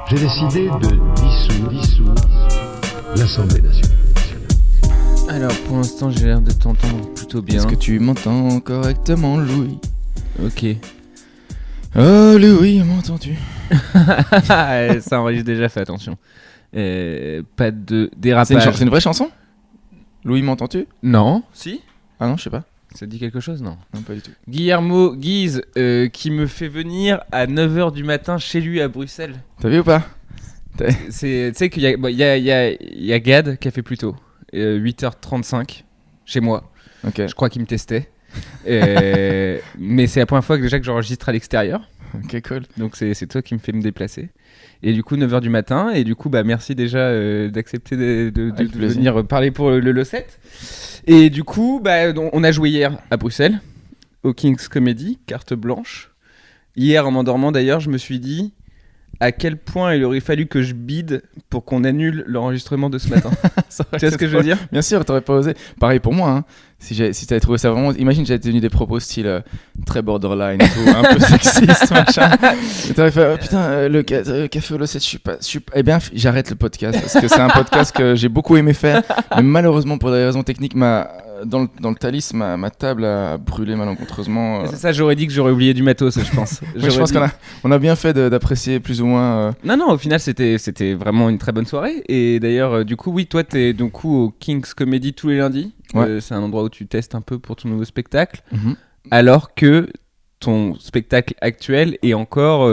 J'ai décidé de dissoudre l'Assemblée nationale. Alors, pour l'instant, j'ai l'air de t'entendre plutôt bien. Est-ce que tu m'entends correctement, Louis? Ok. Oh, Louis, m'entends-tu? Ça enregistre déjà, fais attention. Pas de dérapage. C'est une vraie chanson? Louis, m'entends-tu? Non. Si? Ah non, je sais pas. Ça te dit quelque chose, non? Non, pas du tout. Guillermo Guise, qui me fait venir à 9h du matin chez lui à Bruxelles. T'as vu ou pas? Tu sais qu'il y a Gad qui a fait plus tôt. 8h35 chez moi. Ok. Je crois qu'il me testait. Mais c'est la première fois que j'enregistre à l'extérieur. Ok, cool. Donc c'est toi qui me fais me déplacer. Et du coup 9h du matin. Et du coup merci déjà d'accepter de venir parler pour le LO7. Et du coup on a joué hier à Bruxelles au King's Comedy, carte blanche. Hier en m'endormant d'ailleurs je me suis dit à quel point il aurait fallu que je bide pour qu'on annule l'enregistrement de ce matin. Tu vois ce que je veux dire? Bien sûr, t'aurais pas osé. Pareil pour moi, hein. Si t'avais trouvé ça vraiment... Imagine, j'avais tenu des propos style très borderline et tout, un peu sexiste, machin. Et t'aurais fait, le café au LO7, je suis pas... Eh bien, j'arrête le podcast, parce que c'est un podcast que j'ai beaucoup aimé faire, mais malheureusement, pour des raisons techniques, dans le Thalys, ma table a brûlé malencontreusement. C'est ça, j'aurais dit que j'aurais oublié du matos, je pense. Je pense qu'on a bien fait d'apprécier plus ou moins... Non, au final, c'était vraiment une très bonne soirée. Et d'ailleurs, du coup, oui, toi, t'es du coup au King's Comedy tous les lundis. Ouais. C'est un endroit où tu testes un peu pour ton nouveau spectacle. Mm-hmm. Alors que ton spectacle actuel est encore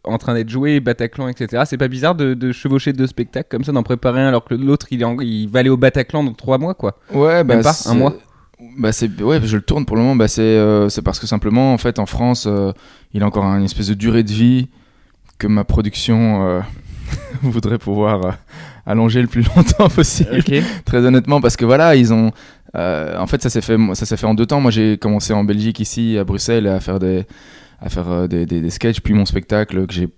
en train d'être joué, Bataclan, etc. C'est pas bizarre de chevaucher deux spectacles comme ça, d'en préparer un alors que l'autre, il va aller au Bataclan dans 3 mois, quoi. Ouais, même pas, un mois. Je le tourne pour le moment. C'est parce que simplement, en fait, en France, il a encore une espèce de durée de vie que ma production voudrait pouvoir allonger le plus longtemps possible. Okay. Très honnêtement, parce que voilà, ils ont. En fait, ça s'est fait en 2 temps. Moi, j'ai commencé en Belgique, ici, à Bruxelles, à faire des sketchs, puis mon spectacle que j'ai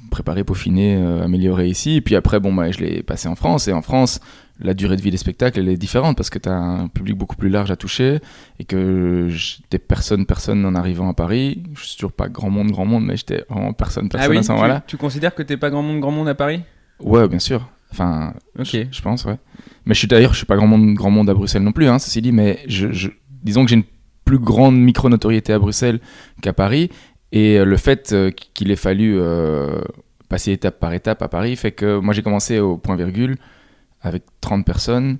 préparé, peaufiné, amélioré ici. Et puis après, je l'ai passé en France. Et en France, la durée de vie des spectacles, elle est différente parce que tu as un public beaucoup plus large à toucher et que j'étais personne en arrivant à Paris. Je suis toujours pas grand monde, mais j'étais vraiment personne ah oui, à ce moment-là. Tu considères que t'es pas grand monde à Paris? Ouais, bien sûr. Enfin, okay. je pense, ouais. Mais je suis pas grand monde à Bruxelles non plus, hein, ceci dit, mais disons que j'ai une plus grande micro-notoriété à Bruxelles qu'à Paris. Et le fait qu'il ait fallu passer étape par étape à Paris fait que moi j'ai commencé au point virgule avec 30 personnes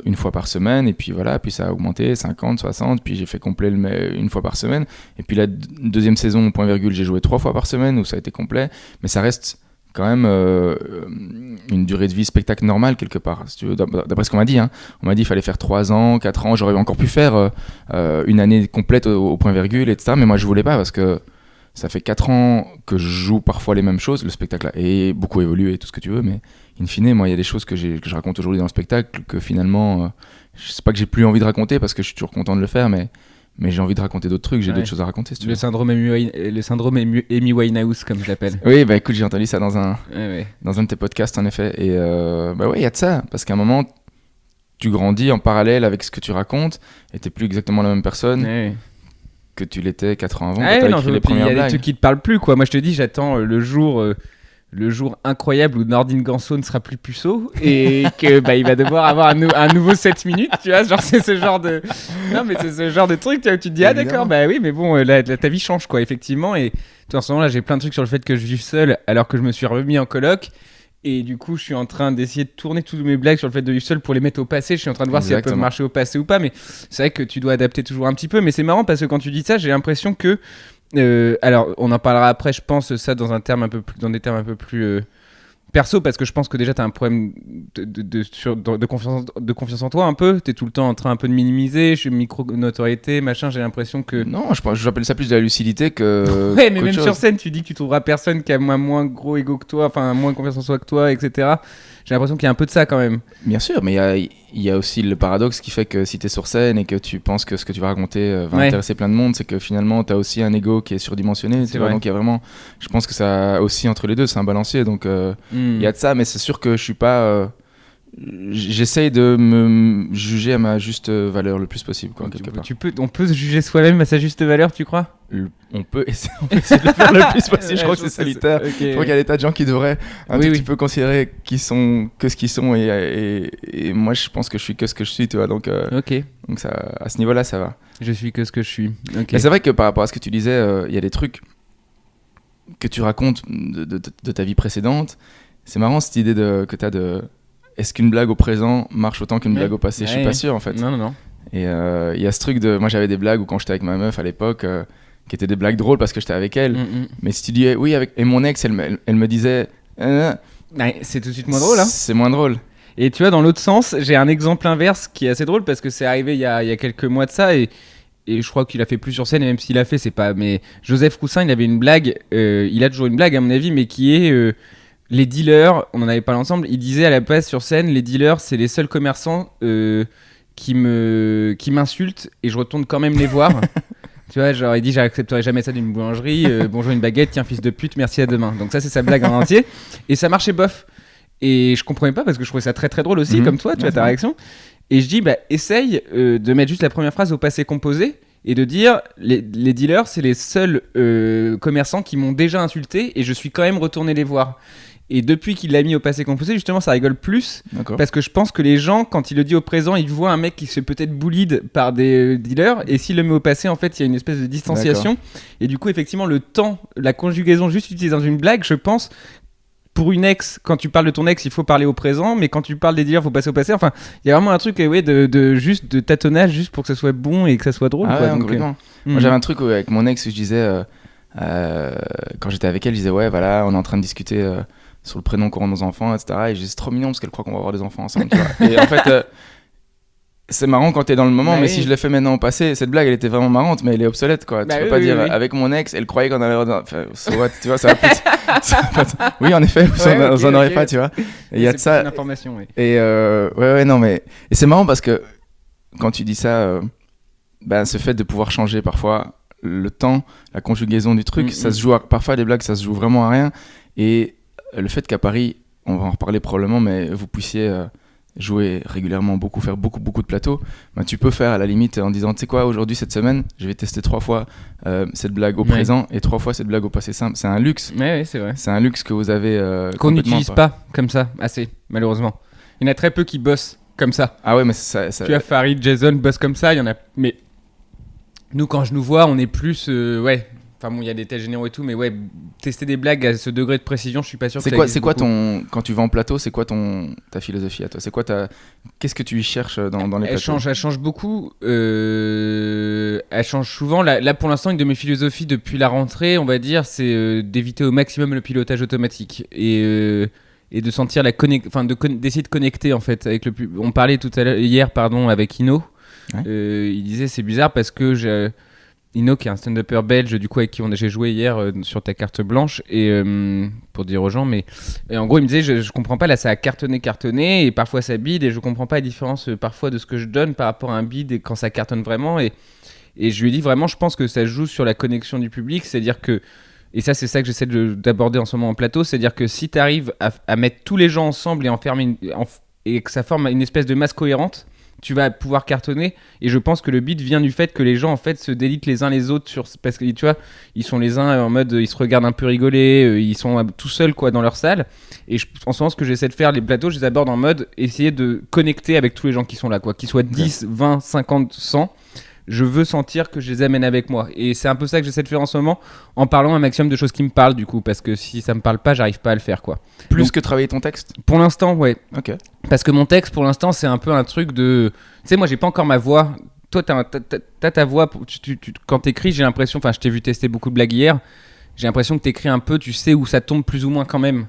une fois par semaine, et puis voilà, puis ça a augmenté, 50, 60, puis j'ai fait complet une fois par semaine, et puis la deuxième saison au point virgule j'ai joué 3 fois par semaine où ça a été complet, mais ça reste quand même une durée de vie spectacle normale quelque part, si tu veux, d'après ce qu'on m'a dit, hein. On m'a dit qu'il fallait faire 3 ans, 4 ans, j'aurais encore pu faire une année complète au point virgule, etc., mais moi je voulais pas parce que ça fait 4 ans que je joue parfois les mêmes choses, le spectacle a beaucoup évolué, tout ce que tu veux, mais in fine, moi, il y a des choses que je raconte aujourd'hui dans le spectacle que finalement, je sais pas que j'ai plus envie de raconter parce que je suis toujours content de le faire, mais j'ai envie de raconter d'autres trucs, j'ai d'autres choses à raconter. Si tu veux. Le syndrome Amy Winehouse, comme je l'appelle. Oui, écoute, j'ai entendu ça dans un de tes podcasts, en effet. Et il y a de ça, parce qu'à un moment, tu grandis en parallèle avec ce que tu racontes et t'es plus exactement la même personne. Que tu l'étais 4 ans avant, quand t'as écrit les premières blagues. Il y a des trucs qui te parlent plus, quoi. Moi, je te dis, j'attends le jour incroyable où Nordin Ganso ne sera plus puceau et que il va devoir avoir un nouveau 7 minutes, tu vois, genre c'est ce genre de truc, tu vois, où tu te dis d'accord, oui, mais bon, là, ta vie change, quoi, effectivement. Et en ce moment là, j'ai plein de trucs sur le fait que je vis seul alors que je me suis remis en coloc. Et du coup, je suis en train d'essayer de tourner toutes mes blagues sur le fait de vivre seul pour les mettre au passé. Je suis en train de voir si elles peuvent marcher au passé ou pas. Mais c'est vrai que tu dois adapter toujours un petit peu. Mais c'est marrant parce que quand tu dis ça, j'ai l'impression que... alors, on en parlera après, je pense, ça dans des termes un peu plus perso, parce que je pense que déjà, tu as un problème de confiance en toi un peu. Tu es tout le temps en train un peu de minimiser. Je suis micro-notoriété, machin. J'ai l'impression que... Non, j'appelle ça plus de la lucidité que... Ouais, mais même sur scène, tu dis que tu trouveras personne qui a moins gros ego que toi, enfin, moins confiance en soi que toi, etc. J'ai l'impression qu'il y a un peu de ça quand même. Bien sûr, mais il y a aussi le paradoxe qui fait que si tu es sur scène et que tu penses que ce que tu vas raconter va intéresser plein de monde, c'est que finalement tu as aussi un ego qui est surdimensionné. Tu vois, donc il y a vraiment, je pense que ça aussi entre les deux, c'est un balancier. Donc il y a de ça, mais c'est sûr que je suis pas j'essaye de me juger à ma juste valeur le plus possible, quoi, quelque part. On peut se juger soi-même à sa juste valeur, tu crois? On peut essayer de le faire le plus possible. Je crois que c'est solitaire. Okay. Je crois qu'il y a des tas de gens qui devraient un tout petit peu considérer qu'ils sont que ce qu'ils sont et moi je pense que je suis que ce que je suis, tu vois. Donc ça, à ce niveau-là, ça va. Je suis que ce que je suis. Okay. Mais c'est vrai que par rapport à ce que tu disais, il y a des trucs que tu racontes de ta vie précédente. C'est marrant cette idée que tu as de est-ce qu'une blague au présent marche autant qu'une blague au passé? Je suis pas sûr en fait. Non. Et il y a ce truc de moi j'avais des blagues où quand j'étais avec ma meuf à l'époque qui étaient des blagues drôles parce que j'étais avec elle. Mais si tu dis oui et mon ex elle me disait c'est tout de suite moins drôle hein. C'est moins drôle. Et tu vois dans l'autre sens, j'ai un exemple inverse qui est assez drôle parce que c'est arrivé il y a quelques mois de ça et je crois qu'il a fait plus sur scène et même s'il a fait c'est pas mais Joseph Roussin, il avait une blague il a toujours une blague à mon avis mais qui est les dealers, on en avait parlé ensemble, il disait à la base sur scène, les dealers, c'est les seuls commerçants qui m'insultent et je retourne quand même les voir. Tu vois, genre il dit j'accepterai jamais ça d'une boulangerie, bonjour une baguette, tiens fils de pute, merci à demain. Donc ça c'est sa blague en entier et ça marchait bof. Et je comprenais pas parce que je trouvais ça très très drôle aussi comme toi, tu vois ta réaction. Et je dis essaye de mettre juste la première phrase au passé composé. Et de dire, les dealers, c'est les seuls commerçants qui m'ont déjà insulté et je suis quand même retourné les voir. Et depuis qu'il l'a mis au passé composé, justement, ça rigole plus. D'accord. Parce que je pense que les gens, quand il le dit au présent, ils voient un mec qui se fait peut-être bullied par des dealers. Et s'il le met au passé, en fait, il y a une espèce de distanciation. D'accord. Et du coup, effectivement, le temps, la conjugaison juste utilisée dans une blague, je pense... Pour une ex, quand tu parles de ton ex, il faut parler au présent, mais quand tu parles des dealers, il faut passer au passé. Enfin, il y a vraiment un truc de tâtonnage, juste pour que ça soit bon et que ça soit drôle. Ah quoi, ouais, complètement. Moi, j'avais un truc avec mon ex où je disais, quand j'étais avec elle, je disais, ouais, voilà, on est en train de discuter sur le prénom qu'auront nos enfants, etc. Et je disais, c'est trop mignon parce qu'elle croit qu'on va avoir des enfants ensemble. Tu vois. Et en fait, c'est marrant quand t'es dans le moment, mais si je le fais maintenant au passé, cette blague elle était vraiment marrante, mais elle est obsolète quoi. Tu peux pas dire avec mon ex, elle croyait qu'on allait. Enfin, tu vois, ça va plus. Oui, en effet, vous en aurez pas, tu vois. Il y a de ça. Une information, oui. Et non, mais. Et c'est marrant parce que quand tu dis ça, ce fait de pouvoir changer parfois le temps, la conjugaison du truc, ça se joue parfois des blagues, ça se joue vraiment à rien. Et le fait qu'à Paris, on va en reparler probablement, mais vous puissiez. Jouer régulièrement, faire beaucoup de plateaux, tu peux faire à la limite en disant tu sais quoi, aujourd'hui cette semaine je vais tester 3 fois cette blague au présent et 3 fois cette blague au passé simple. C'est un luxe. Ouais, c'est vrai. C'est un luxe que vous avez qu'on n'utilise pas comme ça assez, malheureusement. Il y en a très peu qui bossent comme ça. Ah ouais, mais ça... Tu vois, Farid, Jason bossent comme ça, il y en a, mais nous quand je nous vois on est plus enfin bon, il y a des tests généraux et tout, mais tester des blagues à ce degré de précision, je suis pas sûr que c'est quoi quand tu vas en plateau, c'est quoi ta philosophie à toi? C'est quoi qu'est-ce que tu y cherches dans les plateaux? Elle change beaucoup. Elle change souvent. Là, pour l'instant, une de mes philosophies depuis la rentrée, on va dire, c'est d'éviter au maximum le pilotage automatique et de sentir d'essayer de connecter en fait avec le public. On parlait hier avec Ino. Ouais. Il disait c'est bizarre parce que Ino qui est un stand-upper belge du coup avec qui j'ai joué hier sur ta carte blanche et pour dire aux gens et en gros il me disait je comprends pas là ça a cartonné et parfois ça bide et je comprends pas la différence parfois de ce que je donne par rapport à un bide et quand ça cartonne vraiment et je lui ai dit vraiment je pense que ça joue sur la connexion du public, c'est-à-dire que et ça c'est ça que j'essaie d'aborder en ce moment en plateau, c'est-à-dire que si tu arrives à mettre tous les gens ensemble et enfermer et que ça forme une espèce de masse cohérente, tu vas pouvoir cartonner et je pense que le beat vient du fait que les gens en fait se délitent les uns les autres parce que tu vois ils sont les uns en mode ils se regardent un peu rigoler, ils sont tout seuls quoi dans leur salle et en ce moment ce que j'essaie de faire les plateaux je les aborde en mode essayer de connecter avec tous les gens qui sont là quoi, qu'ils soient 10, 20, 50, 100 je veux sentir que je les amène avec moi et c'est un peu ça que j'essaie de faire en ce moment en parlant un maximum de choses qui me parlent du coup parce que si ça me parle pas j'arrive pas à le faire quoi. Plus que travailler ton texte pour l'instant ouais. Ok. Parce que mon texte pour l'instant c'est un peu un truc de tu sais moi j'ai pas encore ma voix, toi t'as ta voix quand t'écris j'ai l'impression, enfin je t'ai vu tester beaucoup de blagues hier, j'ai l'impression que t'écris un peu, tu sais où ça tombe plus ou moins quand même.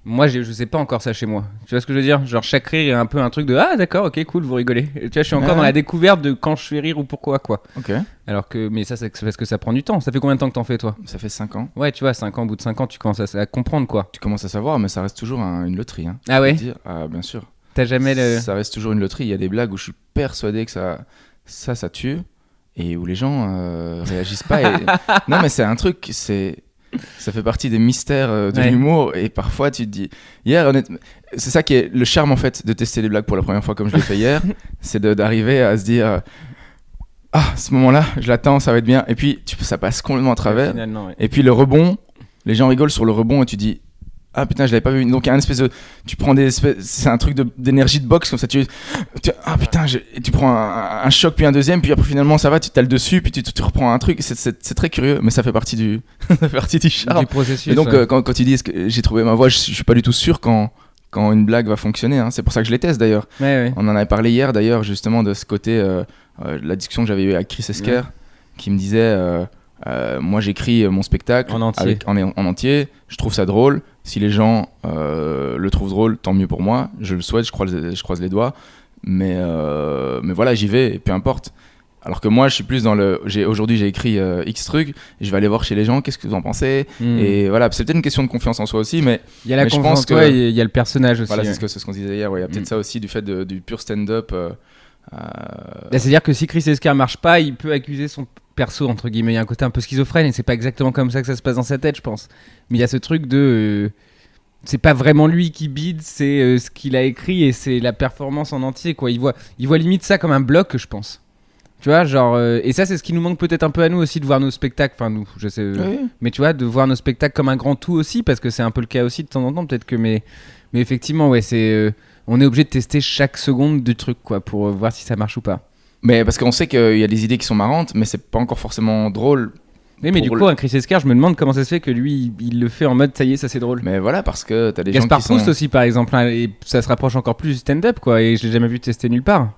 Moi, je sais pas encore ça chez moi. Tu vois ce que je veux dire? Genre, chaque rire est un peu un truc de ah, d'accord, ok, cool, vous rigolez. Tu vois, je suis encore dans la découverte de quand je fais rire ou pourquoi, quoi. Ok. Alors que, mais ça, c'est parce que ça prend du temps. Ça fait combien de temps que t'en fais, toi? Ça fait 5 ans. Ouais, tu vois, 5 ans, au bout de 5 ans, tu commences à comprendre, quoi. Tu commences à savoir, mais ça reste toujours une loterie. Hein. Ah ouais? Ah, bien sûr. T'as jamais Ça reste toujours une loterie. Il y a des blagues où je suis persuadé que ça tue et où les gens réagissent pas. Non, mais c'est un truc, Ça fait partie des mystères de Ouais. l'humour. Et parfois, tu te dis... Hier, honnêtement, c'est ça qui est le charme, en fait, de tester des blagues pour la première fois, comme je l'ai fait hier. C'est d'arriver à se dire... ce moment-là, je l'attends, ça va être bien. Et puis, ça passe complètement à travers. Finalement, ouais. Et puis, le rebond, les gens rigolent sur le rebond et tu dis... Ah putain, je l'avais pas vu. Donc il y a une espèce de, tu prends c'est un truc d'énergie de boxe comme ça. Ah putain, et tu prends un choc puis un deuxième, puis après finalement ça va, tu t'as le dessus, puis tu reprends un truc. C'est très curieux, mais ça fait partie du, ça fait partie du charme. Du processus. Et donc ouais. quand tu dis est-ce que j'ai trouvé ma voix, je suis pas du tout sûr quand une blague va fonctionner. Hein. C'est pour ça que je les teste d'ailleurs. Ouais. On en avait parlé hier d'ailleurs justement de ce côté, la discussion que j'avais eue avec Chris Esquer, qui me disait. Moi j'écris mon spectacle En entier. en entier, je trouve ça drôle, si les gens le trouvent drôle, tant mieux pour moi, je le souhaite, je croise les doigts, mais voilà, j'y vais, et peu importe. Alors que moi je suis plus dans aujourd'hui j'ai écrit X trucs, et je vais aller voir chez les gens, qu'est-ce que vous en pensez, et voilà, c'est peut-être une question de confiance en soi aussi, mais il y a la je confiance, pense que il y a le personnage aussi. voilà, ouais. c'est ce qu'on disait hier, il y a peut-être ça aussi du fait du pur stand-up. C'est-à-dire que si Chris Esquer marche pas, il peut accuser son perso, entre guillemets. Il y a un côté un peu schizophrène et c'est pas exactement comme ça que ça se passe dans sa tête, je pense. Mais il y a ce truc de. C'est pas vraiment lui qui bide, c'est ce qu'il a écrit et c'est la performance en entier, quoi. Il voit limite ça comme un bloc, je pense. Tu vois, genre. Et ça, c'est ce qui nous manque peut-être un peu à nous aussi, de voir nos spectacles. Enfin, nous, je sais. Oui. Mais tu vois, de voir nos spectacles comme un grand tout aussi, parce que c'est un peu le cas aussi de temps en temps, peut-être que. Mais effectivement, ouais, c'est. On est obligé de tester chaque seconde du truc, quoi, pour voir si ça marche ou pas. Mais parce qu'on sait qu'il y a des idées qui sont marrantes, mais c'est pas encore forcément drôle. Oui, mais du coup, un Chris Esquer, je me demande comment ça se fait que lui, il le fait en mode ça y est, ça c'est drôle. Mais voilà, parce que t'as des Gaspard gens qui sont... Proust aussi, par exemple, hein, et ça se rapproche encore plus du stand-up, quoi, et je l'ai jamais vu tester nulle part.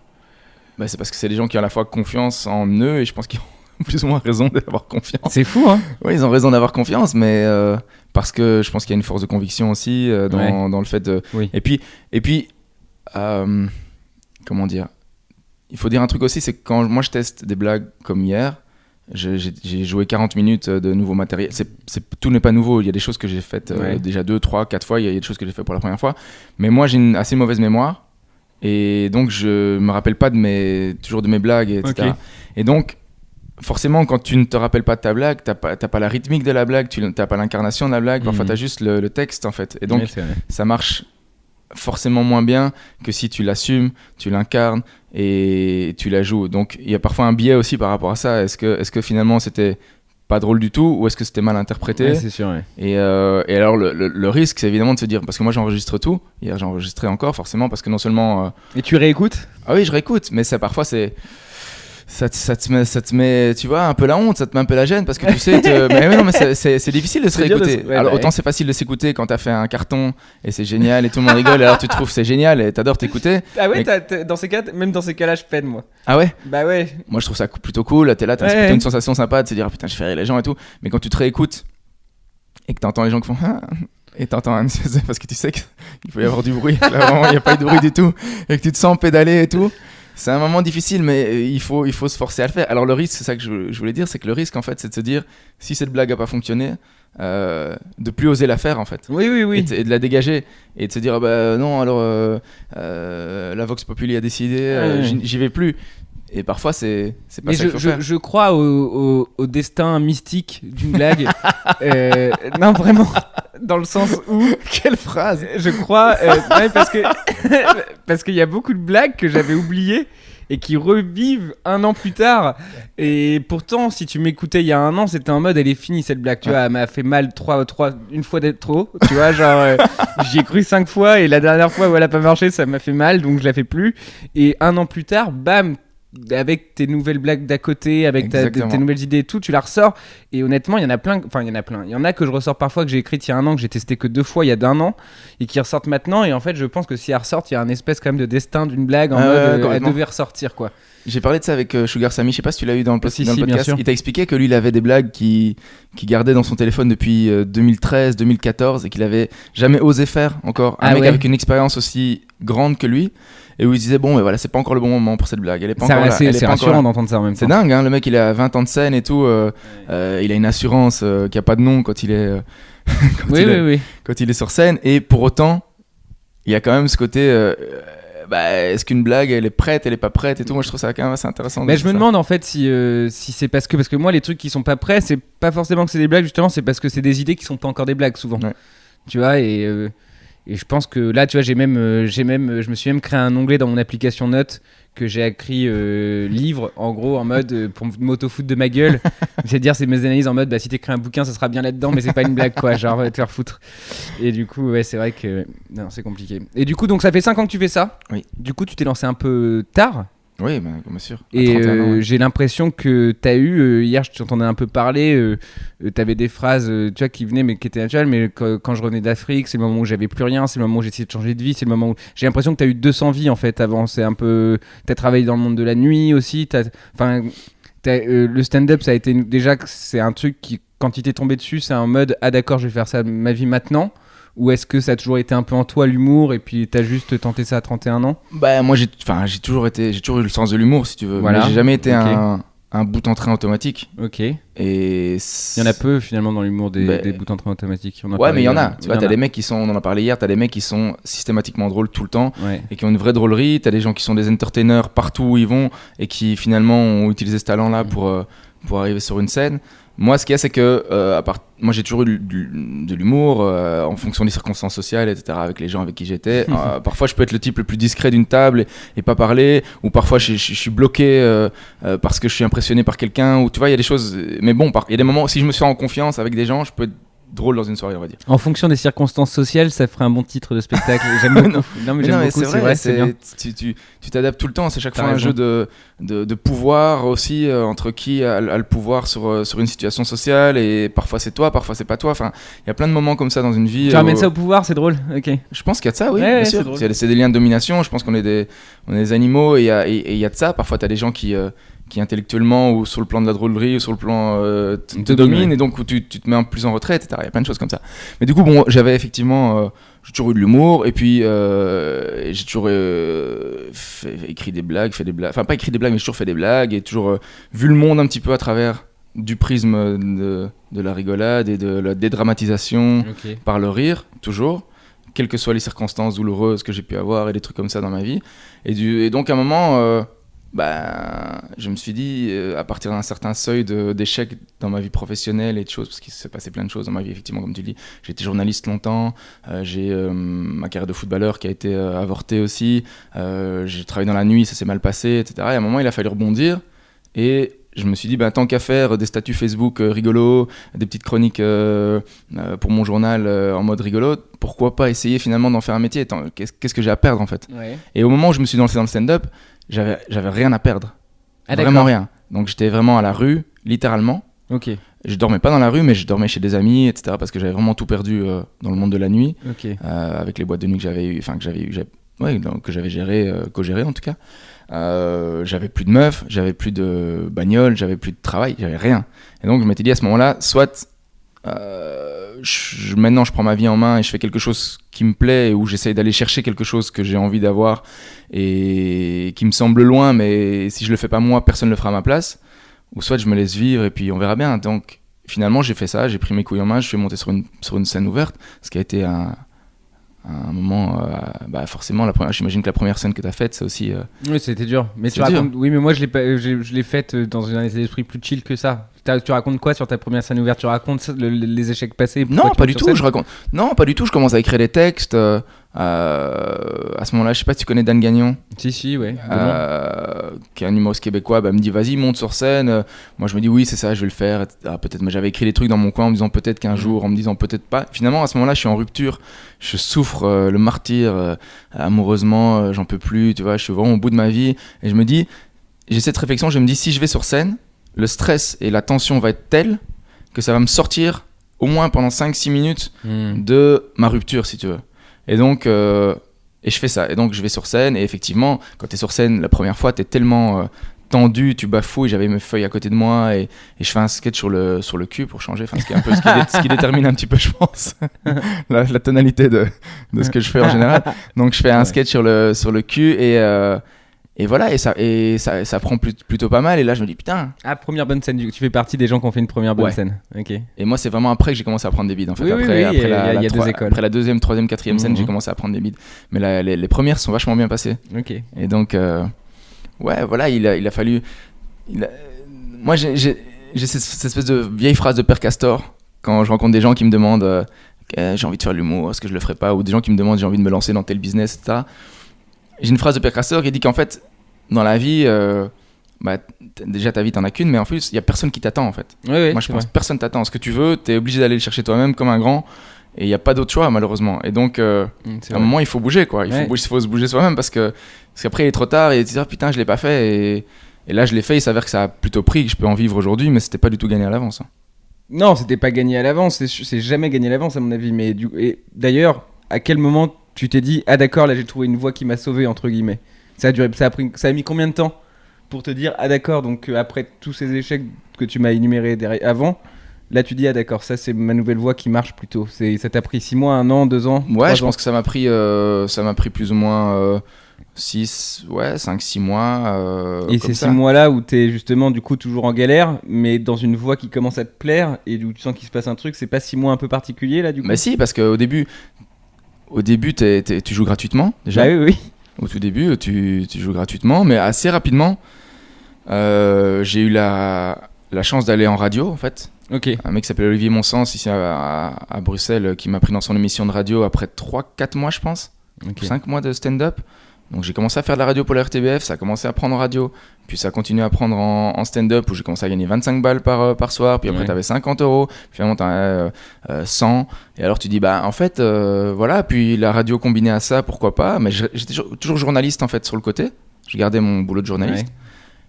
Bah, c'est parce que c'est des gens qui ont à la fois confiance en eux, et je pense qu'ils ont plus ou moins raison d'avoir confiance. C'est fou, hein. Oui, ils ont raison d'avoir confiance, mais parce que je pense qu'il y a une force de conviction aussi dans le fait de... Oui. Et puis comment dire, il faut dire un truc aussi, c'est que quand moi je teste des blagues comme hier, j'ai joué 40 minutes de nouveau matériel. Tout n'est pas nouveau, il y a des choses que j'ai faites déjà 2, 3, 4 fois, il y a des choses que j'ai faites pour la première fois, mais moi j'ai une assez mauvaise mémoire et donc je me rappelle pas toujours de mes blagues, etc. Okay. Et donc forcément, quand tu ne te rappelles pas de ta blague, t'as pas la rythmique de la blague, t'as pas l'incarnation de la blague, parfois t'as juste le texte en fait, et donc ça marche forcément moins bien que si tu l'assumes, tu l'incarnes et tu la joues. Donc il y a parfois un biais aussi par rapport à ça. Est-ce que finalement c'était pas drôle du tout ou est-ce que c'était mal interprété? Ouais, c'est sûr, ouais. Et alors le risque, c'est évidemment de se dire, parce que moi j'enregistre tout, hier j'ai enregistré encore forcément, parce que non seulement... Et tu réécoutes? Ah oui, je réécoute, mais ça parfois c'est... Ça te met, tu vois, un peu la honte, ça te met un peu la gêne parce que tu sais, mais non, mais c'est difficile de se réécouter. Alors autant c'est facile de s'écouter quand t'as fait un carton et c'est génial et tout le monde rigole, et alors tu trouves c'est génial et t'adores t'écouter. Ah ouais, dans ces cas, même dans ces cas-là, je peine moi. Ah ouais? Bah ouais. Moi je trouve ça plutôt cool, t'es là, t'as plutôt une sensation sympa de se dire, putain, je fais rire les gens et tout, mais quand tu te réécoutes et que t'entends les gens qui font et t'entends un parce que tu sais qu'il peut y avoir du bruit, là vraiment il n'y a pas eu de bruit du tout, et que tu te sens pédaler et tout. C'est un moment difficile, mais il faut se forcer à le faire. Alors le risque, c'est ça que je voulais dire, c'est que le risque en fait, c'est de se dire, si cette blague a pas fonctionné, de plus oser la faire en fait. Oui. Et de la dégager et de se dire, bah non, alors la Vox Populi a décidé, j'y vais plus. Et parfois, c'est pas ça qu'il faut faire. Je crois au destin mystique d'une blague. Non, vraiment, dans le sens où... Quelle phrase! Je crois... ouais, parce qu'il y a beaucoup de blagues que j'avais oubliées et qui revivent un an plus tard. Et pourtant, si tu m'écoutais il y a un an, c'était en mode, elle est finie cette blague. Tu vois, elle m'a fait mal une fois d'être trop. Tu vois, genre, j'y ai cru 5 fois et la dernière fois où elle a pas marché, ça m'a fait mal, donc je la fais plus. Et un an plus tard, bam, avec tes nouvelles blagues d'à côté, avec tes nouvelles idées et tout, tu la ressors. Et honnêtement, il y en a plein. Il y en a que je ressors parfois, que j'ai écrites il y a un an, que j'ai testé que 2 fois il y a d'1 an, et qui ressortent maintenant. Et en fait, je pense que si elles ressortent, il y a un espèce quand même de destin d'une blague en mode elle devait ressortir, quoi. J'ai parlé de ça avec Sugar Sammy, je sais pas si tu l'as eu dans le podcast. Bien sûr. Il t'a expliqué que lui, il avait des blagues qu'il gardait dans son téléphone depuis 2013, 2014 et qu'il avait jamais osé faire encore. Un mec avec une expérience aussi grande que lui, et où il se disait, bon, mais voilà, c'est pas encore le bon moment pour cette blague. Elle est pas encore là. C'est rassurant d'entendre ça en même temps. C'est dingue, hein, le mec, il a 20 ans de scène et tout. Il a une assurance qui a pas de nom quand il est, quand il est sur scène. Et pour autant, il y a quand même ce côté. est-ce qu'une blague, elle est prête, elle est pas prête et tout. Moi, je trouve ça quand même assez intéressant. Mais je me demande en fait si c'est parce que moi les trucs qui sont pas prêts, c'est pas forcément que c'est des blagues, justement, c'est parce que c'est des idées qui sont pas encore des blagues souvent. Ouais. Tu vois, et je pense que là, tu vois, je me suis même créé un onglet dans mon application Notes que j'ai écrit livre, en gros, en mode pour m'auto-foutre de ma gueule. C'est-à-dire, c'est mes analyses en mode, bah, si t'écris un bouquin, ça sera bien là-dedans, mais c'est pas une blague, quoi. Genre, va te faire foutre. Et du coup, ouais, c'est vrai que non, c'est compliqué. Et du coup, donc ça fait 5 ans que tu fais ça. Oui. Du coup, tu t'es lancé un peu tard. Oui, bah, bien sûr. À Et 31 ans, ouais. j'ai l'impression que t'as eu, hier je t'entendais un peu parler, t'avais des phrases tu vois, qui venaient mais qui étaient naturelles, mais quand je revenais d'Afrique, c'est le moment où j'avais plus rien, c'est le moment où j'ai essayé de changer de vie, c'est le moment où j'ai l'impression que t'as eu 200 vies en fait avant. C'est un peu, t'as travaillé dans le monde de la nuit aussi, le stand-up ça a été déjà, c'est un truc qui, quand il t'est tombé dessus, c'est un mode ah d'accord, je vais faire ça ma vie maintenant. Ou est-ce que ça a toujours été un peu en toi l'humour et puis t'as juste tenté ça à 31 ans? Bah moi j'ai toujours eu le sens de l'humour si tu veux. Voilà. Mais j'ai jamais été Ok. un bout en train automatique. Ok. Et Il y en a peu finalement dans l'humour des bouts en train automatiques. Ouais, mais il y en a. Tu vois, il y t'as en a. des mecs qui sont, on en a parlé hier, t'as des mecs qui sont systématiquement drôles tout le temps Ouais. et qui ont une vraie drôlerie. T'as des gens qui sont des entertainers partout où ils vont et qui finalement ont utilisé ce talent-là pour arriver sur une scène. Moi, ce qu'il y a, c'est que moi, j'ai toujours eu de l'humour en fonction des circonstances sociales, etc. Avec les gens avec qui j'étais. Parfois, je peux être le type le plus discret d'une table et pas parler. Ou parfois, je suis bloqué parce que je suis impressionné par quelqu'un. Ou tu vois, il y a des choses. Mais bon, il y a des moments où si je me sens en confiance avec des gens, je peux être drôle dans une soirée, on va dire. En fonction des circonstances sociales, ça ferait un bon titre de spectacle. J'aime beaucoup. Non, mais j'aime mais beaucoup. C'est vrai, c'est bien. tu t'adaptes tout le temps. C'est chaque T'as fois un raison. jeu de pouvoir aussi entre qui a le pouvoir sur une situation sociale et parfois c'est toi, parfois c'est pas toi. Enfin, il y a plein de moments comme ça dans une vie. Tu ramènes ça au pouvoir, c'est drôle. Ok. Je pense qu'il y a de ça, oui, Ouais, bien ouais, sûr. c'est drôle. C'est des liens de domination. Je pense qu'on est des animaux et il y a de ça. Parfois, tu as des gens qui intellectuellement ou sur le plan de la drôlerie ou sur le plan te dominent et donc où tu te mets plus en retrait, etc. Il y a plein de choses comme ça. Mais du coup, bon, j'avais effectivement j'ai toujours eu de l'humour et puis j'ai toujours écrit des blagues, fait des blagues. Enfin, pas écrit des blagues, mais j'ai toujours fait des blagues et toujours vu le monde un petit peu à travers du prisme de la rigolade et de la dédramatisation Ok. par le rire, toujours, quelles que soient les circonstances douloureuses que j'ai pu avoir et des trucs comme ça dans ma vie. Et donc, à un moment, je me suis dit, à partir d'un certain seuil d'échec dans ma vie professionnelle et de choses, parce qu'il s'est passé plein de choses dans ma vie, effectivement, comme tu dis. J'ai été journaliste longtemps, j'ai ma carrière de footballeur qui a été avortée aussi, j'ai travaillé dans la nuit, ça s'est mal passé, etc. Et à un moment, il a fallu rebondir et je me suis dit, tant qu'à faire des statuts Facebook rigolos, des petites chroniques pour mon journal en mode rigolo, pourquoi pas essayer finalement d'en faire un métier? Qu'est-ce que j'ai à perdre en fait? Ouais. Et au moment où je me suis lancé dans le stand-up, j'avais rien à perdre. Ah, Vraiment d'accord. rien. Donc j'étais vraiment à la rue, littéralement. Ok. Je dormais pas dans la rue, mais je dormais chez des amis, etc. Parce que j'avais vraiment tout perdu dans le monde de la nuit, Ok. avec les boîtes de nuit que j'avais géré, co-géré en tout cas. J'avais plus de meufs, j'avais plus de bagnole, j'avais plus de travail, j'avais rien. Et donc je m'étais dit à ce moment-là, soit maintenant je prends ma vie en main et je fais quelque chose qui me plaît et où j'essaye d'aller chercher quelque chose que j'ai envie d'avoir et qui me semble loin, mais si je le fais pas moi, personne le fera à ma place. Ou soit je me laisse vivre et puis on verra bien. Donc finalement j'ai fait ça, j'ai pris mes couilles en main, je suis monté sur une scène ouverte, ce qui a été un moment, forcément, j'imagine que la première scène que tu as faite, c'est aussi... Oui, c'était dur. Mais C'est tu dur. racontes. Oui, mais moi je l'ai faite dans un état d'esprit plus chill que ça. Tu racontes quoi sur ta première scène ouverte? Tu racontes les échecs passés? Non, pourquoi tu pas du montes tout. sur scène Je raconte. Non, pas du tout. Je commence à écrire des textes. À ce moment-là, je sais pas si tu connais Dan Gagnon, Si, ouais. qui est un humoriste québécois. Me dit vas-y, monte sur scène. Moi, je me dis oui, c'est ça, je vais le faire. etc. Peut-être. Mais j'avais écrit des trucs dans mon coin en me disant peut-être qu'un jour, en me disant peut-être pas. Finalement, à ce moment-là, je suis en rupture. Je souffre le martyre amoureusement. J'en peux plus. Tu vois, je suis vraiment au bout de ma vie. Et je me dis, j'ai cette réflexion. Je me dis si je vais sur scène, le stress et la tension va être tel que ça va me sortir au moins pendant 5-6 minutes de ma rupture, si tu veux. Et donc, et je fais ça. Et donc, je vais sur scène. Et effectivement, quand tu es sur scène la première fois, tu es tellement tendu, tu bafouilles. J'avais mes feuilles à côté de moi et je fais un sketch sur le cul pour changer. Enfin, ce qui est un peu ce qui détermine un petit peu, je pense, la tonalité de ce que je fais en général. Donc, je fais un sketch sur le cul Et voilà, ça prend plutôt pas mal. Et là, je me dis, putain. Ah, première bonne scène. Tu fais partie des gens qui ont fait une première bonne Ouais. scène. Ok. Et moi, c'est vraiment après que j'ai commencé à prendre des bides. En fait. Oui, oui, après, oui, il y a deux écoles. Après la deuxième, troisième, quatrième scène, Mhm. j'ai commencé à prendre des bides. Mais les premières sont vachement bien passées. Ok. Et donc, ouais, voilà, il a fallu. Moi, j'ai cette espèce de vieille phrase de Père Castor quand je rencontre des gens qui me demandent j'ai envie de faire de l'humour, est-ce que je le ferai pas, ou des gens qui me demandent j'ai envie de me lancer dans tel business, etc. J'ai une phrase de Père Castor qui dit qu'en fait, dans la vie, déjà ta vie t'en as qu'une, mais en plus, il y a personne qui t'attend en fait. Ouais, Moi, je pense que personne t'attend. Ce que tu veux, t'es obligé d'aller le chercher toi-même comme un grand. Et il n'y a pas d'autre choix, malheureusement. Et donc, à un moment, il faut bouger, quoi. Il faut se bouger soi-même parce qu'après, il est trop tard et tu te dis, ah, putain, je l'ai pas fait. Et là, je l'ai fait. Il s'avère que ça a plutôt pris, que je peux en vivre aujourd'hui, mais c'était pas du tout gagné à l'avance. Hein. Non, c'était pas gagné à l'avance. C'est jamais gagné à l'avance, à mon avis. Mais et d'ailleurs, à quel moment tu t'es dit, ah d'accord, là, j'ai trouvé une voie qui m'a sauvé, entre guillemets. Ça a mis combien de temps pour te dire, ah d'accord, donc après tous ces échecs que tu m'as énumérés avant. Là, tu dis, ah d'accord, ça c'est ma nouvelle voie qui marche plutôt. Ça t'a pris 6 mois, 1 an, 2 ans? Ouais, je pense que ça m'a pris plus ou moins 5-6 mois. Et ces 6 mois-là où t'es justement du coup toujours en galère, mais dans une voie qui commence à te plaire et où tu sens qu'il se passe un truc, c'est pas 6 mois un peu particulier là du coup? Bah si, parce qu'au début, tu joues gratuitement déjà. Bah oui. Au tout début, tu joues gratuitement, mais assez rapidement, j'ai eu la chance d'aller en radio en fait. Ok. Un mec qui s'appelle Olivier Monsens ici à Bruxelles qui m'a pris dans son émission de radio après 3-4 mois je pense, 5 mois de stand-up. Donc j'ai commencé à faire de la radio pour la RTBF, ça a commencé à prendre en radio, puis ça a continué à prendre en stand-up où j'ai commencé à gagner 25 balles par soir, puis après t'avais 50 €, puis finalement t'en as 100, et alors tu dis bah en fait voilà, puis la radio combinée à ça, pourquoi pas, mais j'étais toujours journaliste en fait sur le côté, je gardais mon boulot de journaliste,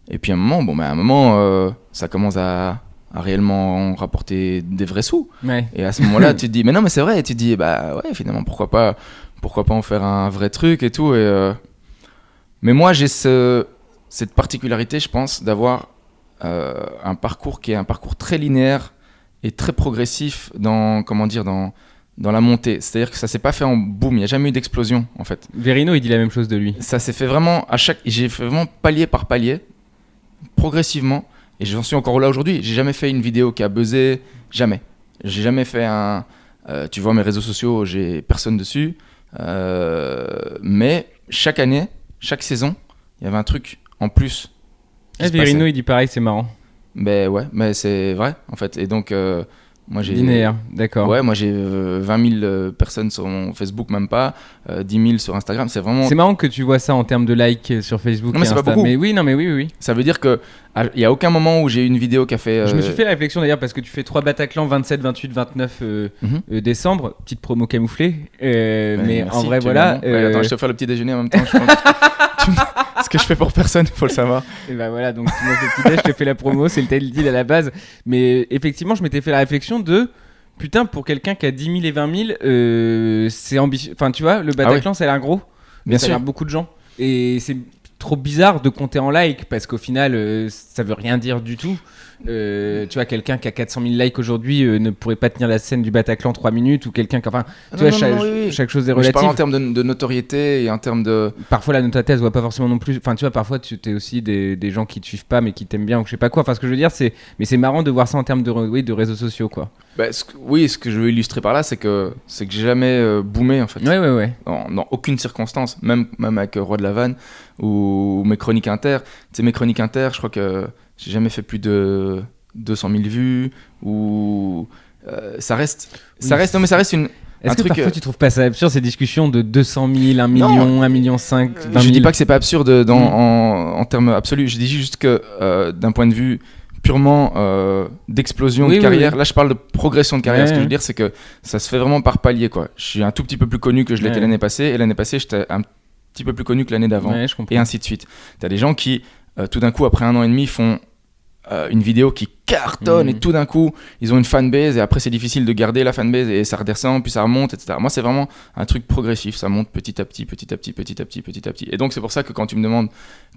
et puis à un moment, ça commence à réellement rapporter des vrais sous. Ouais. Et à ce moment-là, tu te dis, mais non, mais c'est vrai. Et tu te dis, bah ouais, finalement, pourquoi pas en faire un vrai truc et tout. Mais moi, j'ai cette particularité, je pense, d'avoir un parcours qui est un parcours très linéaire et très progressif dans la montée. C'est-à-dire que ça s'est pas fait en boum, il n'y a jamais eu d'explosion, en fait. Verino, il dit la même chose de lui. Ça s'est fait vraiment j'ai fait vraiment palier par palier, progressivement. Et j'en suis encore là aujourd'hui. J'ai jamais fait une vidéo qui a buzzé, jamais. J'ai jamais fait tu vois mes réseaux sociaux, j'ai personne dessus. Mais chaque année, chaque saison, il y avait un truc en plus. Verino, il dit pareil, c'est marrant. Ben ouais, mais c'est vrai en fait. Et donc moi j'ai. Linéaire, d'accord. Ouais, moi j'ai 20 000 personnes sur mon Facebook, même pas, 10 000 sur Instagram. C'est vraiment. C'est marrant que tu vois ça en termes de likes sur Facebook. Non, mais c'est Insta. pas beaucoup. Mais oui, non, mais oui. Ça veut dire que il y a aucun moment où j'ai eu une vidéo qui a fait. Je me suis fait la réflexion d'ailleurs parce que tu fais 3 Bataclan 27, 28, 29 décembre, petite promo camouflée. Mais merci, en vrai, voilà. Attends, je te fais le petit déjeuner en même temps. Ce que je fais pour personne, il faut le savoir. Et bah voilà, donc tu m'as fait petit déj, je te fais la promo, c'est le tel deal à la base. Mais effectivement, je m'étais fait la réflexion de putain, pour quelqu'un qui a 10 000 et 20 000, c'est ambitieux. Enfin, tu vois, le Bataclan, ça a l'air gros. Bien sûr. Ça a l'air beaucoup de gens. Et c'est trop bizarre de compter en likes parce qu'au final, ça veut rien dire du tout. Tu vois, quelqu'un qui a 400 000 likes aujourd'hui ne pourrait pas tenir la scène du Bataclan 3 minutes ou quelqu'un qui. Enfin, chaque chose est relative. Je parle en termes de notoriété et en termes de. Parfois, la notoriété, elle se voit pas forcément non plus. Enfin, tu vois, parfois, tu es aussi des gens qui te suivent pas mais qui t'aiment bien ou je sais pas quoi. Enfin, ce que je veux dire, c'est marrant de voir ça en termes de réseaux sociaux, quoi. Bah, ce que je veux illustrer par là, c'est que j'ai jamais boomé en fait. Ouais. Dans aucune circonstance, même avec Roi de la Vanne ou mes chroniques inter. Tu sais, mes chroniques inter, je crois que j'ai jamais fait plus de 200 000 vues ou ça reste une. Est-ce que parfois tu trouves pas ça absurde ces discussions de 200 000, 1 million, 1,5 million, 20 000? Je dis pas que c'est pas absurde en termes absolus. Je dis juste que d'un point de vue purement d'explosion de carrière. Oui. Là, je parle de progression de carrière. Ce que je veux dire, c'est que ça se fait vraiment par palier, quoi. Je suis un tout petit peu plus connu que je l'étais l'année passée, et l'année passée, j'étais un petit peu plus connu que l'année d'avant, et ainsi de suite. T'as des gens qui, tout d'un coup, après 1 an et demi, font une vidéo qui cartonne, et tout d'un coup, ils ont une fanbase, et après, c'est difficile de garder la fanbase, et ça redescend, puis ça remonte, etc. Moi, c'est vraiment un truc progressif. Ça monte petit à petit. Et donc, c'est pour ça que quand tu me demandes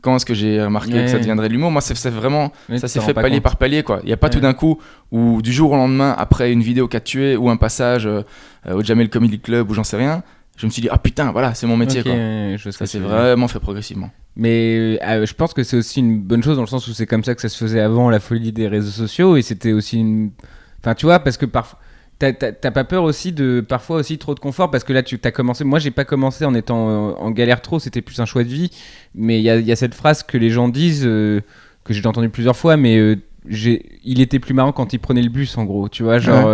quand est-ce que j'ai remarqué que ça deviendrait de l'humour, moi, c'est vraiment, ça s'est fait palier par palier, quoi. Il n'y a pas tout d'un coup où du jour au lendemain, après une vidéo qui a tué ou un passage au Jamel Comedy Club ou j'en sais rien, je me suis dit, ah putain, voilà, c'est mon métier. Ok, Quoi. je vois ce Ça que s'est tu veux dire. vraiment fait progressivement. Mais je pense que c'est aussi une bonne chose dans le sens où c'est comme ça que ça se faisait avant la folie des réseaux sociaux et c'était aussi une... Enfin, tu vois, parce que parfois... T'as pas peur aussi de parfois aussi trop de confort parce que là tu t'as commencé, moi j'ai pas commencé en étant en galère trop, c'était plus un choix de vie, mais il y a cette phrase que les gens disent que j'ai entendu plusieurs fois, mais il était plus marrant quand il prenait le bus en gros, tu vois, genre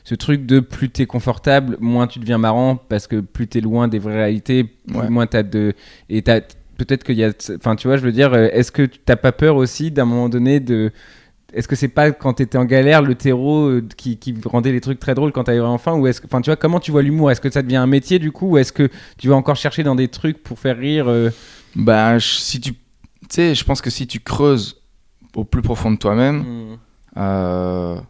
ce truc de plus t'es confortable, moins tu deviens marrant parce que plus t'es loin des vraies réalités, moins t'as de... Et peut-être qu'il y a... Enfin tu vois, je veux dire, est-ce que t'as pas peur aussi d'un moment donné de... Est-ce que c'est pas quand t'étais en galère le terreau qui rendait les trucs très drôles quand t'arrivais enfin, ou est-ce que, enfin tu vois, comment tu vois l'humour? Est-ce que ça devient un métier du coup, ou est-ce que tu vas encore chercher dans des trucs pour faire rire Bah, si tu sais, je pense que si tu creuses au plus profond de toi-même, il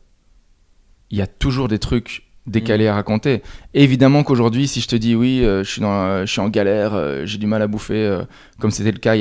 y a toujours des trucs décalés à raconter. Et évidemment qu'aujourd'hui, si je te dis oui, je suis en galère, j'ai du mal à bouffer, comme c'était le cas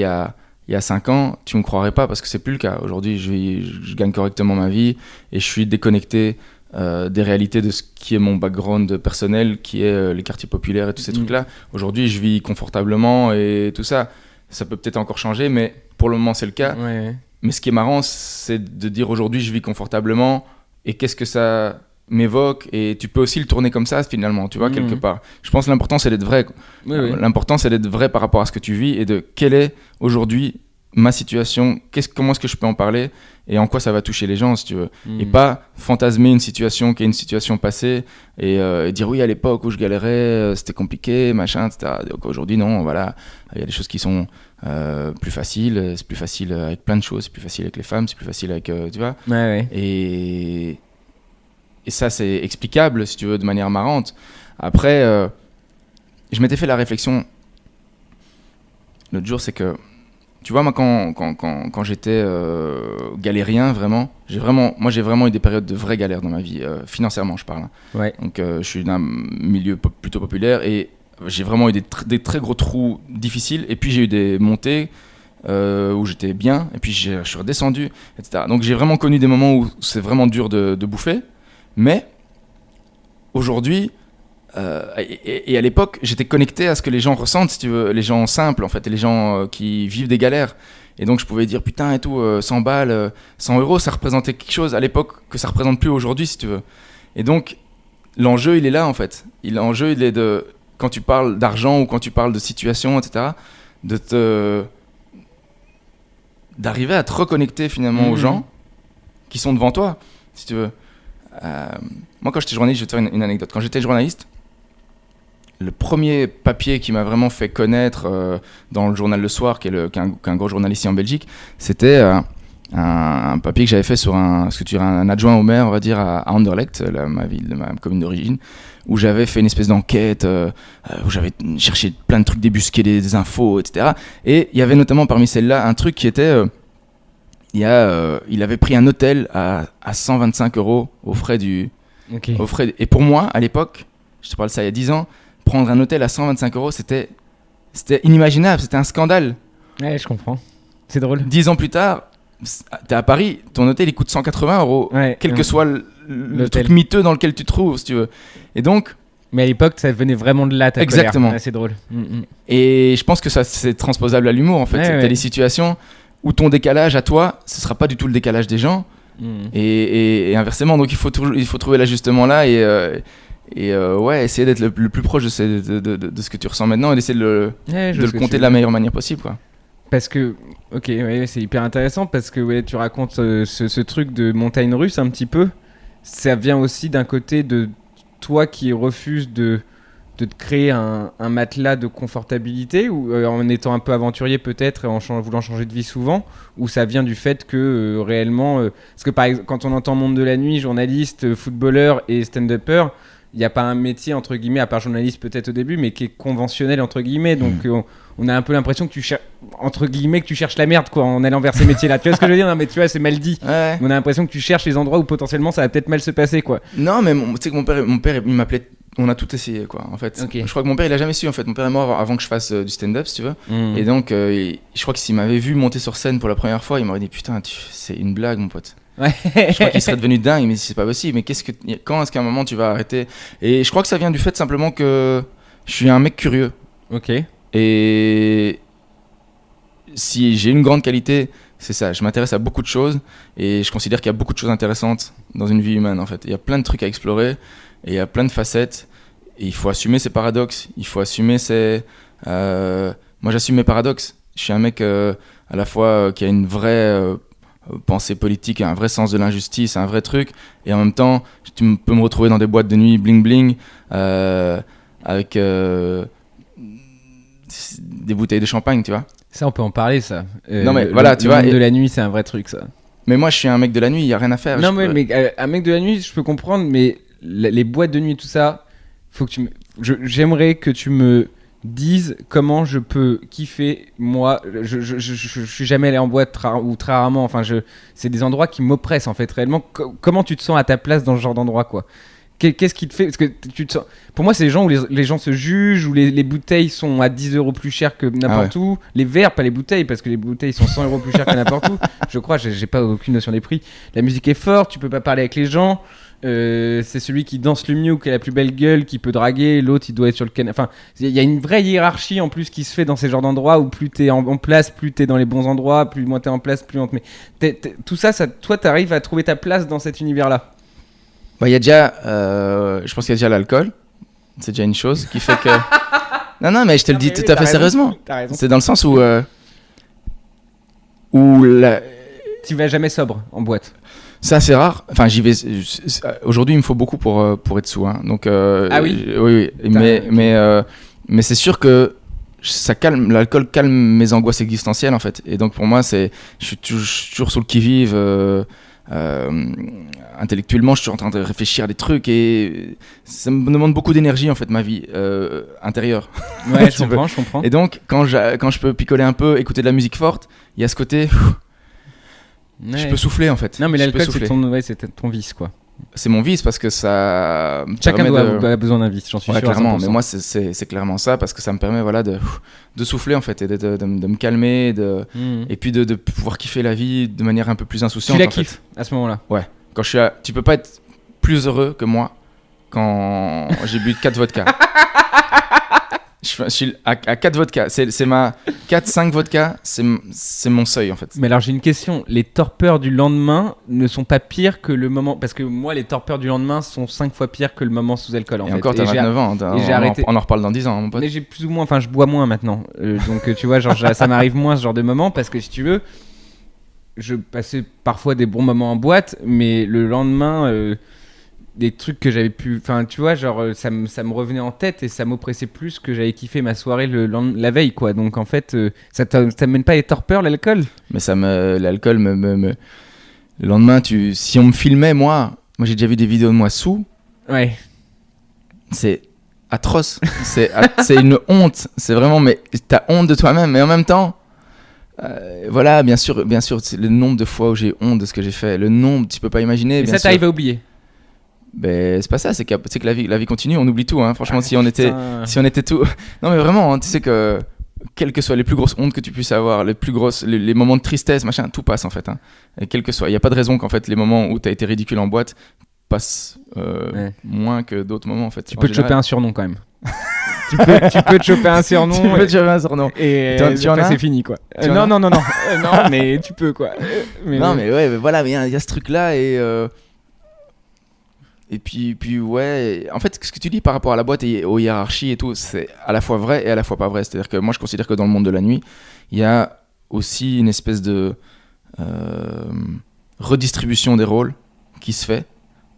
il y a 5 ans, tu me croirais pas parce que c'est plus le cas. Aujourd'hui, je gagne correctement ma vie et je suis déconnecté des réalités de ce qui est mon background personnel, qui est les quartiers populaires et tous ces trucs-là. Aujourd'hui, je vis confortablement et tout ça. Ça peut peut-être encore changer, mais pour le moment, c'est le cas. Ouais. Mais ce qui est marrant, c'est de dire aujourd'hui, je vis confortablement et qu'est-ce que ça m'évoque, et tu peux aussi le tourner comme ça finalement, tu vois, quelque part. Je pense que l'important c'est d'être vrai. L'important c'est d'être vrai par rapport à ce que tu vis et de quelle est aujourd'hui ma situation, comment est-ce que je peux en parler et en quoi ça va toucher les gens, si tu veux. Et pas fantasmer une situation qui est une situation passée et dire oui, à l'époque où je galérais, c'était compliqué, machin, etc. Donc aujourd'hui, non, voilà, il y a des choses qui sont plus faciles, c'est plus facile avec plein de choses, c'est plus facile avec les femmes, c'est plus facile avec, tu vois. Et ça, c'est explicable, si tu veux, de manière marrante. Après, je m'étais fait la réflexion l'autre jour, c'est que, tu vois, moi, quand j'étais galérien, j'ai vraiment eu des périodes de vraie galère dans ma vie, financièrement, je parle. Ouais. Donc, je suis d'un milieu plutôt populaire et j'ai vraiment eu des très gros trous difficiles. Et puis, j'ai eu des montées où j'étais bien, et puis je suis redescendu, etc. Donc, j'ai vraiment connu des moments où c'est vraiment dur de bouffer. Mais aujourd'hui, et à l'époque, j'étais connecté à ce que les gens ressentent, si tu veux, les gens simples en fait, et les gens qui vivent des galères. Et donc je pouvais dire putain et tout, 100 balles, 100 euros, ça représentait quelque chose à l'époque que ça représente plus aujourd'hui, si tu veux. Et donc l'enjeu, il est là en fait. L'enjeu, il est de, quand tu parles d'argent ou quand tu parles de situation, etc., d'arriver à te reconnecter finalement aux gens qui sont devant toi, si tu veux. Moi, quand j'étais journaliste, je vais te faire une anecdote. Quand j'étais journaliste, le premier papier qui m'a vraiment fait connaître dans le journal Le Soir, qui est un gros journal ici en Belgique, c'était un papier que j'avais fait sur un adjoint au maire, on va dire, à Anderlecht, ma ville, ma commune d'origine, où j'avais fait une espèce d'enquête, où j'avais cherché plein de trucs débusqués, des infos, etc. Et il y avait notamment parmi celles-là un truc qui était... il avait pris un hôtel à 125 € aux frais aux frais. Et pour moi, à l'époque, je te parle de ça il y a 10 ans, prendre un hôtel à 125 €, c'était inimaginable, c'était un scandale. Ouais, je comprends. C'est drôle. 10 ans plus tard, t'es à Paris, ton hôtel il coûte 180 €, quel que soit le truc miteux dans lequel tu te trouves, si tu veux. Et donc... Mais à l'époque, ça venait vraiment de là, ta exactement. colère. Ouais, c'est drôle. Et je pense que ça, c'est transposable à l'humour, en fait. T'as des situations où ton décalage à toi, ce sera pas du tout le décalage des gens, et inversement. Donc il faut trouver l'ajustement là et essayer d'être le plus proche de ce que tu ressens maintenant et d'essayer de le compter de la meilleure manière possible, quoi. Parce que, c'est hyper intéressant parce que tu racontes ce truc de montagne russe un petit peu. Ça vient aussi d'un côté de toi qui refuses de te créer un matelas de confortabilité, ou en étant un peu aventurier peut-être et en voulant changer de vie souvent, ou ça vient du fait que réellement parce que par exemple quand on entend monde de la nuit, journaliste, footballeur et stand-upper, il n'y a pas un métier entre guillemets, à part journaliste peut-être au début, mais qui est conventionnel entre guillemets, donc on a un peu l'impression que tu cherches entre guillemets que tu cherches la merde, quoi, en allant vers ces métiers là. Tu vois ce que je veux dire? Non mais tu vois, c'est mal dit. Ouais. On a l'impression que tu cherches les endroits où potentiellement ça va peut-être mal se passer, quoi. Non mais tu sais que mon père il m'appelait, on a tout essayé, quoi, en fait. Je crois que mon père il a jamais su, en fait. Mon père est mort avant que je fasse du stand-up, si tu veux. Et donc je crois que s'il m'avait vu monter sur scène pour la première fois, il m'aurait dit putain, c'est une blague, mon pote. Ouais. Je crois qu'il serait devenu dingue, il me dit c'est pas possible, mais quand est-ce qu'à un moment tu vas arrêter? Et je crois que ça vient du fait simplement que je suis un mec curieux. Ok. Et si j'ai une grande qualité, c'est ça. Je m'intéresse à beaucoup de choses et je considère qu'il y a beaucoup de choses intéressantes dans une vie humaine en fait. Il y a plein de trucs à explorer et il y a plein de facettes. Et il faut assumer ses paradoxes. Il faut assumer ses... Moi, j'assume mes paradoxes. Je suis un mec à la fois qui a une vraie pensée politique, un vrai sens de l'injustice, un vrai truc. Et en même temps, tu peux me retrouver dans des boîtes de nuit bling bling avec des bouteilles de champagne, tu vois. Ça, on peut en parler, ça. Non, mais voilà, tu le vois, monde et- de la nuit, c'est un vrai truc, ça. Mais moi, je suis un mec de la nuit, il n'y a rien à faire. Non, Je mais, peux- un mec de la nuit, je peux comprendre, mais les boîtes de nuit et tout ça, faut que j'aimerais que tu me dises comment je peux kiffer. Moi, je suis jamais allé en boîte ou très rarement. Enfin, c'est des endroits qui m'oppressent, en fait, réellement. Comment tu te sens à ta place dans ce genre d'endroit, quoi? Qu'est-ce qui te fait? Parce que tu te sens... Pour moi, c'est les gens où les gens se jugent, où les bouteilles sont à 10 euros plus chères que n'importe où. Les verres, pas les bouteilles, parce que les bouteilles sont 100 euros plus chères que n'importe où. Je crois, j'ai pas aucune notion des prix. La musique est forte, tu peux pas parler avec les gens. C'est celui qui danse le mieux ou qui a la plus belle gueule qui peut draguer. L'autre, il doit être sur le canapé. Enfin, il y a une vraie hiérarchie en plus qui se fait dans ces genres d'endroits où plus t'es en place, plus t'es dans les bons endroits, plus moins t'es en place, plus on te met. Tout ça, toi, t'arrives à trouver ta place dans cet univers-là. Bah, il y a déjà, je pense qu'il y a déjà l'alcool. C'est déjà une chose qui fait que. Non, mais je te le dis tout à fait sérieusement. T'as raison. C'est dans le sens où Tu vas jamais sobre en boîte. c'est assez rare. Enfin, j'y vais. Aujourd'hui, il me faut beaucoup pour être sous. Hein. Donc. Ah oui. Oui. Mais c'est sûr que ça calme. L'alcool calme mes angoisses existentielles en fait. Et donc pour moi, je suis toujours sur le qui-vive. Intellectuellement, je suis en train de réfléchir à des trucs et ça me demande beaucoup d'énergie en fait, ma vie intérieure. Ouais, Tu veux. je comprends. Et donc, quand je peux picoler un peu, écouter de la musique forte, il y a ce côté, Ouais. je peux souffler en fait. Non, mais Je peux l'alcool, souffler. c'est ton vice, quoi. C'est mon vice parce que ça me Chacun permet a besoin d'un vice, j'en suis Ouais, sûr. à clairement, 100%. mais moi c'est clairement ça parce que ça me permet voilà, de souffler en fait et de me calmer Mhm. et puis de pouvoir kiffer la vie de manière un peu plus insouciante. Tu la en fait. kiffes à ce moment-là. Quand tu peux pas être plus heureux que moi quand j'ai bu 4 vodka. Je suis à 4 vodka. C'est ma 4-5 vodka, c'est mon seuil en fait. Mais alors j'ai une question, les torpeurs du lendemain ne sont pas pires que le moment, parce que moi les torpeurs du lendemain sont 5 fois pires que le moment sous alcool en Et fait. encore, t'as Et j'ai- 29 ans. et j'ai arrêté. On en reparle dans 10 ans, mon pote. Mais j'ai plus ou moins, enfin je bois moins maintenant. Donc tu vois, genre ça m'arrive moins ce genre de moment parce que si tu veux, je passais parfois des bons moments en boîte, mais le lendemain, des trucs que j'avais pu, enfin tu vois, genre ça me revenait en tête et ça m'oppressait plus que j'avais kiffé ma soirée la veille quoi. Donc en fait, ça t'amène pas les torpeurs l'alcool? Mais l'alcool le lendemain, si on me filmait, moi j'ai déjà vu des vidéos de moi sous. Ouais. C'est atroce. c'est une honte. C'est vraiment, mais t'as honte de toi-même. Mais en même temps, voilà, bien sûr, c'est le nombre de fois où j'ai honte de ce que j'ai fait. Le nombre, tu peux pas imaginer. Et bien ça sûr. t'arrive à oublier? Ben, c'est pas ça, c'est que la vie continue, on oublie tout. Hein. Franchement, Ah, si on était tout. Non, mais vraiment, hein, tu sais que quelles que soient les plus grosses hontes que tu puisses avoir, les moments de tristesse, machin, tout passe en fait. Hein. Et quel que soit, il y a pas de raison qu'en fait les moments où t'as été ridicule en boîte passent moins que d'autres moments en fait. Tu peux te choper un surnom quand même. tu peux te choper un surnom. Tu peux te choper un surnom. Et tu en après, as c'est fini quoi. Tu en Non, as non, non, non. Non, mais tu peux quoi. Non, mais ouais, mais voilà, mais il y a ce truc là et puis ouais, en fait, ce que tu dis par rapport à la boîte et aux hiérarchies et tout, c'est à la fois vrai et à la fois pas vrai. C'est-à-dire que moi, je considère que dans le monde de la nuit, il y a aussi une espèce de redistribution des rôles qui se fait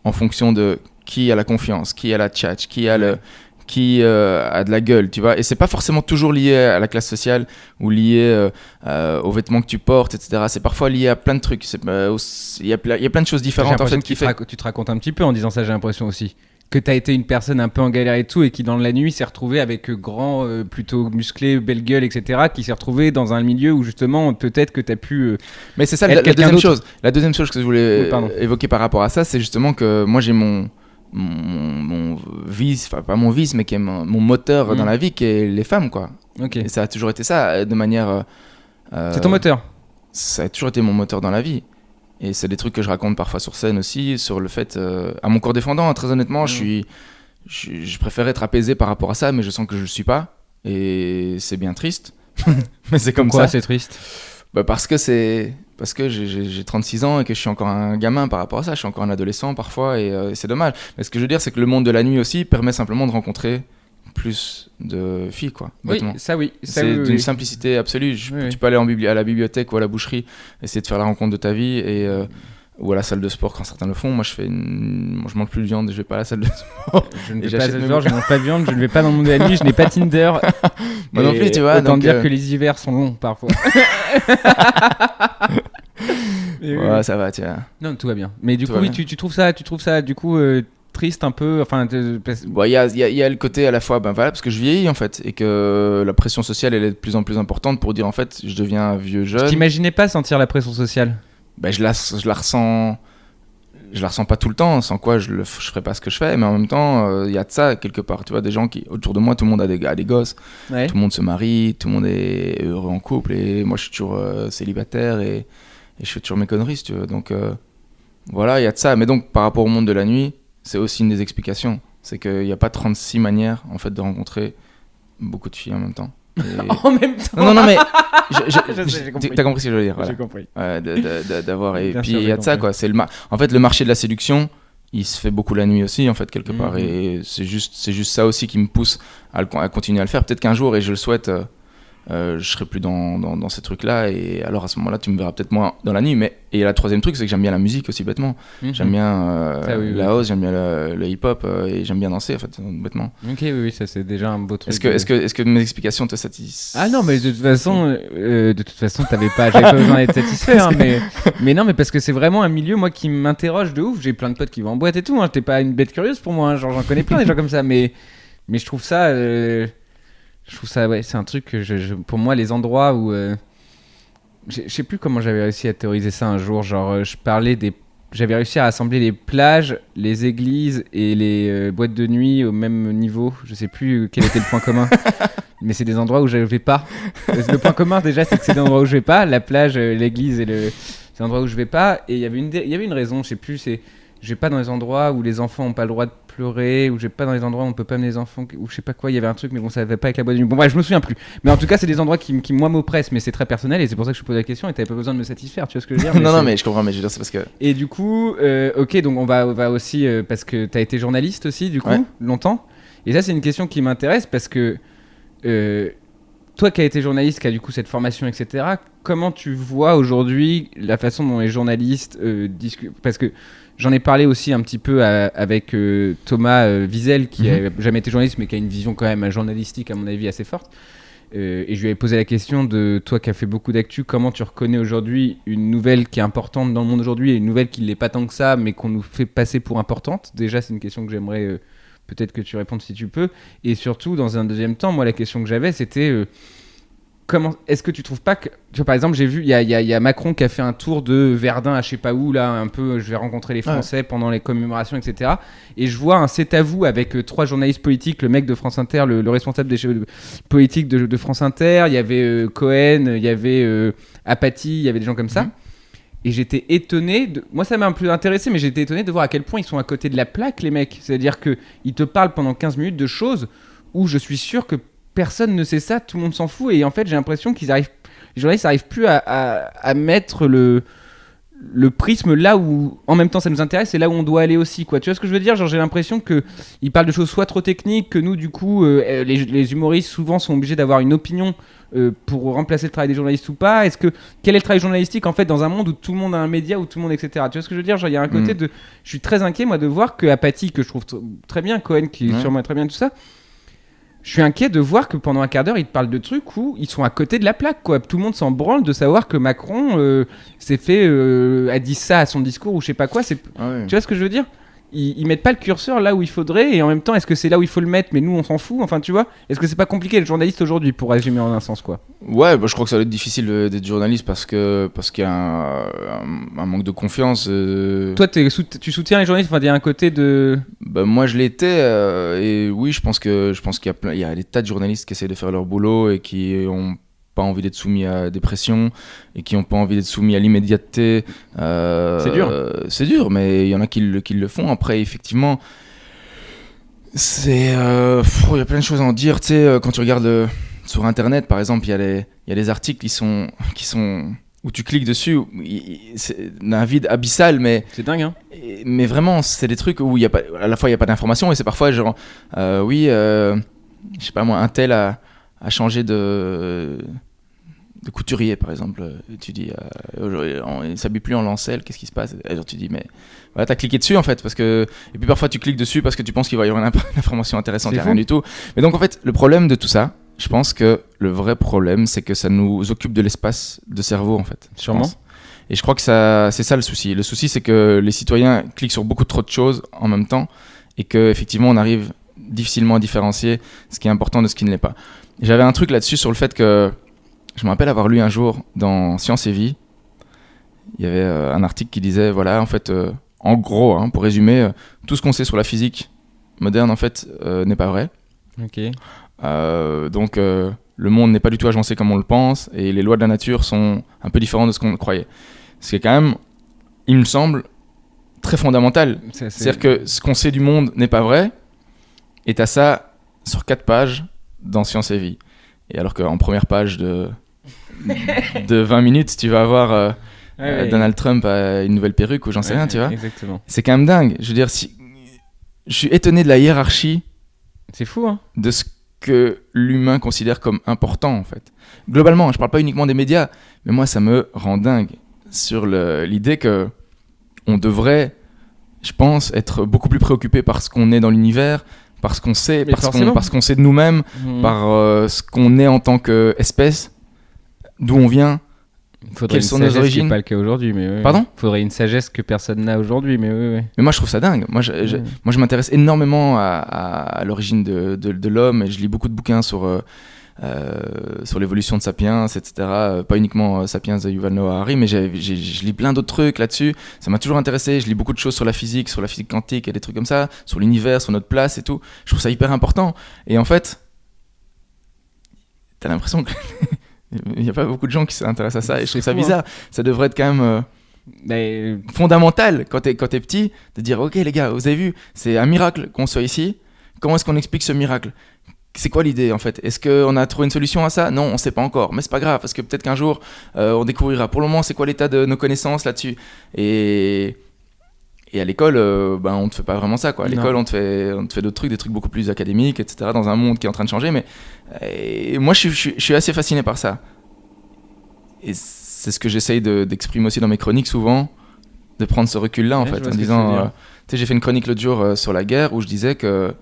en fonction de qui a la confiance, qui a la tchatch, qui a de la gueule, tu vois. Et c'est pas forcément toujours lié à la classe sociale ou lié aux vêtements que tu portes, etc. C'est parfois lié à plein de trucs. Il y a plein de choses différentes en fait qui fait. Tu te racontes un petit peu en disant ça, j'ai l'impression aussi. Que t'as été une personne un peu en galère et tout, et qui dans la nuit s'est retrouvé avec grand, plutôt musclé, belle gueule, etc., qui s'est retrouvé dans un milieu où justement peut-être que t'as pu. Mais c'est ça être la quelqu'un deuxième d'autre. chose. La deuxième chose que je voulais Oui, pardon. évoquer par rapport à ça, c'est justement que moi j'ai mon vice, enfin pas mon vice, mais qui est mon moteur dans la vie, qui est les femmes, quoi. Ok. Et ça a toujours été ça, de manière. C'est ton moteur. Ça a toujours été mon moteur dans la vie. Et c'est des trucs que je raconte parfois sur scène aussi, sur le fait, à mon corps défendant, hein, très honnêtement, je je préfère être apaisé par rapport à ça, mais je sens que je le suis pas. Et c'est bien triste. Mais c'est comme Pourquoi ça. c'est triste? Parce que j'ai 36 ans et que je suis encore un gamin par rapport à ça. Je suis encore un adolescent parfois et c'est dommage. Mais ce que je veux dire, c'est que le monde de la nuit aussi permet simplement de rencontrer plus de filles, quoi. Oui, bêtement. ça oui. Ça, C'est oui, d'une oui. simplicité absolue. Oui. Tu peux aller à la bibliothèque ou à la boucherie, essayer de faire la rencontre de ta vie ou à la salle de sport quand certains le font. Moi, je mange plus de viande et je vais pas à la salle de sport. Je ne Et vais pas j'achète à sport, je ne mange pas de viande, je ne vais pas dans le monde de la nuit, je n'ai pas Tinder. Moi non Et plus, tu vois. Autant donc, dire que les hivers sont longs parfois. Mais oui, ouais, oui. ça va, tiens. Non, tout va bien. Mais du Tout coup, va oui, bien. tu trouves ça du coup triste un peu. Enfin, Bon, il y a le côté à la fois, voilà, parce que je vieillis en fait, et que la pression sociale elle est de plus en plus importante pour dire en fait, je deviens un vieux je jeune. t'imaginais pas sentir la pression sociale. Je la ressens pas tout le temps, sans quoi je ferais pas ce que je fais, mais en même temps, il y a de ça quelque part. Tu vois, des gens qui, autour de moi, tout le monde a des gosses, Ouais. tout le monde se marie, tout le monde est heureux en couple, et moi je suis toujours célibataire et je fais toujours mes conneries, si tu veux. Donc voilà, il y a de ça. Mais donc par rapport au monde de la nuit, c'est aussi une des explications. C'est qu'il n'y a pas 36 manières en fait de rencontrer beaucoup de filles en même temps. Et- En même temps. Non, mais Je sais, j'ai compris. t'as compris ce que je veux dire. Voilà. J'ai compris. Ouais, d'avoir et Bien puis sûr, il y j'ai a de ça compris. quoi. En fait, le marché de la séduction, il se fait beaucoup la nuit aussi en fait quelque part. Mhm. Et c'est juste ça aussi qui me pousse à continuer à le faire. Peut-être qu'un jour, et je le souhaite, je serai plus dans ces trucs-là, et alors à ce moment-là tu me verras peut-être moins dans la nuit. Mais et la troisième truc, c'est que j'aime bien la musique aussi bêtement. Mhm. J'aime bien Ça, oui, la oui. house, j'aime bien le hip-hop, et j'aime bien danser en fait bêtement. Ok, oui, ça c'est déjà un beau truc. Est-ce que mes explications te satisfont? Ah non, mais de toute façon, j'avais pas besoin d'être satisfait, hein, mais non, mais parce que c'est vraiment un milieu, moi, qui m'interroge de ouf. J'ai plein de potes qui vont en boîte et tout, hein. T'es pas une bête curieuse pour moi, hein. Genre, j'en connais plein des gens comme ça, mais je trouve ça, ouais, c'est un truc que pour moi, les endroits où, je sais plus comment j'avais réussi à théoriser ça un jour, genre, j'avais réussi à rassembler les plages, les églises et les boîtes de nuit au même niveau. Je sais plus quel était le point commun. Mais c'est des endroits où je vais pas. Le point commun déjà, c'est que c'est des endroits où je vais pas. La plage, l'église c'est des endroits où je vais pas. Et il y avait une raison, je sais plus, c'est je vais pas dans les endroits où les enfants ont pas le droit de pleurer, ou je vais pas dans les endroits où on peut pas amener les enfants, ou je sais pas quoi. Il y avait un truc, mais bon, ça va pas avec la boîte de nuit. Bon, bref, je me souviens plus. Mais en tout cas, c'est des endroits qui moi m'oppressent, mais c'est très personnel, et c'est pour ça que je te pose la question. Et t'avais pas besoin de me satisfaire, tu vois ce que je veux dire? Non, mais je comprends, mais je veux dire, c'est parce que Et du coup, ok, donc on va aussi, parce que tu as été journaliste aussi, du coup, Ouais. longtemps. Et ça, c'est une question qui m'intéresse parce que toi qui as été journaliste, qui a du coup cette formation, etc., comment tu vois aujourd'hui la façon dont les journalistes discutent? Parce que j'en ai parlé aussi un petit peu avec Thomas Wiesel, qui n'a jamais été journaliste, mais qui a une vision quand même journalistique, à mon avis, assez forte. Et je lui avais posé la question de toi qui as fait beaucoup d'actu, comment tu reconnais aujourd'hui une nouvelle qui est importante dans le monde aujourd'hui et une nouvelle qui ne l'est pas tant que ça, mais qu'on nous fait passer pour importante. Déjà, c'est une question que j'aimerais peut-être que tu répondes si tu peux. Et surtout, dans un deuxième temps, moi, la question que j'avais, c'était est-ce que tu trouves pas que, tu vois, par exemple, j'ai vu, il y a Macron qui a fait un tour de Verdun à je sais pas où, là, un peu, je vais rencontrer les Français pendant les commémorations, etc. Et je vois un c'est à vous avec 3 journalistes politiques, le mec de France Inter, le responsable des politiques de France Inter, il y avait Cohen, il y avait Apathy, il y avait des gens comme ça. Et j'étais étonné, moi ça m'a un peu intéressé, mais j'étais étonné de voir à quel point ils sont à côté de la plaque, les mecs. C'est-à-dire qu'ils te parlent pendant 15 minutes de choses où je suis sûr que personne ne sait ça, tout le monde s'en fout. Et en fait, j'ai l'impression les journalistes n'arrivent plus à mettre le prisme là où, en même temps, ça nous intéresse et là où on doit aller aussi, quoi. Tu vois ce que je veux dire? Genre, j'ai l'impression qu'ils parlent de choses soit trop techniques, que nous, du coup, les humoristes souvent sont obligés d'avoir une opinion pour remplacer le travail des journalistes ou pas. Quel est le travail journalistique en fait dans un monde où tout le monde a un média, où tout le monde, etc. Tu vois ce que je veux dire? Genre, il y a un côté de, je suis très inquiet moi de voir que Apathy, que je trouve très bien, Cohen qui est sûrement très bien, tout ça. Je suis inquiet de voir que pendant un quart d'heure, ils te parlent de trucs où ils sont à côté de la plaque, quoi. Tout le monde s'en branle de savoir que Macron a dit ça à son discours ou je sais pas quoi. Tu vois ce que je veux dire? Ils mettent pas le curseur là où il faudrait, et en même temps, est-ce que c'est là où il faut le mettre, mais nous on s'en fout? Enfin, tu vois, est-ce que c'est pas compliqué le journaliste aujourd'hui, pour résumer en un sens, quoi? Ouais, je crois que ça va être difficile d'être journaliste parce qu'il y a un manque de confiance. Toi, tu soutiens les journalistes? Enfin, il y a un côté de. Moi, je l'étais, et oui, je pense qu'il y a des tas de journalistes qui essaient de faire leur boulot et qui ont pas envie d'être soumis à des pressions et qui n'ont pas envie d'être soumis à l'immédiateté. C'est dur. C'est dur, mais il y en a qui le font. Après, effectivement, Il y a plein de choses à en dire. Tu sais, quand tu regardes sur Internet, par exemple, il y a des articles qui sont où tu cliques dessus, c'est un vide abyssal, mais C'est dingue, hein. mais vraiment, c'est des trucs où il y a pas, à la fois il y a pas d'information et c'est parfois genre, je sais pas moi, un tel a changé de couturier par exemple. Et tu dis, il s'habille plus en lancelle, qu'est-ce qui se passe? Et alors tu dis, mais voilà, t'as cliqué dessus en fait, et puis parfois tu cliques dessus parce que tu penses qu'il va y avoir une information intéressante, il y a rien du tout. Mais donc en fait, le problème de tout ça, je pense que le vrai problème, c'est que ça nous occupe de l'espace de cerveau en fait. Sûrement. Et je crois que c'est ça le souci. Le souci, c'est que les citoyens cliquent sur beaucoup trop de choses en même temps et qu'effectivement, on arrive difficilement à différencier ce qui est important de ce qui ne l'est pas. J'avais un truc là-dessus sur le fait que je me rappelle avoir lu un jour dans Science et Vie, il y avait un article qui disait, voilà, en fait, en gros, hein, pour résumer, tout ce qu'on sait sur la physique moderne, en fait, n'est pas vrai. Ok. Donc, le monde n'est pas du tout agencé comme on le pense et les lois de la nature sont un peu différentes de ce qu'on croyait. Ce qui est quand même, il me semble, très fondamental. C'est-à-dire que ce qu'on sait du monde n'est pas vrai et t'as ça sur 4 pages dans Science et Vie. Et alors qu'en première page de 20 minutes, tu vas avoir Donald Trump a une nouvelle perruque ou j'en sais rien, tu vois. Exactement. C'est quand même dingue. Je veux dire, je suis étonné de la hiérarchie. C'est fou, hein. De ce que l'humain considère comme important en fait. Globalement, je parle pas uniquement des médias, mais moi ça me rend dingue sur l'idée que on devrait, je pense, être beaucoup plus préoccupé par ce qu'on est dans l'univers, par ce qu'on sait, parce qu'on sait de nous-mêmes, par ce qu'on est en tant qu'espèce, d'où on vient, quelles sont nos origines. C'est pas le cas aujourd'hui, mais Pardon ? Faudrait une sagesse que personne n'a aujourd'hui, mais oui. Mais moi je trouve ça dingue. Moi je m'intéresse énormément à l'origine de l'homme et je lis beaucoup de bouquins sur l'évolution de Sapiens, etc. Pas uniquement Sapiens de Yuval Noah Harari, mais je lis plein d'autres trucs là-dessus. Ça m'a toujours intéressé. Je lis beaucoup de choses sur la physique quantique et des trucs comme ça, sur l'univers, sur notre place et tout. Je trouve ça hyper important. Et en fait, t'as l'impression que il n'y a pas beaucoup de gens qui s'intéressent à ça et je trouve ça bizarre. Ça devrait être quand même fondamental quand t'es petit de dire ok les gars, vous avez vu, c'est un miracle qu'on soit ici. Comment est-ce qu'on explique ce miracle ? C'est quoi l'idée en fait ? Est-ce qu'on a trouvé une solution à ça ? Non, on ne sait pas encore, mais c'est pas grave parce que peut-être qu'un jour on découvrira. Pour le moment, c'est quoi l'état de nos connaissances là-dessus ? Et à l'école, on ne te fait pas vraiment ça, quoi. À l'école, on te fait d'autres trucs, des trucs beaucoup plus académiques, etc. Dans un monde qui est en train de changer. Mais moi, je suis assez fasciné par ça. Et c'est ce que j'essaye d'exprimer aussi dans mes chroniques souvent, de prendre ce recul-là, en fait, en disant... tu sais, j'ai fait une chronique l'autre jour sur la guerre où je disais que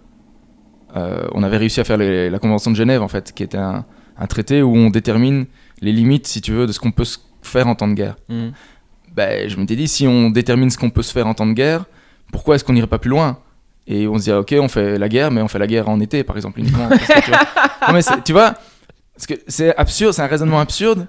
on avait réussi à faire la Convention de Genève, en fait, qui était un traité où on détermine les limites, si tu veux, de ce qu'on peut faire en temps de guerre. Je m'étais dit, si on détermine ce qu'on peut se faire en temps de guerre, pourquoi est-ce qu'on n'irait pas plus loin ? Et on se dit, ok, on fait la guerre, mais on fait la guerre en été, par exemple, uniquement. Parce que, tu vois, parce que c'est absurde, c'est un raisonnement absurde,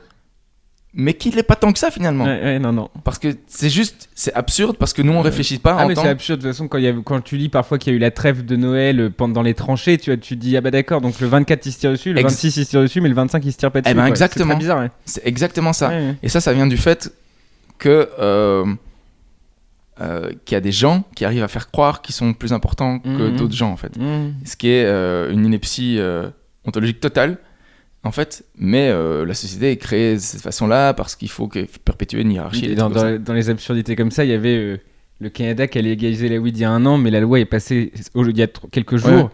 mais qui ne l'est pas tant que ça, finalement. Non. Parce que c'est absurde, parce que nous, on ne réfléchit pas en mais temps... c'est absurde, de toute façon, quand tu lis parfois qu'il y a eu la trêve de Noël dans les tranchées, tu te dis, ah bah d'accord, donc le 24, il se tire dessus, le 26, il se tire dessus, mais le 25, il se tire pas dessus. Exactement. C'est très bizarre, C'est exactement ça. Ouais. Et ça vient du fait que qu'il y a des gens qui arrivent à faire croire qu'ils sont plus importants que d'autres gens en fait. Ce qui est une ineptie ontologique totale en fait, mais la société est créée de cette façon-là parce qu'il faut perpétuer une hiérarchie. Et dans les absurdités comme ça, il y avait le Canada qui allait légaliser la weed il y a un an, mais la loi est passée il y a quelques jours. Ouais.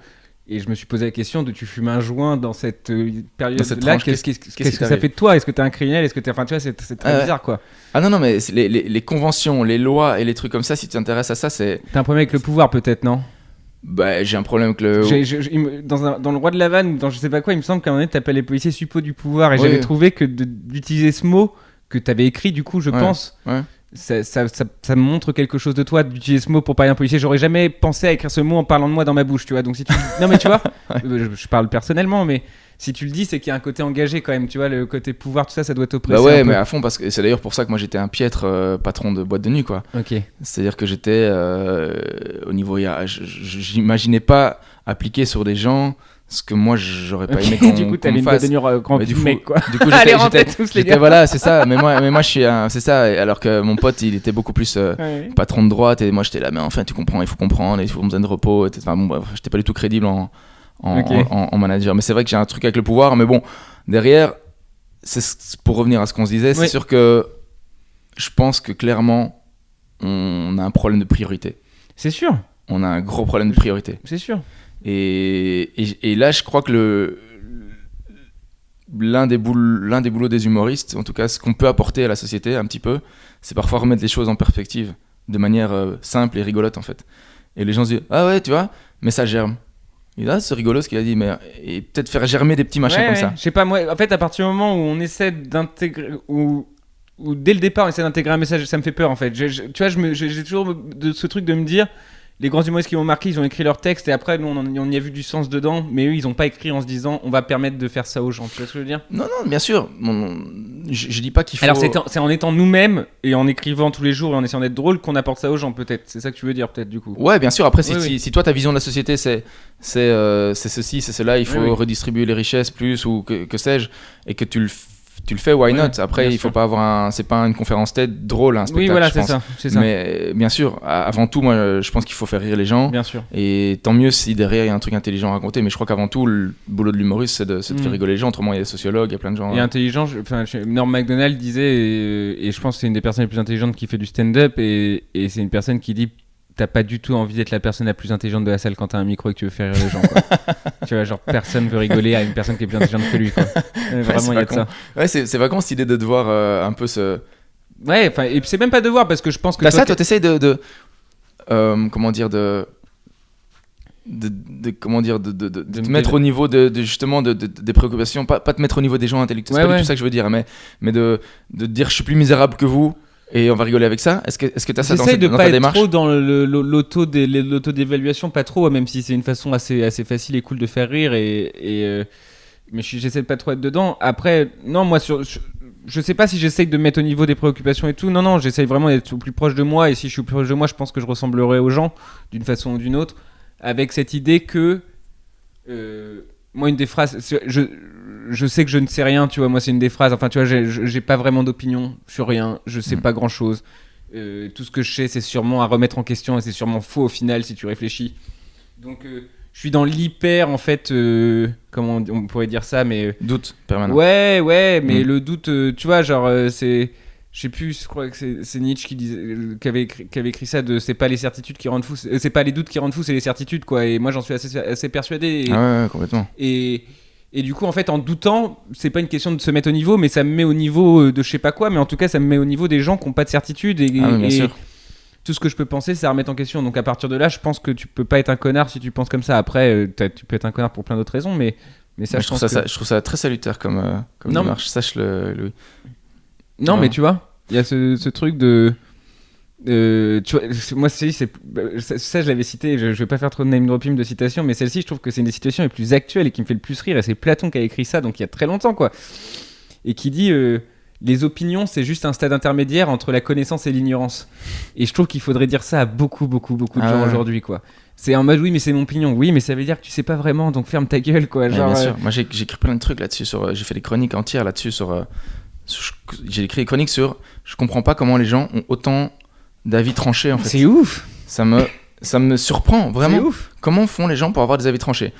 Et je me suis posé la question de tu fumes un joint dans cette période-là, qu'est-ce que ça fait de toi ? Est-ce que t'es un criminel ? Est-ce que t'es... Enfin, tu vois, c'est très bizarre, quoi. Ah non, mais les conventions, les lois et les trucs comme ça, si tu t'intéresses à ça, c'est... T'as un problème avec le pouvoir, peut-être, non ? J'ai un problème avec le... Dans le Roi de la Vanne, ou dans je sais pas quoi, il me semble qu'à un moment donné, t'appelles les policiers suppôts du pouvoir. Et j'avais trouvé que d'utiliser ce mot, que t'avais écrit, du coup, je pense... Ouais. Ça me montre quelque chose de toi d'utiliser ce mot pour parler d'un policier. J'aurais jamais pensé à écrire ce mot en parlant de moi dans ma bouche, tu vois. Donc si tu non mais tu vois, je parle personnellement, mais si tu le dis, c'est qu'il y a un côté engagé quand même, tu vois, le côté pouvoir, tout ça, ça doit t'oppresser. Ouais, mais à fond, parce que c'est d'ailleurs pour ça que moi j'étais un piètre patron de boîte de nuit, quoi. Ok. C'est-à-dire que j'étais au niveau, j'imaginais pas appliquer sur des gens ce que moi j'aurais pas aimé qu'on Du coup, qu'on t'avais me une fasse. grand Mais mec, quoi. Du coup, Allez, rentrez tous, les gars. voilà, c'est ça. Mais moi, je suis c'est ça. Alors que mon pote, il était beaucoup plus Ouais. patron de droite, et moi, j'étais là, mais enfin, tu comprends, il faut comprendre, il faut besoin de repos. Enfin, bon, bref, j'étais pas du tout crédible Ok. en manager. Mais c'est vrai que j'ai un truc avec le pouvoir. Mais bon, derrière, pour revenir à ce qu'on se disait, c'est Oui. sûr que je pense que clairement, on a un problème de priorité. C'est sûr, On a un gros problème de priorité. c'est sûr. Et là, je crois que l'un des boulots des humoristes, en tout cas, ce qu'on peut apporter à la société un petit peu, c'est parfois remettre les choses en perspective de manière simple et rigolote, en fait. Et les gens se disent, ah ouais, tu vois, mais ça germe. Et là, c'est rigolo ce qu'il a dit, mais et peut-être faire germer des petits machins comme ça. Je sais pas, moi, en fait, à partir du moment où on essaie d'intégrer, ou dès le départ on essaie d'intégrer un message, ça me fait peur en fait. Tu vois, j'ai toujours ce truc de me dire, les grands humoristes qui m'ont marqué, ils ont écrit leur texte et après, nous, on y a vu du sens dedans, mais eux, ils ont pas écrit en se disant, on va permettre de faire ça aux gens. Tu vois ce que je veux dire ? Non, bien sûr. Je dis pas qu'il faut. Alors, c'est en étant nous-mêmes et en écrivant tous les jours et en essayant d'être drôle qu'on apporte ça aux gens, peut-être. C'est ça que tu veux dire, peut-être, du coup. Ouais, bien sûr. Après, Oui. si toi, ta vision de la société, c'est ceci, c'est cela, il faut Oui. redistribuer les richesses plus ou que sais-je, et que tu le fais, why not ? Après, bien il faut sûr. pas avoir c'est pas une conférence TED drôle, un spectacle. Oui, voilà, je c'est pense. ça, c'est ça. Mais bien sûr, avant tout, moi, je pense qu'il faut faire rire les gens. Bien sûr. Et tant mieux si derrière il y a un truc intelligent à raconter. Mais je crois qu'avant tout, le boulot de l'humoriste, c'est de faire rigoler les gens. Autrement, il y a des sociologues, il y a plein de gens. Et intelligent, Norm Macdonald disait, et je pense que c'est une des personnes les plus intelligentes qui fait du stand-up, et c'est une personne qui dit, t'as pas du tout envie d'être la personne la plus intelligente de la salle quand t'as un micro et que tu veux faire rire les gens, quoi. Tu vois, genre personne veut rigoler à une personne qui est plus intelligente que lui, quoi. Vraiment, il y a de ça. Ouais, c'est vacant cette idée de devoir un peu se. Ouais, enfin, et c'est même pas devoir parce que je pense que. Bah ça, toi, t'essayes comment dire, comment dire, de te mettre au niveau justement des préoccupations, pas te mettre au niveau des gens intellectuels, c'est pas du tout ça que je veux dire, mais de dire je suis plus misérable que vous et on va rigoler avec ça. Est-ce que t'as ça dans J'essaye de ta pas être démarche? trop dans l'auto-d'évaluation, pas trop, même si c'est une façon assez facile et cool de faire rire, mais j'essaie de pas trop être dedans. Après, non, moi, je sais pas si j'essaye de me mettre au niveau des préoccupations et tout. Non, j'essaye vraiment d'être au plus proche de moi, et si je suis plus proche de moi, je pense que je ressemblerai aux gens d'une façon ou d'une autre, avec cette idée que moi, une des phrases, je sais que je ne sais rien, tu vois, moi c'est une des phrases, enfin tu vois, j'ai pas vraiment d'opinion sur rien, je sais pas grand chose, tout ce que je sais c'est sûrement à remettre en question et c'est sûrement faux au final si tu réfléchis, donc je suis dans l'hyper en fait, comment on pourrait dire ça, mais Doute permanent. ouais, mais le doute, tu vois, genre c'est, je sais plus, je crois que c'est Nietzsche qui avait écrit ça, de c'est pas les certitudes qui rendent fou, c'est pas les doutes qui rendent fou, c'est les certitudes, quoi, et moi j'en suis assez persuadé, Ouais, complètement. Et du coup, en fait, en doutant, c'est pas une question de se mettre au niveau, mais ça me met au niveau de je sais pas quoi, mais en tout cas, ça me met au niveau des gens qui n'ont pas de certitude. Bien sûr. Tout ce que je peux penser, c'est à remettre en question. Donc à partir de là, je pense que tu peux pas être un connard si tu penses comme ça. Après, tu peux être un connard pour plein d'autres raisons, mais ça, je trouve ça très salutaire comme démarche. Sache-le, Louis. Non, mais tu vois, il y a ce truc de... tu vois, moi ça je l'avais cité, je vais pas faire trop de name dropping de citations, mais celle-ci je trouve que c'est une des citations les plus actuelles et qui me fait le plus rire, et c'est Platon qui a écrit ça, donc il y a très longtemps, quoi, et qui dit les opinions c'est juste un stade intermédiaire entre la connaissance et l'ignorance, et je trouve qu'il faudrait dire ça à beaucoup de gens aujourd'hui, quoi. C'est en mode oui mais c'est mon opinion, oui mais ça veut dire que tu sais pas vraiment, donc ferme ta gueule, quoi, genre, bien sûr. Moi j'ai écrit plein de trucs là-dessus, j'ai fait des chroniques entières là-dessus j'ai écrit des chroniques sur je comprends pas comment les gens ont autant d'avis tranchés, en fait. C'est ouf. Ça me surprend vraiment. C'est ouf. Comment font les gens pour avoir des avis tranchés?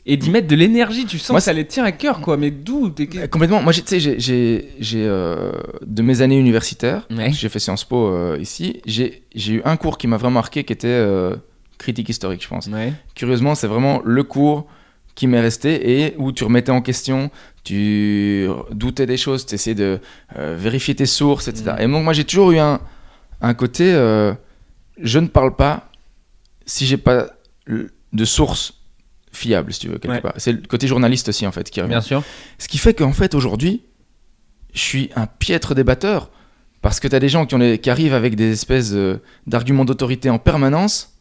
Et d'y mettre de l'énergie, tu sens moi, que ça les tient à cœur, quoi. Mais d'où Complètement. Moi, tu sais, j'ai de mes années universitaires, ouais. J'ai fait Sciences Po ici. J'ai eu un cours qui m'a vraiment marqué, qui était critique historique, je pense. Ouais. Curieusement, c'est vraiment le cours qui m'est resté et où tu remettais en question, tu doutais des choses, tu essayais de vérifier tes sources, etc. Et donc, moi, j'ai toujours eu un côté, je ne parle pas si j'ai pas de source fiable, si tu veux, quelque part. C'est le côté journaliste aussi, en fait, qui revient. Bien sûr. Ce qui fait qu'en fait, aujourd'hui, je suis un piètre débatteur, parce que tu as des gens qui arrivent avec des espèces d'arguments d'autorité en permanence,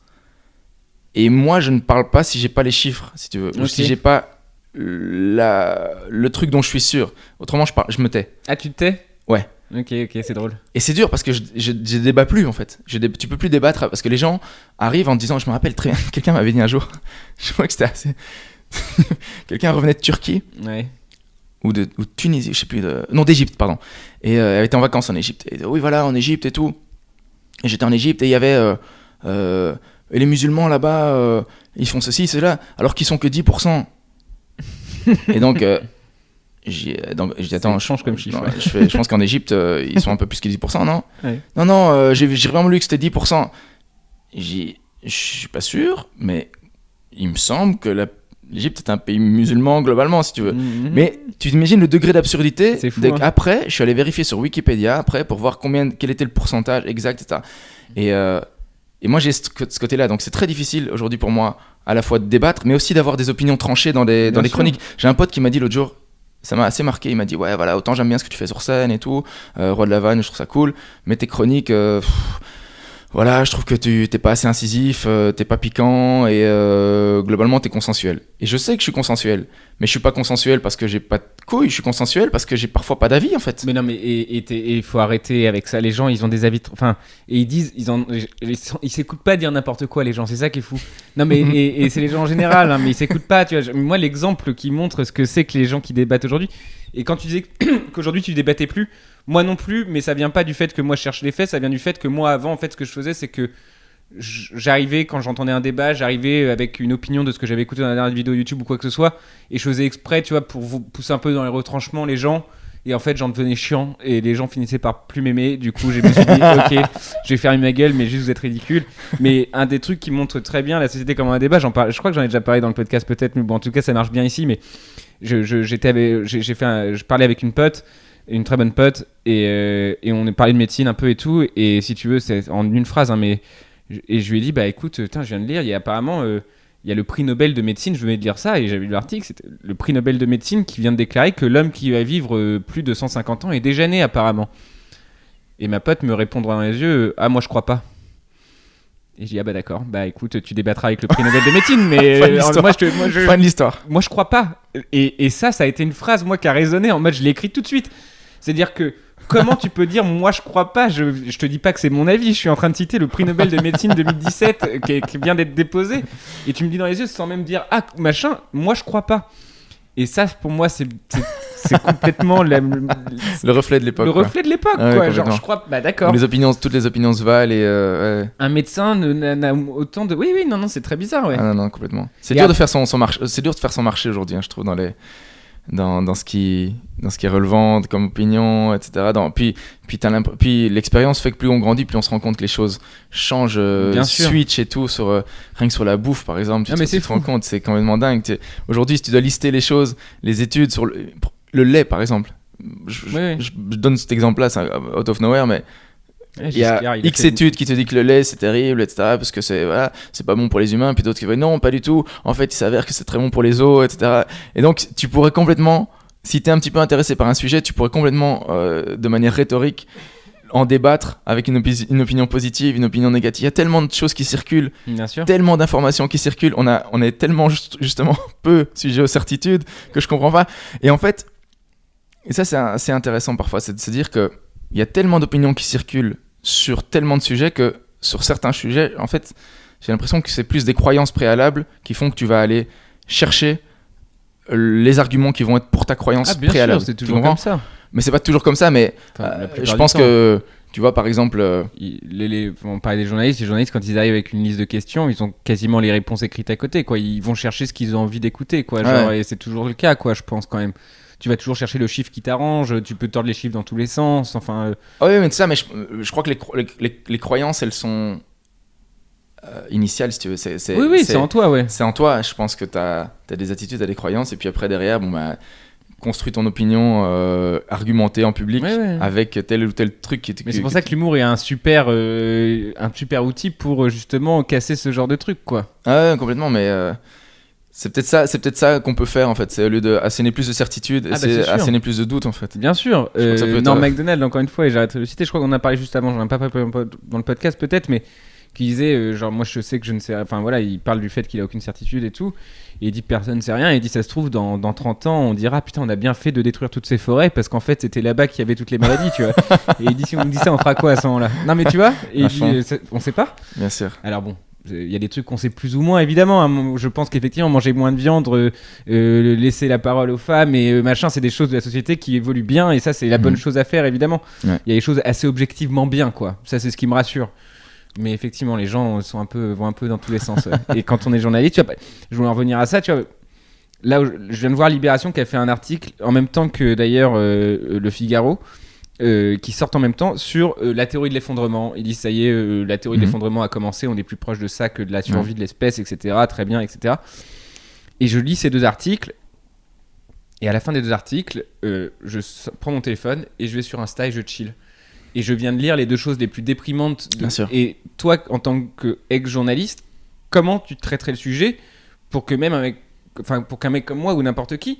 et moi, je ne parle pas si j'ai pas les chiffres, si tu veux, ou si j'ai pas le truc dont je suis sûr. Autrement, je me tais. Ah, tu te tais ? Ouais. Ok, c'est drôle. Et c'est dur parce que je débat plus, en fait. Tu peux plus débattre parce que les gens arrivent en te disant, je me rappelle très bien, quelqu'un m'avait dit un jour, je crois que c'était quelqu'un revenait de Turquie Ouais. ou de Tunisie, je sais plus, non d'Égypte, pardon. Et elle était en vacances en Égypte. Et oui, voilà, en Égypte et tout. Et j'étais en Égypte et il y avait et les musulmans là-bas, ils font ceci, cela, alors qu'ils sont que 10%. Et donc, j'ai dit, attends, change comme chiffre. Non, je pense qu'en Égypte, ils sont un peu plus que 10%, non? Ouais. Non, j'ai vraiment lu que c'était 10%. Je suis pas sûr, mais il me semble que l'Égypte est un pays musulman globalement, si tu veux. Mhm. Mais tu t'imagines le degré d'absurdité. C'est fou, dès hein. Après, je suis allé vérifier sur Wikipédia après pour voir quel était le pourcentage exact, etc. Et moi, j'ai ce côté-là. Donc, c'est très difficile aujourd'hui pour moi à la fois de débattre, mais aussi d'avoir des opinions tranchées dans les sûr. chroniques. J'ai un pote qui m'a dit l'autre jour, ça m'a assez marqué, il m'a dit, ouais, voilà, autant j'aime bien ce que tu fais sur scène et tout, Roi de la Vanne, je trouve ça cool, mais tes chroniques, voilà, je trouve que tu t'es pas assez incisif, t'es pas piquant et globalement t'es consensuel. Et je sais que je suis consensuel, mais je suis pas consensuel parce que j'ai pas de couilles, je suis consensuel parce que j'ai parfois pas d'avis en fait. Mais non, mais il faut arrêter avec ça. Les gens, ils ont des avis. Enfin, et ils disent, ils s'écoutent pas dire n'importe quoi, les gens. C'est ça qui est fou. Non, mais et c'est les gens en général, hein, mais ils s'écoutent pas. Tu vois, moi, l'exemple qui montre ce que c'est que les gens qui débattent aujourd'hui. Et quand tu disais qu'aujourd'hui tu débattais plus, moi non plus, mais ça vient pas du fait que moi je cherche les faits, ça vient du fait que moi avant, en fait, ce que je faisais, c'est que j'arrivais, quand j'entendais un débat, j'arrivais avec une opinion de ce que j'avais écouté dans la dernière vidéo YouTube ou quoi que ce soit, et je faisais exprès, tu vois, pour vous pousser un peu dans les retranchements les gens, et en fait j'en devenais chiant, et les gens finissaient par plus m'aimer, du coup je me suis dit, ok, je vais fermer ma gueule, mais juste vous êtes ridicule. Mais un des trucs qui montre très bien la société comme un débat, je crois que j'en ai déjà parlé dans le podcast peut-être, mais bon, en tout cas ça marche bien ici, mais je parlais avec une pote, une très bonne pote, et on a parlé de médecine un peu et tout, et si tu veux, c'est en une phrase, hein, mais et je lui ai dit, bah écoute, je viens de lire, il y a apparemment il y a le prix Nobel de médecine, je venais de lire ça et j'avais lu l'article, c'était le prix Nobel de médecine qui vient de déclarer que l'homme qui va vivre plus de 150 ans est déjà né apparemment. Et ma pote me répond droit dans les yeux, ah moi je crois pas. Et je dis, ah bah d'accord, bah écoute, tu débattras avec le prix Nobel de médecine, mais Fin de l'histoire. moi je crois pas. Et ça a été une phrase moi qui a résonné en mode je l'ai écrite tout de suite. C'est-à-dire que comment tu peux dire moi je crois pas, je te dis pas que c'est mon avis, je suis en train de citer le prix Nobel de médecine 2017 qui vient d'être déposé, et tu me dis dans les yeux sans même dire ah machin, moi je crois pas. Et ça pour moi c'est complètement le reflet de l'époque. Le reflet de l'époque, ah, quoi. Ouais, Genre je crois, bah d'accord. Toutes les opinions se valent et ouais. Un médecin n'a autant de. Oui, non, c'est très bizarre, ouais. Ah non, complètement. C'est dur de faire son marché. C'est dur de faire son marché aujourd'hui, hein, je trouve, dans ce qui est relevant comme opinion, etc. Puis l'expérience fait que plus on grandit, plus on se rend compte que les choses changent, switch et tout, rien que sur la bouffe par exemple, tu te rends compte, c'est complètement dingue. Aujourd'hui, si tu dois lister les choses, les études sur le lait par exemple, je donne cet exemple-là, c'est out of nowhere, mais il y a X études qui te disent que le lait c'est terrible, etc. parce que c'est pas bon pour les humains, puis d'autres qui disent non, pas du tout, en fait il s'avère que c'est très bon pour les os, etc. Et donc tu pourrais complètement, si t'es un petit peu intéressé par un sujet, tu pourrais complètement de manière rhétorique en débattre avec une opinion positive, une opinion négative. Il y a tellement de choses qui circulent, tellement d'informations qui circulent, on est tellement justement peu sujet aux certitudes que je comprends pas. Et en fait, et ça c'est intéressant parfois, c'est de se dire que il y a tellement d'opinions qui circulent sur tellement de sujets que sur certains sujets, en fait, j'ai l'impression que c'est plus des croyances préalables qui font que tu vas aller chercher les arguments qui vont être pour ta croyance préalable. Sûr, c'est toujours comme ça. Mais c'est pas toujours comme ça, mais je pense que, tu vois, par exemple... on parlait des journalistes, les journalistes, quand ils arrivent avec une liste de questions, ils ont quasiment les réponses écrites à côté, quoi. Ils vont chercher ce qu'ils ont envie d'écouter, quoi. Genre, et c'est toujours le cas, quoi, je pense, quand même. Tu vas toujours chercher le chiffre qui t'arrange, tu peux tordre les chiffres dans tous les sens, enfin... Oui, mais c'est ça, mais je crois que les croyances, elles sont initiales, si tu veux. C'est en toi, ouais. C'est en toi, je pense que t'as des attitudes, t'as des croyances, et puis après, derrière, construis ton opinion argumentée en public avec tel ou tel truc. Mais c'est pour ça que l'humour est un super outil pour justement casser ce genre de truc, quoi. Ah ouais, complètement, mais... C'est peut-être ça qu'on peut faire en fait, c'est au lieu d'asséner plus de certitude, asséner plus de doute en fait. Bien sûr. Norm Macdonald, encore une fois, et j'arrête de le citer, je crois qu'on en a parlé juste avant, j'en ai pas parlé dans le podcast peut-être, mais qui disait, genre moi je sais que je ne sais, enfin voilà, il parle du fait qu'il a aucune certitude et tout, et il dit personne ne sait rien, et il dit ça se trouve dans 30 ans on dira putain on a bien fait de détruire toutes ces forêts parce qu'en fait c'était là-bas qu'il y avait toutes les maladies, tu vois. Et il dit si on me dit ça on fera quoi à ce moment-là? Non mais tu vois, et il dit, on sait pas. Bien sûr. Alors bon. il y a des trucs qu'on sait plus ou moins, évidemment. Hein. Je pense qu'effectivement, manger moins de viande, laisser la parole aux femmes et machin, c'est des choses de la société qui évoluent bien. Et ça, c'est la bonne chose à faire, évidemment. Ouais. Il y a des choses assez objectivement bien, quoi. Ça, c'est ce qui me rassure. Mais effectivement, les gens vont un peu dans tous les sens. Et quand on est journaliste, tu vois, je voulais en revenir à ça, tu vois. Là, je viens de voir Libération qui a fait un article en même temps que d'ailleurs Le Figaro. Qui sortent en même temps sur la théorie de l'effondrement. Ils disent ça y est, la théorie de l'effondrement a commencé, on est plus proche de ça que de la survie de l'espèce, etc. Très bien, etc. Et je lis ces 2 articles, et à la fin des 2 articles, prends mon téléphone et je vais sur Insta et je chill. Et je viens de lire les 2 choses les plus déprimantes. Bien sûr. Et toi, en tant qu'ex-journaliste, comment tu traiterais le sujet pour qu'un mec comme moi ou n'importe qui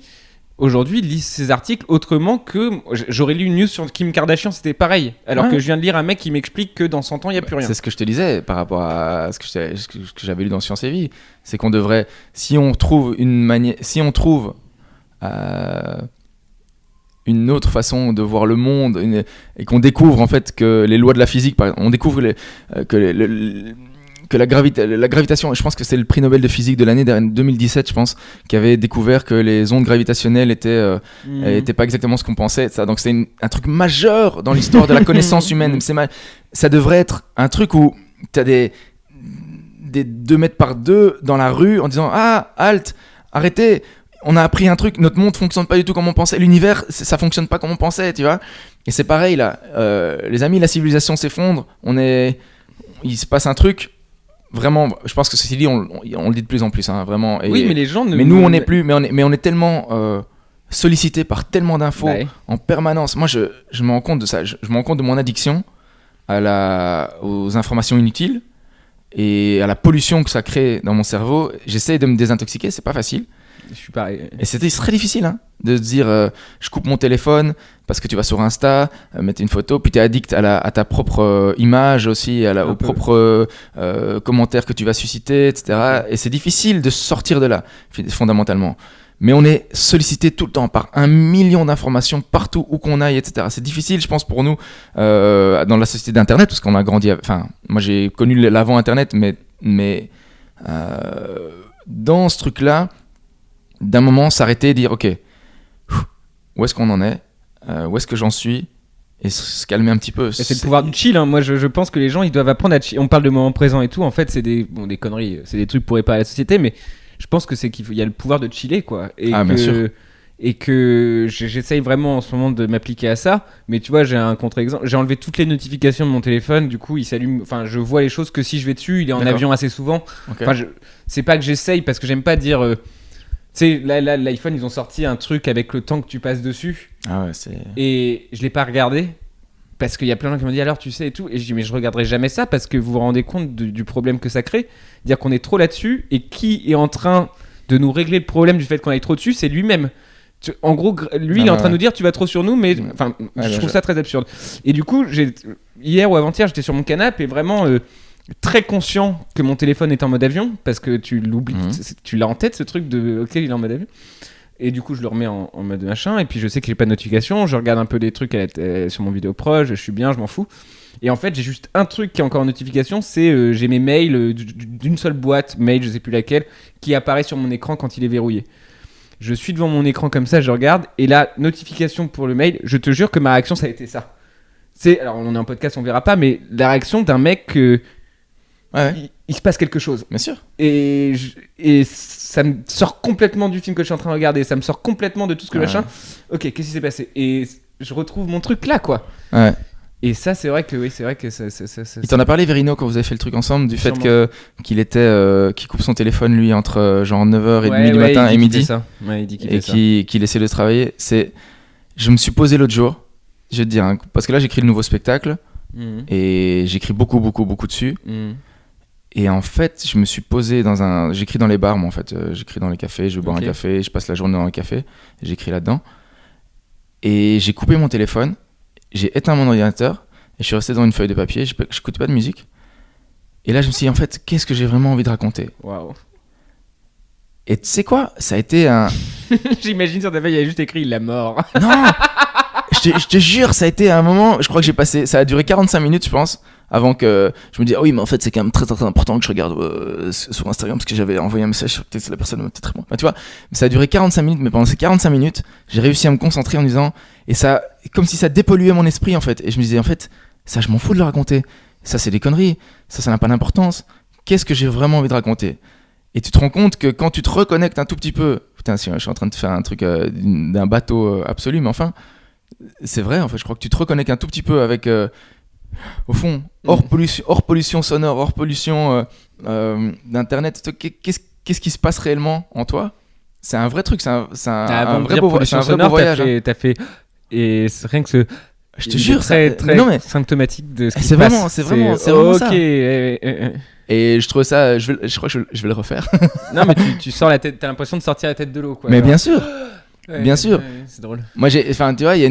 aujourd'hui lise ces articles autrement que j'aurais lu une news sur Kim Kardashian, c'était pareil, alors que je viens de lire un mec qui m'explique que dans 100 ans il n'y a plus rien. C'est ce que je te disais par rapport à ce que j'avais lu dans Science et Vie, c'est qu'on devrait, si on trouve une autre façon de voir le monde et qu'on découvre en fait que les lois de la physique, par exemple, on découvre que la gravitation, je pense que c'est le prix Nobel de physique de l'année 2017, je pense, qui avait découvert que les ondes gravitationnelles étaient pas exactement ce qu'on pensait. Ça, donc c'est un truc majeur dans l'histoire de la connaissance humaine. Ça devrait être un truc où tu as des 2 mètres par 2 dans la rue en disant « Ah, halte, arrêtez, on a appris un truc, notre monde fonctionne pas du tout comme on pensait, l'univers, ça fonctionne pas comme on pensait, tu vois ?» Et c'est pareil là, les amis, la civilisation s'effondre, il se passe un truc. Vraiment, je pense que ceci dit, on le dit de plus en plus, hein, vraiment. Et, oui, mais les gens mais nous, on n'est plus, mais on est tellement sollicité par tellement d'infos en permanence. Moi, je me rends compte de ça. Je me rends compte de mon addiction aux informations inutiles et à la pollution que ça crée dans mon cerveau. J'essaie de me désintoxiquer, c'est pas facile. Je suis pareil. Et c'est très difficile hein, de se dire je coupe mon téléphone parce que tu vas sur Insta, mettre une photo, puis tu es addict à ta propre image aussi, aux propres commentaires que tu vas susciter, etc. Et c'est difficile de sortir de là, fondamentalement. Mais on est sollicité tout le temps par 1 million d'informations partout où qu'on aille, etc. C'est difficile, je pense, pour nous, dans la société d'Internet, parce qu'on a grandi... Enfin, moi, j'ai connu l'avant-Internet, mais dans ce truc-là, d'un moment s'arrêter et dire ok, où est-ce qu'on en est, où est-ce que j'en suis, et se calmer un petit peu. C'est le pouvoir du chill, hein. Moi je pense que les gens ils doivent apprendre à chill. On parle de moment présent et tout, en fait c'est des conneries, c'est des trucs pour réparer la société, mais je pense que c'est qu'il y a le pouvoir de chiller quoi. Bien sûr. Et que j'essaye vraiment en ce moment de m'appliquer à ça, mais tu vois j'ai un contre-exemple, j'ai enlevé toutes les notifications de mon téléphone, du coup il s'allume, enfin je vois les choses que si je vais dessus, il est en avion assez souvent. Okay. Enfin c'est pas que j'essaye parce que j'aime pas dire tu sais, là, l'iPhone, ils ont sorti un truc avec le temps que tu passes dessus. Ah ouais, c'est... Et je l'ai pas regardé parce qu'il y a plein de gens qui m'ont dit alors tu sais et tout. Et je dis mais je regarderai jamais ça parce que vous vous rendez compte du problème que ça crée. Dire qu'on est trop là-dessus et qui est en train de nous régler le problème du fait qu'on aille trop dessus, c'est lui-même. En gros, lui, il est en train de nous dire tu vas trop sur nous, mais enfin, je trouve ça très absurde. Et du coup, hier ou avant-hier, j'étais sur mon canapé et vraiment... très conscient que mon téléphone est en mode avion parce que tu l'oublies, tu l'as en tête ce truc de ok il est en mode avion et du coup je le remets en mode machin et puis je sais que j'ai pas de notification, je regarde un peu des trucs sur mon vidéo proche, je suis bien, je m'en fous et en fait j'ai juste un truc qui est encore en notification, c'est j'ai mes mails d'une seule boîte mail, je sais plus laquelle, qui apparaît sur mon écran quand il est verrouillé. Je suis devant mon écran comme ça, je regarde et la notification pour le mail, je te jure que ma réaction ça a été ça. Alors on est en podcast, on verra pas, mais la réaction d'un mec il se passe quelque chose. Bien sûr. Et ça me sort complètement du film que je suis en train de regarder. Ça me sort complètement de tout ce que machin. Ok, qu'est-ce qui s'est passé ? Et je retrouve mon truc là, quoi. Ouais. Et ça, c'est vrai que ça. Il t'en a parlé, Verino, quand vous avez fait le truc ensemble, du fait qu'il coupe son téléphone, lui, entre genre 9h30 du matin et midi. Ouais, il dit qu'il fait ça. Et qu'il essaie de travailler. Je me suis posé l'autre jour, je vais te dire, hein, parce que là, j'écris le nouveau spectacle. Et j'écris beaucoup dessus. Et en fait, je me suis posé j'écris dans les bars, moi, en fait. J'écris dans les cafés, je bois un café, je passe la journée dans le café, j'écris là-dedans. Et j'ai coupé mon téléphone, j'ai éteint mon ordinateur, et je suis resté dans une feuille de papier, je n'écoutais pas de musique. Et là, je me suis dit, en fait, qu'est-ce que j'ai vraiment envie de raconter ? Waouh. Et tu sais quoi ? Ça a été un... J'imagine sur ta feuille, il y avait juste écrit « la mort ». Non. je te jure, ça a été un moment, je crois que ça a duré 45 minutes, je pense, avant que je me dise, ah oui, mais en fait, c'est quand même très, très, très important que je regarde sur Instagram, parce que j'avais envoyé un message, peut-être la personne m'a peut-être répondu. Tu vois, ça a duré 45 minutes, mais pendant ces 45 minutes, j'ai réussi à me concentrer en disant, et ça, comme si ça dépolluait mon esprit, en fait. Et je me disais, en fait, ça, je m'en fous de le raconter. Ça, c'est des conneries. Ça n'a pas d'importance. Qu'est-ce que j'ai vraiment envie de raconter ? Et tu te rends compte que quand tu te reconnectes un tout petit peu, putain, si je suis en train de faire un truc d'un bateau absolu, mais enfin, c'est vrai, en fait, je crois que tu te reconnectes un tout petit peu avec, au fond, hors pollution sonore, hors pollution d'internet. Qu'est-ce qui se passe réellement en toi ? C'est un vrai truc, c'est un vrai beau voyage. T'as fait, et c'est rien que ce. Je te jure, très symptomatique de ce qui se passe. C'est vraiment ça. Ok. Et je trouve ça, je crois que je vais le refaire. Non, mais tu sors la tête, t'as l'impression de sortir la tête de l'eau, quoi. Mais genre. bien sûr, bien sûr. C'est drôle. Moi, tu vois, je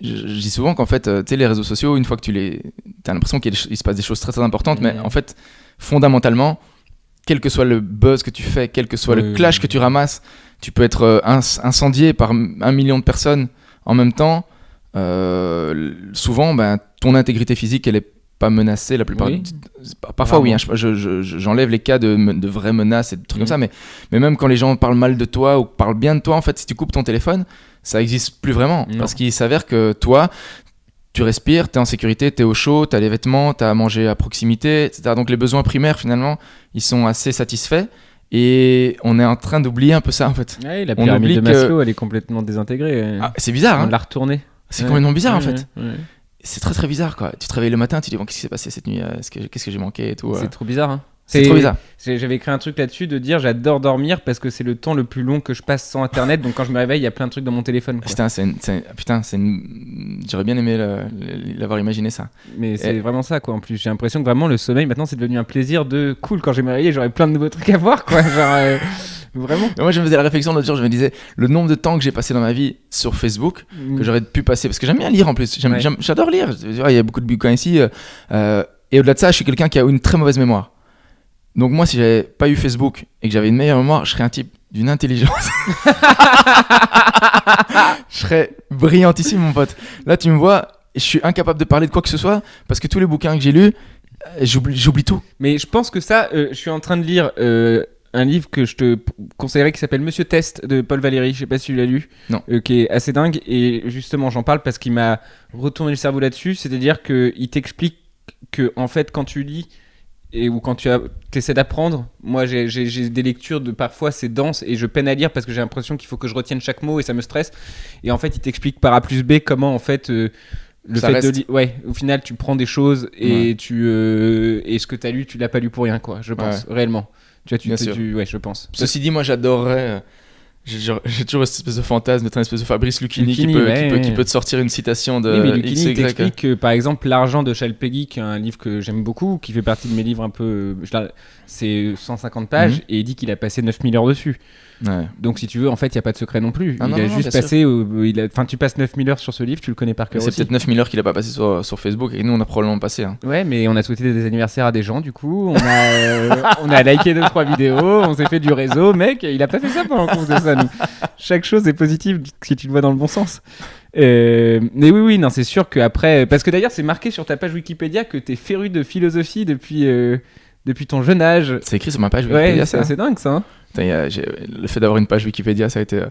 dis souvent qu'en fait, tu sais, les réseaux sociaux, une fois que t'as l'impression qu'il se passe des choses très très importantes, mais en fait, fondamentalement, quel que soit le buzz que tu fais, quel que soit le clash que tu ramasses, tu peux être incendié par 1 million de personnes en même temps. Souvent, ton intégrité physique, elle est pas menacée la plupart parfois oui, hein, j'enlève les cas de vraies menaces et de trucs comme ça, mais même quand les gens parlent mal de toi ou parlent bien de toi, en fait, si tu coupes ton téléphone, ça existe plus vraiment. Parce qu'il s'avère que toi, tu respires, t'es en sécurité, t'es au chaud, t'as les vêtements, t'as à manger à proximité, etc. Donc les besoins primaires, finalement, ils sont assez satisfaits. Et on est en train d'oublier un peu ça, en fait. Ouais, la pyramide de Maslow, elle est complètement désintégrée. Ah, c'est bizarre, hein. On l'a retournée. C'est complètement bizarre, en fait. Ouais. C'est très très bizarre, quoi. Tu te réveilles le matin, tu te dis, bon, qu'est-ce qui s'est passé cette nuit ? Qu'est-ce que j'ai manqué et tout. C'est trop bizarre, hein. C'est trop bizarre. J'avais écrit un truc là-dessus de dire j'adore dormir parce que c'est le temps le plus long que je passe sans internet, donc quand je me réveille il y a plein de trucs dans mon téléphone, quoi. J'aurais bien aimé l'avoir imaginé ça. Mais c'est vraiment ça, quoi. En plus j'ai l'impression que vraiment le sommeil maintenant c'est devenu un plaisir de cool, quand j'ai me réveillé j'aurais plein de nouveaux trucs à voir, quoi. Genre vraiment. Mais moi je me faisais la réflexion l'autre jour, je me disais le nombre de temps que j'ai passé dans ma vie sur Facebook que j'aurais pu passer, parce que j'aime bien lire en plus, j'adore lire, il y a beaucoup de bouquins ici, et au-delà de ça je suis quelqu'un qui a une très mauvaise mémoire. Donc moi, si j'avais pas eu Facebook et que j'avais une meilleure mémoire, je serais un type d'une intelligence. Je serais brillantissime, mon pote. Là, tu me vois, je suis incapable de parler de quoi que ce soit parce que tous les bouquins que j'ai lus, j'oublie tout. Mais je pense que ça, je suis en train de lire un livre que je te conseillerais qui s'appelle Monsieur Test de Paul Valéry. Je sais pas si tu l'as lu. Non. Qui est assez dingue. Et justement, j'en parle parce qu'il m'a retourné le cerveau là-dessus. C'est-à-dire qu'il t'explique que, en fait, quand tu lis ou quand tu essaies d'apprendre, moi j'ai des lectures de parfois c'est dense et je peine à lire parce que j'ai l'impression qu'il faut que je retienne chaque mot et ça me stresse. Et en fait, il t'explique par A plus B comment en fait le ça fait reste. au final tu prends des choses et et ce que t'as lu, tu l'as pas lu pour rien, quoi. Je pense réellement. Tu vois, je pense. Ceci dit, moi j'adorerais. J'ai toujours cette espèce de fantasme d'être un espèce de Fabrice Lucchini qui peut te sortir une citation de mais Lucchini X, Y. t'explique que par exemple L'argent de Charles Péguy, qui est un livre que j'aime beaucoup, qui fait partie de mes livres un peu, c'est 150 pages et il dit qu'il a passé 9000 heures dessus. Ouais. Donc si tu veux, en fait il n'y a pas de secret non plus. Il a juste passé tu passes 9000 heures sur ce livre, tu le connais par cœur. C'est peut-être 9000 heures qu'il a pas passé sur Facebook et nous on a probablement passé, hein. Ouais, mais on a souhaité des anniversaires à des gens, du coup on a liké 2-3 vidéos, on s'est fait du réseau. Mec, il a pas fait ça pendant qu'on faisait ça, nous. Chaque chose est positive si tu le vois dans le bon sens. Mais oui, non, c'est sûr qu'après, parce que d'ailleurs c'est marqué sur ta page Wikipédia que t'es féru de philosophie depuis ton jeune âge. C'est écrit sur ma page Wikipédia. Ouais, c'est assez dingue ça, hein. Le fait d'avoir une page Wikipédia, ça a été.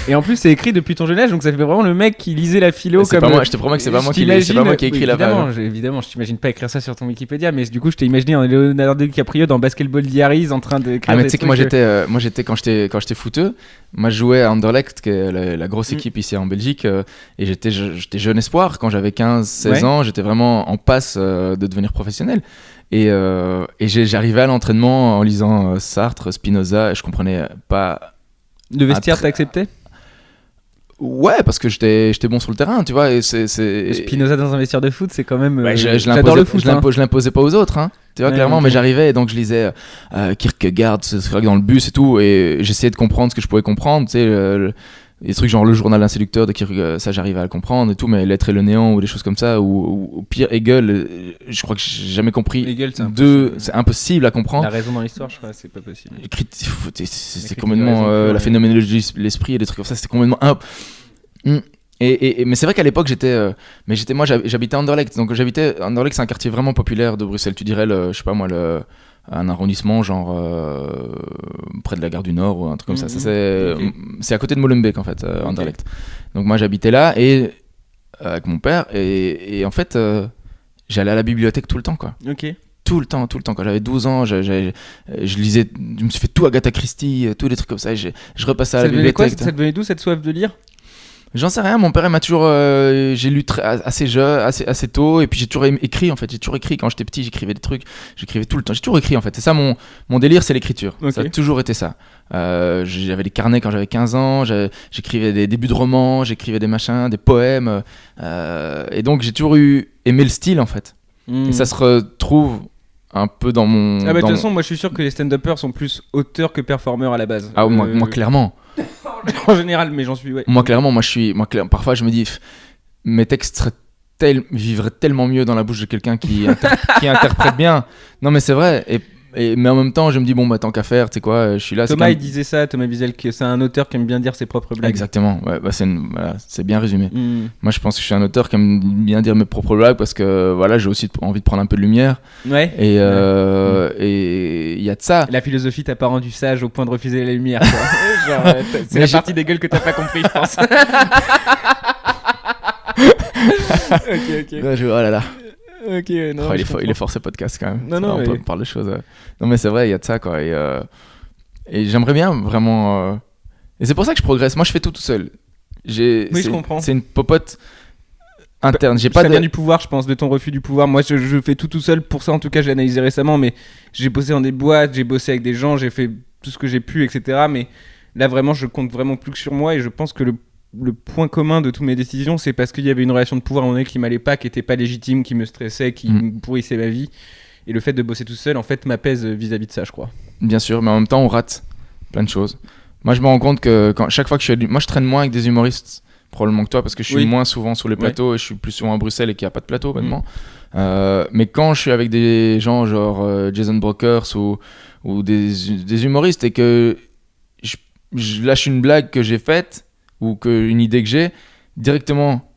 Et en plus, c'est écrit depuis ton jeune âge, donc ça fait vraiment le mec qui lisait la philo. C'est comme. Pas moi, je te promets que c'est pas moi qui ai écrit la page. Évidemment, je t'imagine pas écrire ça sur ton Wikipédia, mais du coup, je t'ai imaginé en Leonardo DiCaprio dans Basketball Diaries en train d'écrire. Ah, mais tu sais que moi j'étais quand j'étais footeux, moi je jouais à Anderlecht, qui est la grosse équipe ici en Belgique, et j'étais jeune espoir. Quand j'avais 15-16 ans, j'étais vraiment en passe de devenir professionnel. Et j'arrivais à l'entraînement en lisant Sartre, Spinoza, et je comprenais pas. Le vestiaire t'acceptait ? Ouais, parce que j'étais bon sur le terrain, tu vois. Et Spinoza dans un vestiaire de foot, c'est quand même. J'adore le foot. Je l'imposais pas aux autres, hein. Tu vois, clairement, mais j'arrivais et donc je lisais Kierkegaard, c'est vrai que dans le bus et tout, et j'essayais de comprendre ce que je pouvais comprendre, tu sais. Des trucs genre le journal d'un séducteur de Kierkegaard, ça j'arrivais à le comprendre et tout, mais L'être et le néant ou des choses comme ça, ou pire Hegel, je crois que j'ai jamais compris. Hegel, c'est impossible à comprendre. La raison dans l'histoire, je crois, c'est pas possible. C'est complètement la phénoménologie de l'esprit et des trucs comme ça, c'était complètement Mais c'est vrai qu'à l'époque moi j'habitais à Anderlecht, donc Anderlecht, c'est un quartier vraiment populaire de Bruxelles. Tu dirais je sais pas moi, un arrondissement genre près de la gare du Nord ou un truc comme ça. C'est à côté de Molenbeek en fait, Anderlecht. Donc moi j'habitais là et avec mon père et en fait j'allais à la bibliothèque tout le temps quoi. Ok. Tout le temps. Quand j'avais 12 ans, je lisais, je me suis fait tout Agatha Christie, tous les trucs comme ça. Je repassais à la bibliothèque. Ça devenait d'où cette soif de lire? J'en sais rien, mon père il m'a toujours j'ai lu assez jeune, assez tôt, et puis j'ai toujours écrit en fait, quand j'étais petit, j'écrivais des trucs, j'écrivais tout le temps, j'ai toujours écrit en fait, c'est ça mon délire, c'est l'écriture. Okay. Ça a toujours été ça. J'avais des carnets quand j'avais 15 ans, j'écrivais des débuts de romans, j'écrivais des machins, des poèmes, et donc j'ai toujours aimé le style en fait. Et ça se retrouve un peu dans mon... Ah bah de toute façon, moi je suis sûr que les stand-uppers sont plus auteurs que performeurs à la base. Ah moi clairement. En général, mais j'en suis... Ouais. Moi clairement, parfois je me dis, mes textes vivraient tellement mieux dans la bouche de quelqu'un qui interprète bien. Non mais c'est vrai, mais en même temps je me dis tant qu'à faire, tu sais quoi, je suis là. Thomas il disait ça, Thomas Wiesel, que c'est un auteur qui aime bien dire ses propres blagues. Exactement, ouais, c'est bien résumé. Moi je pense que je suis un auteur qui aime bien dire mes propres blagues parce que voilà, j'ai aussi envie de prendre un peu de lumière. Ouais. Et il y a de ça. La philosophie t'a pas rendu sage au point de refuser la lumière quoi. Genre, c'est la partie des gueules que t'as pas compris je pense. Ok. Oh là là. Ok, non, il est fort ce podcast quand même. Non, on peut parler de choses. Non mais c'est vrai, il y a de ça quoi. Et j'aimerais bien vraiment. Et c'est pour ça que je progresse. Moi je fais tout seul. Je comprends. C'est une popote interne. Ça vient du pouvoir, je pense, de ton refus du pouvoir. Moi je fais tout seul. Pour ça en tout cas, j'ai analysé récemment. Mais j'ai bossé dans des boîtes, j'ai bossé avec des gens, j'ai fait tout ce que j'ai pu, etc. Mais là vraiment, je compte vraiment plus que sur moi. Et je pense que le point commun de toutes mes décisions, c'est parce qu'il y avait une relation de pouvoir à un moment donné qui m'allait pas, qui était pas légitime, qui me stressait, qui me pourrissait ma vie. Et le fait de bosser tout seul, en fait, m'apaise vis-à-vis de ça, je crois. Bien sûr, mais en même temps, on rate plein de choses. Moi, je me rends compte que chaque fois que moi, je traîne moins avec des humoristes, probablement que toi, parce que je suis moins souvent sur les plateaux et je suis plus souvent à Bruxelles et qu'il n'y a pas de plateau maintenant. Mais quand je suis avec des gens genre Jason Brokers ou des humoristes et que je lâche une blague que j'ai faite, ou une idée que j'ai, directement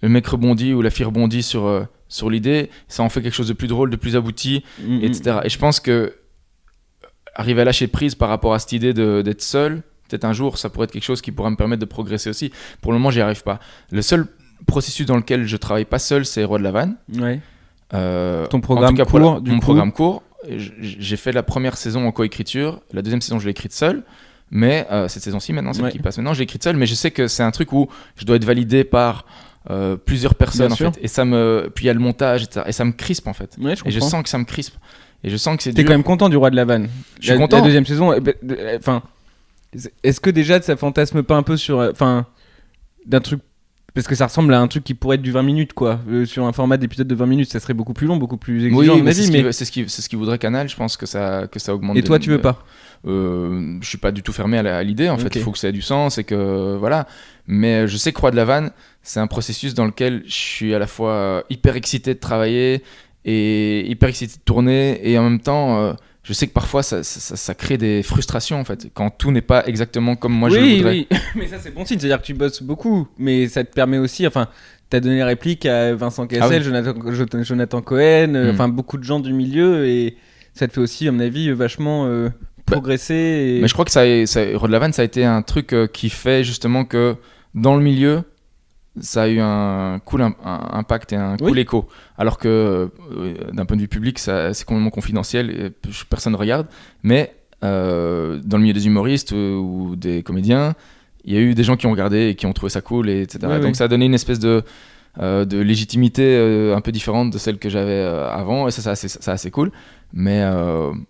le mec rebondit ou la fille rebondit sur l'idée, ça en fait quelque chose de plus drôle, de plus abouti, etc. Et je pense que arriver à lâcher prise par rapport à cette idée d'être seul, peut-être un jour ça pourrait être quelque chose qui pourrait me permettre de progresser aussi. Pour le moment j'y arrive pas. Le seul processus dans lequel je travaille pas seul, c'est Roi de la Vanne. Ouais. Ton programme court, mon programme court. J'ai fait la première saison en coécriture, la deuxième saison je l'ai écrite seule. Mais cette saison-ci, maintenant, celle qui passe maintenant, je l'ai écrite seule, mais je sais que c'est un truc où je dois être validé par plusieurs personnes, en fait. Et puis il y a le montage, etc. Et ça me crispe, en fait. Ouais, et je sens que ça me crispe. Et je sens que c'est dur. T'es quand même content du Roi de la Vanne. Je suis content. La deuxième saison, enfin, est-ce que déjà ça fantasme pas un peu sur, d'un truc, parce que ça ressemble à un truc qui pourrait être du 20 minutes, quoi. Sur un format d'épisode de 20 minutes, ça serait beaucoup plus long, beaucoup plus exigeant. Oui, mais c'est ce qui voudrait Canal. Je pense que ça augmente. Et toi, tu veux pas? Je suis pas du tout fermé à l'idée en fait, il faut que ça ait du sens et que voilà, mais je sais que Roi de la Vanne c'est un processus dans lequel je suis à la fois hyper excité de travailler et hyper excité de tourner, et en même temps je sais que parfois ça crée des frustrations en fait, quand tout n'est pas exactement comme moi je le voudrais. Oui, mais ça c'est bon signe, c'est-à-dire que tu bosses beaucoup, mais ça te permet aussi, t'as donné la réplique à Vincent Cassel, Jonathan Cohen, beaucoup de gens du milieu, et ça te fait aussi à mon avis vachement progresser. Mais je crois que Roi de la Vanne, ça a été un truc qui fait justement que dans le milieu, ça a eu un cool impact et un cool écho. Alors que d'un point de vue public, c'est complètement confidentiel et personne ne regarde. Mais dans le milieu des humoristes ou des comédiens, il y a eu des gens qui ont regardé et qui ont trouvé ça cool, etc. Donc ça a donné une espèce de légitimité un peu différente de celle que j'avais avant, et ça c'est assez cool. Mais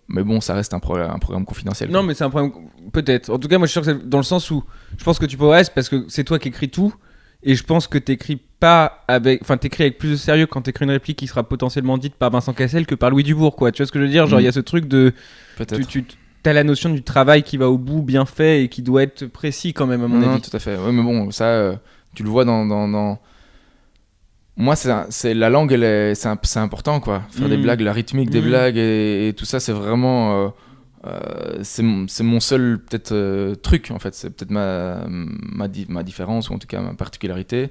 bon, ça reste un programme confidentiel. Non, mais c'est un programme, peut-être. En tout cas, moi je suis sûr que c'est dans le sens où je pense que tu progresses parce que c'est toi qui écris tout, et je pense que t'écris avec plus de sérieux quand t'écris une réplique qui sera potentiellement dite par Vincent Cassel que par Louis Dubourg, quoi. Tu vois ce que je veux dire? Genre, il y a ce truc de. Peut-être. T'as la notion du travail qui va au bout, bien fait, et qui doit être précis quand même, à mon avis. Non, tout à fait. Ouais, mais bon, ça, tu le vois dans... Moi, c'est la langue, c'est important, quoi. Faire des blagues, la rythmique des blagues et tout ça, c'est vraiment c'est mon seul peut-être truc en fait, c'est peut-être ma différence ou en tout cas ma particularité,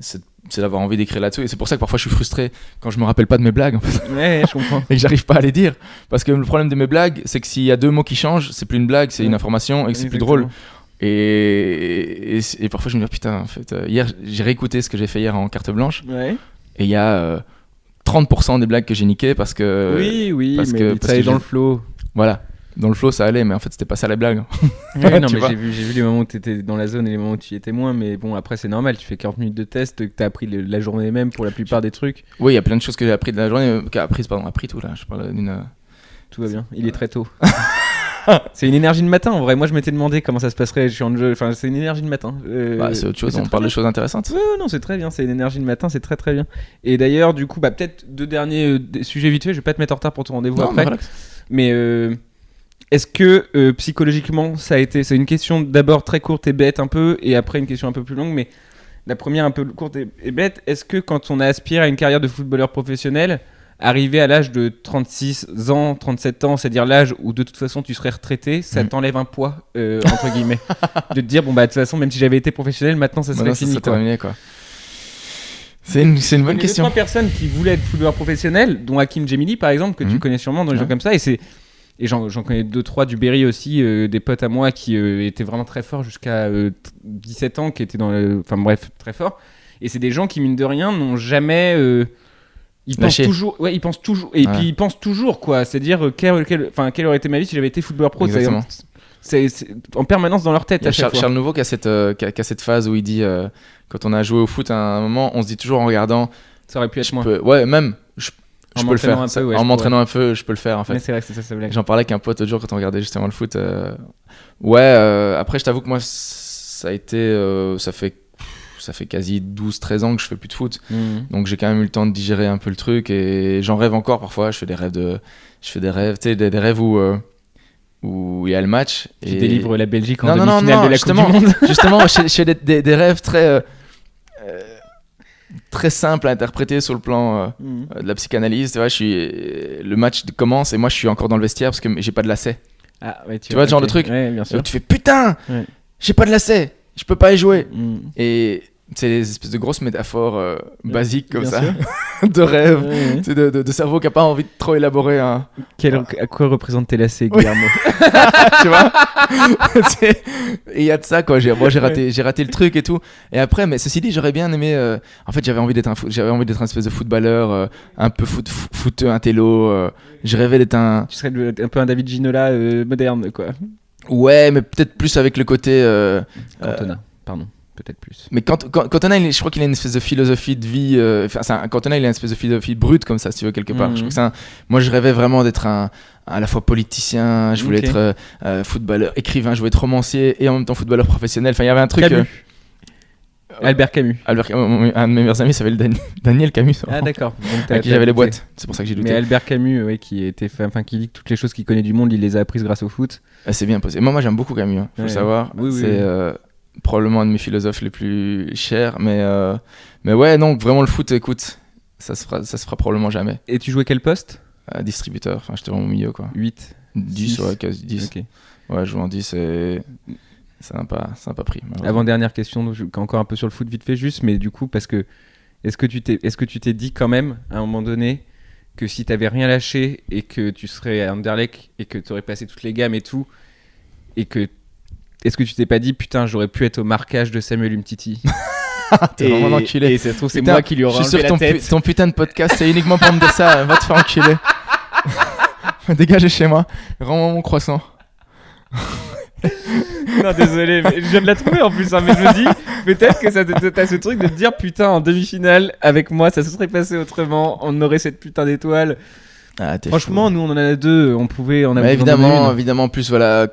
c'est d'avoir envie d'écrire là-dessus, et c'est pour ça que parfois je suis frustré quand je me rappelle pas de mes blagues en fait. Ouais, je comprends. Et que j'arrive pas à les dire, parce que le problème de mes blagues c'est que s'il y a 2 mots qui changent, c'est plus une blague, c'est une information, et que c'est plus drôle. Et parfois je me dis putain, en fait hier j'ai réécouté ce que j'ai fait hier en carte blanche, Ouais. et il y a 30% des blagues que j'ai niquées parce que Oui, parce mais que ça allait dans le flow. voilà, dans le flow ça allait, mais en fait c'était pas ça la blague. Ouais, non, Tu mais vois. j'ai vu les moments où tu étais dans la zone et les moments où tu y étais moins, mais bon, après c'est normal, tu fais 40 minutes de test, que tu as appris la journée même pour la plupart des trucs, Oui, il y a plein de choses que j'ai appris de la journée, appris tout là, je parle d'une tout va bien, il est très tôt. C'est une énergie de matin en vrai, moi je m'étais demandé comment ça se passerait, je suis en jeu, enfin c'est une énergie de matin. c'est autre chose, c'est on très parle de bien. choses intéressantes. Ouais, non, c'est très bien, c'est une énergie de matin, c'est très très bien. Et d'ailleurs, du coup, peut-être 2 derniers sujets vite fait, je vais pas te mettre en retard pour ton rendez-vous Non, mais après. relax. Mais est-ce que psychologiquement, ça a été. C'est une question d'abord très courte et bête un peu, et après une question un peu plus longue, mais la première un peu courte et bête. Est-ce que quand on aspire à une carrière de footballeur professionnel, arrivé à l'âge de 36 ans, 37 ans, c'est-à-dire l'âge où de toute façon tu serais retraité, ça t'enlève un poids, entre guillemets, de te dire, bon bah de toute façon, même si j'avais été professionnel, maintenant ça serait Maintenant, ça fini. serait Quoi. terminé quoi. C'est une bonne Il y a question. 2-3 personnes qui voulaient être footballeurs professionnels, dont Hakim Djemili par exemple, que tu connais sûrement, dans les gens comme ça, et j'en connais 2-3 du Berry aussi, des potes à moi qui étaient vraiment très forts jusqu'à 17 ans, qui étaient enfin bref, très forts. Et c'est des gens qui, mine de rien, n'ont jamais... ils pensent Lâché. toujours, ouais, ils pensent toujours, et puis ils pensent toujours, quoi. C'est-à-dire, quelle aurait été ma vie si j'avais été footballeur pro. Exactement. C'est en permanence dans leur tête Il y a à chaque fois. Charles Nouveau qui a cette phase où il dit quand on a joué au foot à un moment, on se dit toujours en regardant, Ça aurait pu être moins. je peux le faire. m'entraînant un peu, ouais, En je m'entraînant un peu, je peux le faire en fait. Mais c'est vrai que c'est ça, blague. J'en parlais avec un pote l'autre jour quand on regardait justement le foot. Après, je t'avoue que moi, ça a été. Ça fait quasi 12-13 ans que je fais plus de foot. Donc j'ai quand même eu le temps de digérer un peu le truc et j'en rêve encore parfois. Je fais des rêves, tu sais, des rêves où il y a le match. Tu et... délivres la Belgique en non, demi-finale de la Coupe du Monde. Justement, je fais des rêves très simples à interpréter sur le plan de la psychanalyse. Tu vois, le match commence et moi je suis encore dans le vestiaire parce que j'ai pas de lacet. Ah, ouais, Tu vois, ce genre de truc. Ouais, bien sûr. Et tu fais putain, Ouais. j'ai pas de lacet, je peux pas y jouer. Et c'est des espèces de grosses métaphores basiques comme bien ça, sûr. de rêves, Ouais. tu sais, de cerveau qui a pas envie de trop élaborer un. À quoi représentent tes lacets, Guillermo? Tu vois. Et il y a de ça quoi. J'ai raté le truc et tout. Et après, mais ceci dit, j'aurais bien aimé. En fait, j'avais envie d'être un espèce de footballeur, un peu footeux, un télo. Je rêvais d'être un. Tu serais un peu un David Ginola moderne, quoi. Ouais, mais peut-être plus avec le côté. Cantona, pardon. Peut-être plus. Mais Cantona, je crois qu'il a une espèce de philosophie de vie. Cantona, il a une espèce de philosophie brute comme ça, si tu veux, quelque part. Je trouve que moi, je rêvais vraiment d'être à la fois politicien, je voulais être footballeur, écrivain, je voulais être romancier et en même temps footballeur professionnel. Enfin, il y avait un truc. Camus. Albert Camus. Un de mes meilleurs amis s'appelle Daniel Camus. Ah, d'accord. À qui j'avais les boîtes. C'est pour ça que j'ai douté. Mais Albert Camus, ouais, qui dit que toutes les choses qu'il connaît du monde, il les a apprises grâce au foot. C'est bien posé. Moi, j'aime beaucoup Camus, faut le savoir. Oui, c'est probablement un de mes philosophes les plus chers. Mais ouais, non, vraiment le foot, écoute, ça se fera probablement jamais. Et tu jouais quel poste? Distributeur, enfin, j'étais vraiment au milieu, quoi. 8 10, ouais, quasi 10. Ok. Ouais, je joue en 10 et ça n'a pas pris. Avant-dernière question, donc, encore un peu sur le foot vite fait juste, mais du coup, parce que est-ce que tu t'es dit quand même, à un moment donné, que si t'avais rien lâché et que tu serais à Anderlecht et que t'aurais passé toutes les gammes et tout, et que est-ce que tu t'es pas dit putain j'aurais pu être au marquage de Samuel Umtiti? T'es vraiment un enculé. Et ça se trouve c'est Putain, moi qui lui aurais je suis enlevé sûr la que tête. ton putain de podcast c'est uniquement pour me dire ça. Va te faire enculer. Dégagez chez moi. Rends-moi mon croissant. Non désolé, mais je viens de la trouver en plus, hein, mais je me dis peut-être que t'as ce truc de te dire putain en demi-finale avec moi ça se serait passé autrement, on aurait cette putain d'étoile. Ah, Franchement nous on en a deux, on pouvait en avoir évidemment, en plus voilà,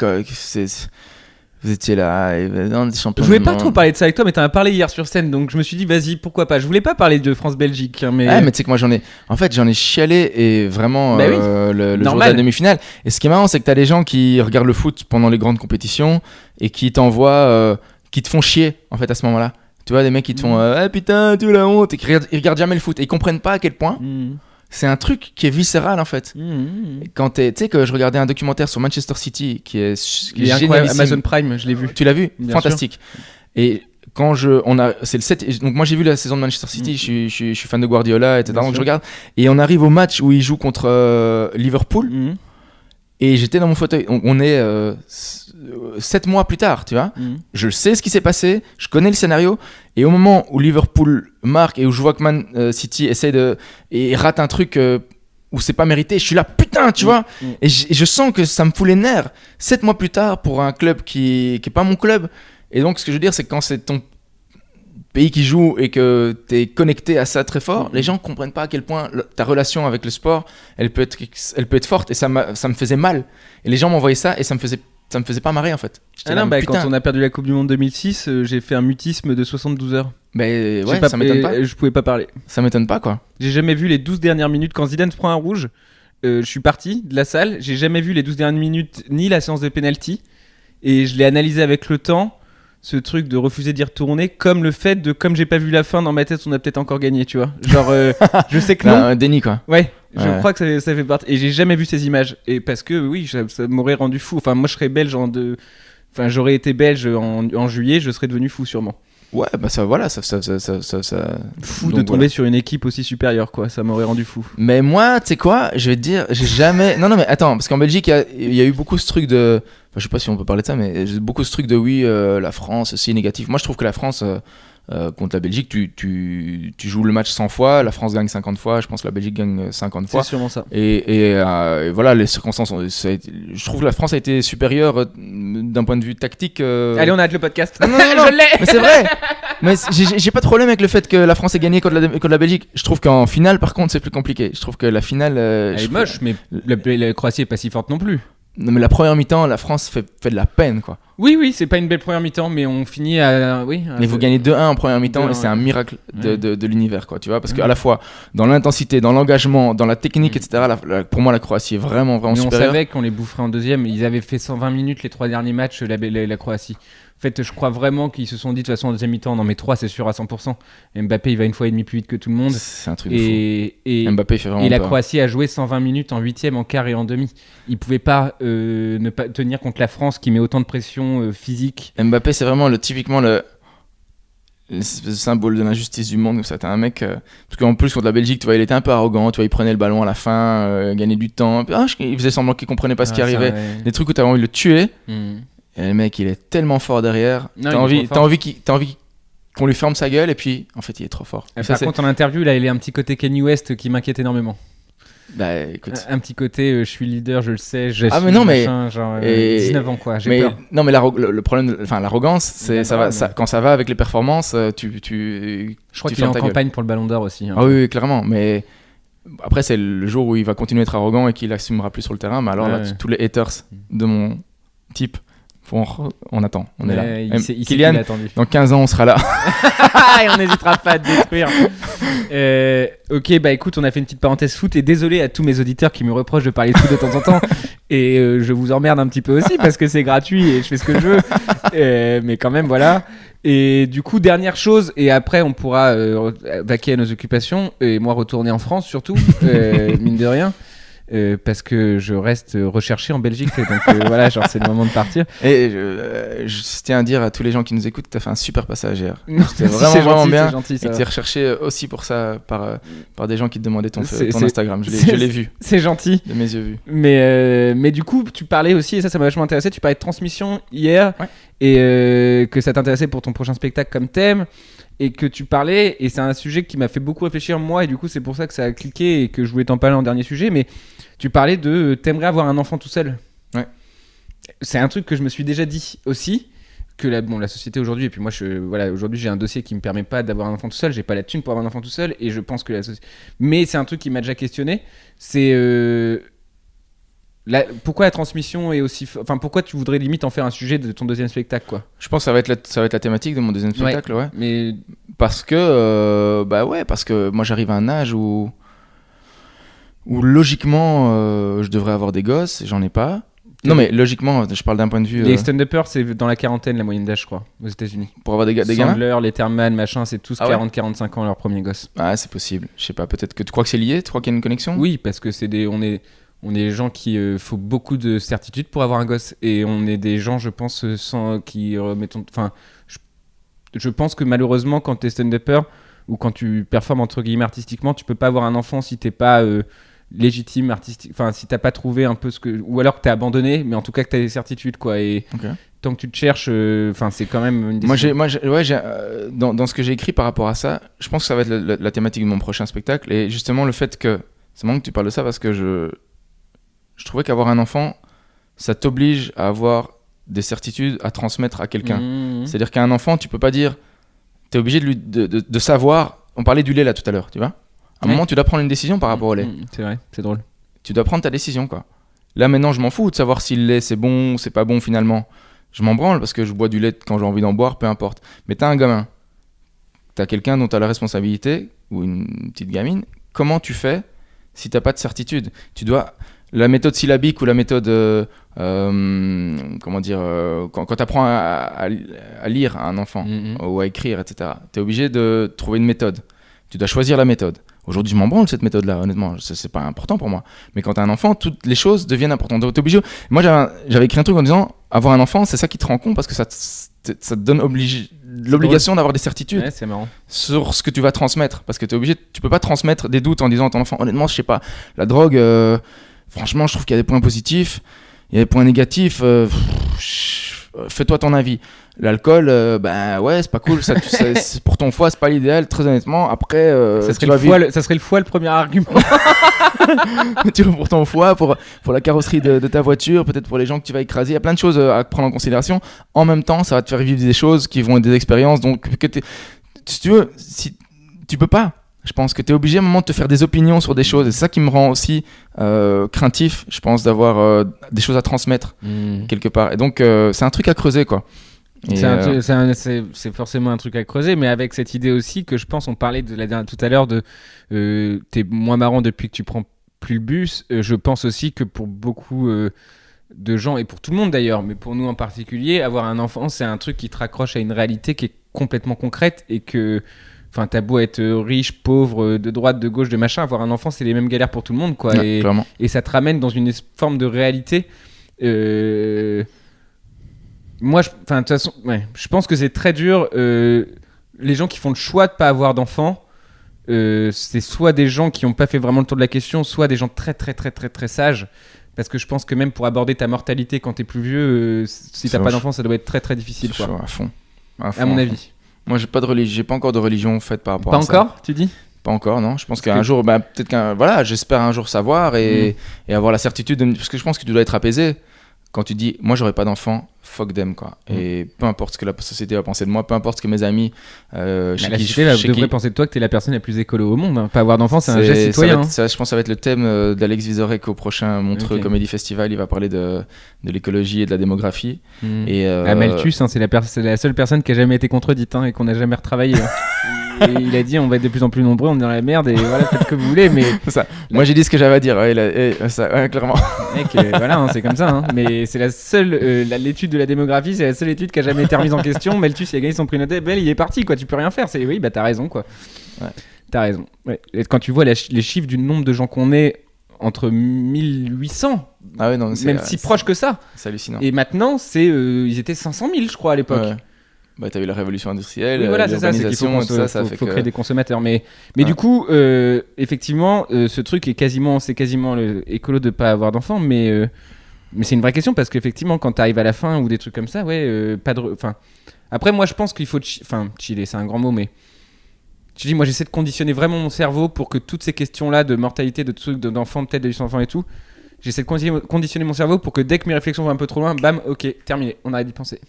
vous étiez là, et dans des champions. Je voulais du pas monde. trop parler de ça avec toi, mais t'en as parlé hier sur scène, donc je me suis dit vas-y pourquoi pas. Je voulais pas parler de France-Belgique, hein, mais. Ouais, mais tu sais que moi j'en ai chialé et vraiment Bah oui, le jour de normal. la demi-finale. Et ce qui est marrant, c'est que t'as des gens qui regardent le foot pendant les grandes compétitions et qui t'envoient, qui te font chier en fait à ce moment-là. Tu vois, des mecs qui te font ah putain, tu la honte, et qui regardent jamais le foot et ils comprennent pas à quel point C'est un truc qui est viscéral en fait. Quand tu sais que je regardais un documentaire sur Manchester City qui est Il est incroyable. Amazon Prime, je l'ai vu. Tu l'as vu? Bien Fantastique. Et quand c'est le 7, donc moi j'ai vu la saison de Manchester City, je suis fan de Guardiola, etc. Bien Donc sûr. je regarde et on arrive au match où il joue contre Liverpool et j'étais dans mon fauteuil. On est 7 mois plus tard, tu vois. Je sais ce qui s'est passé, je connais le scénario et au moment où Liverpool marque et où je vois que Man City essaie et rate un truc où c'est pas mérité, je suis là putain, tu vois. Et je sens que ça me fout les nerfs 7 mois plus tard pour un club qui est pas mon club. Et donc, ce que je veux dire, c'est que quand c'est ton pays qui joue et que tu es connecté à ça très fort, les gens ne comprennent pas à quel point ta relation avec le sport, elle peut être forte. Et ça me faisait mal. Et les gens m'envoyaient ça et ça me faisait pas marrer, en fait. Ah non, quand on a perdu la Coupe du Monde 2006, j'ai fait un mutisme de 72 heures. Mais ouais, ça m'étonne pas. Je pouvais pas parler. Ça m'étonne pas, quoi. J'ai jamais vu les 12 dernières minutes. Quand Zidane se prend un rouge, je suis parti de la salle. J'ai jamais vu les 12 dernières minutes ni la séance de penalty. Et je l'ai analysé avec le temps. Ce truc de refuser d'y retourner, comme le fait de, comme j'ai pas vu la fin dans ma tête, on a peut-être encore gagné, tu vois. Genre, je sais que non. Un déni, quoi. Ouais, je crois que ça fait partie. Et j'ai jamais vu ces images. Et parce que, oui, ça m'aurait rendu fou. Enfin, moi, je serais belge Enfin, j'aurais été belge en juillet, je serais devenu fou, sûrement. Ouais, bah ça, voilà, ça. Fou de tomber sur une équipe aussi supérieure, quoi. Ça m'aurait rendu fou. Mais moi, tu sais quoi, je vais te dire, j'ai jamais. Non, mais attends, parce qu'en Belgique, il y a eu beaucoup ce truc de. Enfin, je sais pas si on peut parler de ça, mais beaucoup ce truc de oui, la France, c'est négatif. Moi, je trouve que la France, contre la Belgique, tu joues le match 100 fois, la France gagne 50 fois, je pense que la Belgique gagne 50 fois. C'est sûrement ça. Et voilà, les circonstances, je trouve que la France a été supérieure d'un point de vue tactique. Allez, on arrête le podcast. Non, je l'ai. Mais c'est vrai. Mais j'ai pas de problème avec le fait que la France ait gagné contre la Belgique. Je trouve qu'en finale, par contre, c'est plus compliqué. Je trouve que la finale. Elle est moche, mais la Croatie est pas si forte non plus. Non, mais la première mi-temps, la France fait de la peine, quoi. Oui, c'est pas une belle première mi-temps, mais on finit à. Mais vous gagnez 2-1 en première mi-temps et c'est un miracle de l'univers, quoi, tu vois. Parce qu'à la fois, dans l'intensité, dans l'engagement, dans la technique, etc., pour moi, la Croatie est vraiment mais supérieure. On savait qu'on les boufferait en deuxième. Ils avaient fait 120 minutes les 3 derniers matchs, la Croatie. En fait, je crois vraiment qu'ils se sont dit de toute façon en deuxième mi-temps, non mais 3 c'est sûr à 100%. Mbappé il va une fois et demi plus vite que tout le monde. C'est un truc de fou. Mbappé fait vraiment et la peur. Croatie a joué 120 minutes en huitième, en quart et en demi. Ils pouvaient pas ne pas tenir contre la France qui met autant de pression physique. Mbappé c'est vraiment typiquement le symbole de l'injustice du monde. C'était un mec parce qu'en plus contre la Belgique, tu vois, il était un peu arrogant, tu vois, il prenait le ballon à la fin, gagnait du temps. Il faisait semblant qu'il comprenait pas ce qui arrivait. Des trucs où tu avais envie de le tuer. Et le mec, il est tellement fort derrière. T'as envie qu'on lui ferme sa gueule et puis en fait, il est trop fort. Par contre, en interview, là, il a un petit côté Kanye West qui m'inquiète énormément. Bah écoute, un petit côté je suis leader, je le sais, je mais non, machin, genre 19 ans quoi, j'ai peur. Non mais le problème, enfin l'arrogance, c'est quand ça va avec les performances, je crois qu'il est en campagne pour le Ballon d'Or aussi. Ah oui, clairement, mais après c'est le jour où il va continuer à être arrogant et qu'il assumera plus sur le terrain, mais alors là tous les haters de mon type, on attend, on est là. Kylian, dans 15 ans on sera là. Et on n'hésitera pas à te détruire. Ok, bah écoute, on a fait une petite parenthèse foot et désolé à tous mes auditeurs qui me reprochent de parler de foot de temps en temps. Et je vous emmerde un petit peu aussi parce que c'est gratuit et je fais ce que je veux. Mais quand même, voilà. Et du coup, dernière chose, et après on pourra vaquer à nos occupations et moi retourner en France surtout, mine de rien. Parce que je reste recherché en Belgique, donc voilà, genre c'est le moment de partir. Et je tiens à dire à tous les gens qui nous écoutent que tu as fait un super passage hier. C'était vraiment bien. Gentil, et tu es recherché aussi pour ça par des gens qui te demandaient ton Instagram. Je l'ai vu. C'est gentil. De mes yeux vus. Mais du coup, tu parlais aussi, et ça m'a vachement intéressé, tu parlais de transmission hier, et que ça t'intéressait pour ton prochain spectacle comme thème. Et que tu parlais, et c'est un sujet qui m'a fait beaucoup réfléchir moi, et du coup c'est pour ça que ça a cliqué et que je voulais t'en parler en dernier sujet, mais tu parlais de t'aimerais avoir un enfant tout seul. Ouais. C'est un truc que je me suis déjà dit aussi, que la société aujourd'hui, et puis moi aujourd'hui j'ai un dossier qui me permet pas d'avoir un enfant tout seul, j'ai pas la thune pour avoir un enfant tout seul, et je pense que la société... Mais c'est un truc qui m'a déjà questionné, c'est... pourquoi la transmission est aussi... Enfin, pourquoi tu voudrais limite en faire un sujet de ton deuxième spectacle, quoi? Je pense que ça va être la thématique de mon deuxième spectacle, ouais. Mais... Parce que moi j'arrive à un âge où logiquement je devrais avoir des gosses, j'en ai pas. Non, mais logiquement, je parle d'un point de vue. Les stand-uppers, c'est dans la quarantaine la moyenne d'âge, je crois, aux États-Unis. Pour avoir des gamins. Sandler, Letterman, machin, c'est tous Ah ouais 40-45 ans leur premier gosse. Ah, c'est possible. Je sais pas, peut-être que tu crois que c'est lié. Tu crois qu'il y a une connexion? Oui, parce que on est des gens qui faut beaucoup de certitude pour avoir un gosse, et on est des gens, je pense, je pense que malheureusement, quand t'es stand-upper ou quand tu performes entre guillemets artistiquement, tu peux pas avoir un enfant si t'es pas légitime artistique, enfin si t'as pas trouvé un peu ou alors que t'es abandonné, mais en tout cas que t'as des certitudes, quoi. Et Ok. tant que tu te cherches, c'est quand même une décision. Dans ce que j'ai écrit par rapport à ça, je pense que ça va être la thématique de mon prochain spectacle. Et justement, le fait que. C'est marrant que tu parles de ça parce que je trouvais qu'avoir un enfant, ça t'oblige à avoir des certitudes à transmettre à quelqu'un. C'est-à-dire qu'à un enfant, tu peux pas dire. T'es obligé de savoir. On parlait du lait là tout à l'heure, tu vois. À un moment, tu dois prendre une décision par rapport au lait. C'est vrai, c'est drôle. Tu dois prendre ta décision, quoi. Là, maintenant, je m'en fous de savoir si le lait, c'est bon ou c'est pas bon, finalement. Je m'en branle parce que je bois du lait quand j'ai envie d'en boire, peu importe. Mais t'as un gamin. T'as quelqu'un dont t'as la responsabilité, ou une petite gamine. Comment tu fais si t'as pas de certitude? Tu dois... La méthode syllabique ou la méthode... quand t'apprends à lire à un enfant, ou à écrire, etc., t'es obligé de trouver une méthode. Tu dois choisir la méthode. Aujourd'hui, je m'en branle cette méthode-là, honnêtement. C'est pas important pour moi. Mais quand t'as un enfant, toutes les choses deviennent importantes. Donc, t'es obligé. Moi, j'avais écrit un truc en disant avoir un enfant, c'est ça qui te rend compte parce que ça te donne l'obligation d'avoir des certitudes Ouais, c'est marrant. sur ce que tu vas transmettre. Parce que t'es obligé. Tu peux pas transmettre des doutes en disant à ton enfant, honnêtement, je sais pas, la drogue, franchement, je trouve qu'il y a des points positifs, il y a des points négatifs. Fais-toi ton avis. L'alcool, ouais, c'est pas cool. C'est pour ton foie, c'est pas l'idéal, très honnêtement. Après, ça serait le foie le premier argument. tu vois, pour ton foie, pour la carrosserie de ta voiture, peut-être pour les gens que tu vas écraser. Il y a plein de choses à prendre en considération. En même temps, ça va te faire vivre des choses qui vont être des expériences. Donc, si tu veux, tu peux pas. Je pense que tu es obligé à un moment de te faire des opinions sur des choses. Et c'est ça qui me rend aussi craintif, je pense, d'avoir des choses à transmettre quelque part. Et donc, c'est un truc à creuser, quoi. Et c'est forcément un truc à creuser, mais avec cette idée aussi que je pense, on parlait tout à l'heure de t'es moins marrant depuis que tu prends plus le bus. Je pense aussi que pour beaucoup de gens, et pour tout le monde d'ailleurs, mais pour nous en particulier, avoir un enfant, c'est un truc qui te raccroche à une réalité qui est complètement concrète et que... Enfin, t'as beau être riche, pauvre, de droite, de gauche, de machin, avoir un enfant, c'est les mêmes galères pour tout le monde, quoi. Ouais, et ça te ramène dans une forme de réalité. Moi, de toute façon, ouais, je pense que c'est très dur. Les gens qui font le choix de pas avoir d'enfants, c'est soit des gens qui n'ont pas fait vraiment le tour de la question, soit des gens très, très, très, très, très sages. Parce que je pense que même pour aborder ta mortalité quand t'es plus vieux, si t'as pas d'enfant, ça doit être très, très difficile, quoi. À fond. À mon avis. Moi, j'ai pas encore de religion faite par rapport à ça. Pas encore, tu dis ? Pas encore, non. Je pense qu'un jour, j'espère un jour savoir et avoir la certitude parce que je pense que tu dois être apaisé quand tu dis, moi, j'aurai pas d'enfant, fuck them, quoi. Et peu importe ce que la société va penser de moi, peu importe ce que mes amis, la société devrait penser de toi que t'es la personne la plus écolo au monde. Hein. Pas avoir d'enfant, c'est un geste citoyen. Je pense que ça va être le thème d'Alex Vizorek au prochain Montreux Comedy Festival. Il va parler de l'écologie et de la démographie. Et Malthus, hein, c'est la seule personne qui a jamais été contredite et qu'on a jamais retravaillé. Et il a dit, on va être de plus en plus nombreux, on est dans la merde et voilà, faites ce que vous voulez. Mais moi, j'ai dit ce que j'avais à dire, clairement. Voilà, c'est comme ça. Mais c'est la seule, l'étude de la démographie, c'est la seule étude qui a jamais été remise en question. Malthus, il a gagné son prix Nobel, il est parti, quoi. Tu peux rien faire. Oui, t'as raison, quoi. Ouais. T'as raison. Ouais. Et quand tu vois les chiffres du nombre de gens qu'on est entre 1800, même si proche que ça. C'est hallucinant. Et maintenant, ils étaient 500 000, je crois, à l'époque. Ouais. T'as eu la révolution industrielle, oui, voilà, c'est ça, c'est qu'il faut créer des consommateurs. Mais du coup, effectivement, ce truc c'est quasiment écolo de pas avoir d'enfants, mais c'est une vraie question parce qu'effectivement, quand t'arrives à la fin ou des trucs comme ça, après, moi, je pense qu'il faut chiller, c'est un grand mot, mais je dis, moi, j'essaie de conditionner vraiment mon cerveau pour que toutes ces questions-là de mortalité, de trucs, d'enfants, peut-être des enfants et tout, j'essaie de conditionner mon cerveau pour que dès que mes réflexions vont un peu trop loin, bam, ok, terminé, on arrête d'y penser.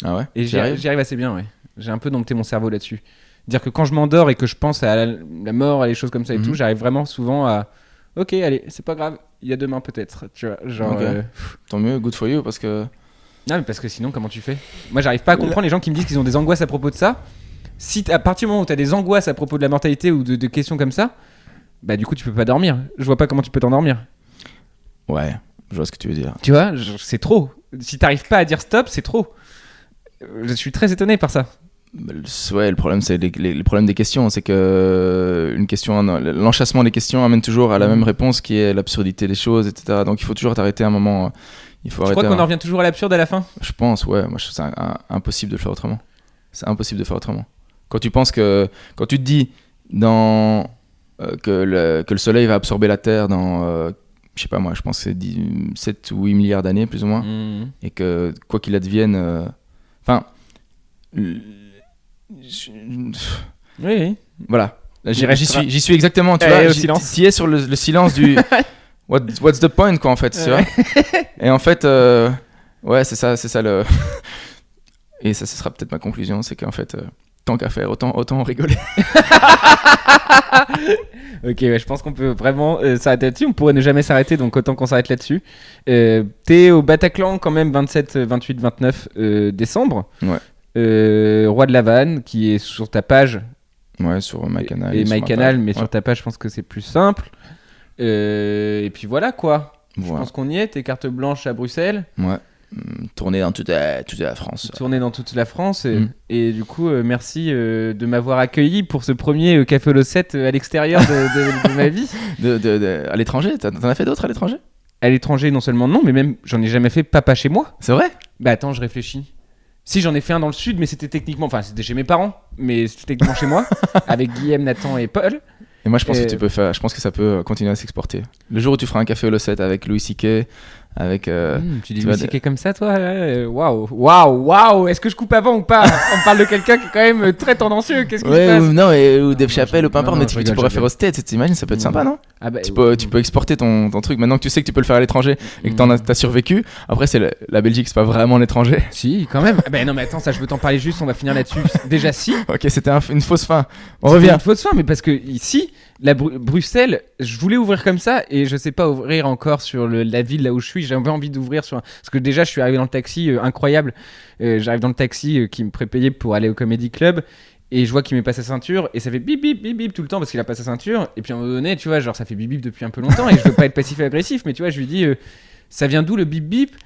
Ah ouais. Et j'y arrive assez bien, ouais. J'ai un peu dompté mon cerveau là-dessus. Dire que quand je m'endors et que je pense à la mort, à les choses comme ça et tout, j'arrive vraiment souvent à ok, allez, c'est pas grave, il y a demain peut-être, tu vois, genre tant mieux, good for you, parce que non, mais parce que sinon comment tu fais? Moi, j'arrive pas à comprendre les gens qui me disent qu'ils ont des angoisses à propos de ça. Si à partir du moment où t'as des angoisses à propos de la mortalité ou de questions comme ça, bah du coup tu peux pas dormir. Je vois pas comment tu peux t'endormir. Ouais. Je vois ce que tu veux dire. Tu vois, c'est trop. Si t'arrives pas à dire stop, c'est trop. Je suis très étonné par ça. Ouais, le problème, c'est les problèmes des questions. C'est que l'enchâssement des questions amène toujours à la même réponse qui est l'absurdité des choses, etc. Donc il faut toujours t'arrêter à un moment. Je crois qu'on en revient toujours à l'absurde à la fin. Je pense, ouais. Moi, je trouve ça impossible de le faire autrement. C'est impossible de faire autrement. Quand tu te dis que le soleil va absorber la Terre dans, je sais pas moi, je pense que c'est 7 ou 8 milliards d'années, plus ou moins, et que quoi qu'il advienne, oui. Voilà. Là, j'y suis exactement, tu vois. T'y es sur le silence du what's the point, quoi, en fait, tu vois. Et en fait, ouais, c'est ça le. Et ça, ce sera peut-être ma conclusion, c'est qu'en fait, tant qu'à faire, autant rigoler. Ok, je pense qu'on peut vraiment s'arrêter là-dessus. On pourrait ne jamais s'arrêter, donc autant qu'on s'arrête là-dessus. T'es au Bataclan quand même 27, 28, 29 décembre. Ouais. Roi de la Vanne, qui est sur ta page. Ouais, sur MyCanal. Et MyCanal, mais sur ta page, je pense que c'est plus simple. Et puis voilà, quoi. Je pense qu'on y est. T'es carte blanche à Bruxelles. Ouais. Tourner dans toute la France. Tourner dans toute la France. Et du coup, merci de m'avoir accueilli pour ce premier Café Holocète à l'extérieur de ma vie. À l'étranger, t'en as fait d'autres à l'étranger ? À l'étranger, non seulement non, mais même j'en ai jamais fait pas chez moi. C'est vrai ? Bah attends, je réfléchis. Si, j'en ai fait un dans le sud, mais c'était techniquement... Enfin, c'était chez mes parents, mais c'était techniquement chez moi, avec Guillaume, Nathan et Paul. Et moi, je pense que ça peut continuer à s'exporter. Le jour où tu feras un Café Holocète avec Louis C.K., avec... tu dis Louis C.K. comme ça, toi ? Waouh. Est-ce que je coupe avant ou pas ? On parle de quelqu'un qui est quand même très tendancieux. Qu'est-ce qui se passe ? Ou Dave Chappelle, ou peu importe, mais tu pourrais faire au States, t'imagines, ça peut être sympa, non ? Tu peux exporter ton truc. Maintenant que tu sais que tu peux le faire à l'étranger et que t'as survécu, après, c'est la Belgique, c'est pas vraiment l'étranger. Si, quand même. Non, mais attends, ça, je veux t'en parler juste, on va finir là-dessus. Déjà, si. Ok, c'était une fausse fin. On revient. Une fausse fin, mais parce que ici... Bruxelles, je voulais ouvrir comme ça et je sais pas ouvrir encore sur la ville là où je suis. J'avais envie d'ouvrir parce que déjà je suis arrivé dans le taxi incroyable. J'arrive dans le taxi qui me prépayait pour aller au Comedy Club et je vois qu'il met pas sa ceinture et ça fait bip bip bip bip tout le temps parce qu'il a pas sa ceinture. Et puis à un moment donné, tu vois, genre ça fait bip bip depuis un peu longtemps et je veux pas être passif agressif, mais tu vois, je lui dis ça vient d'où le bip bip ?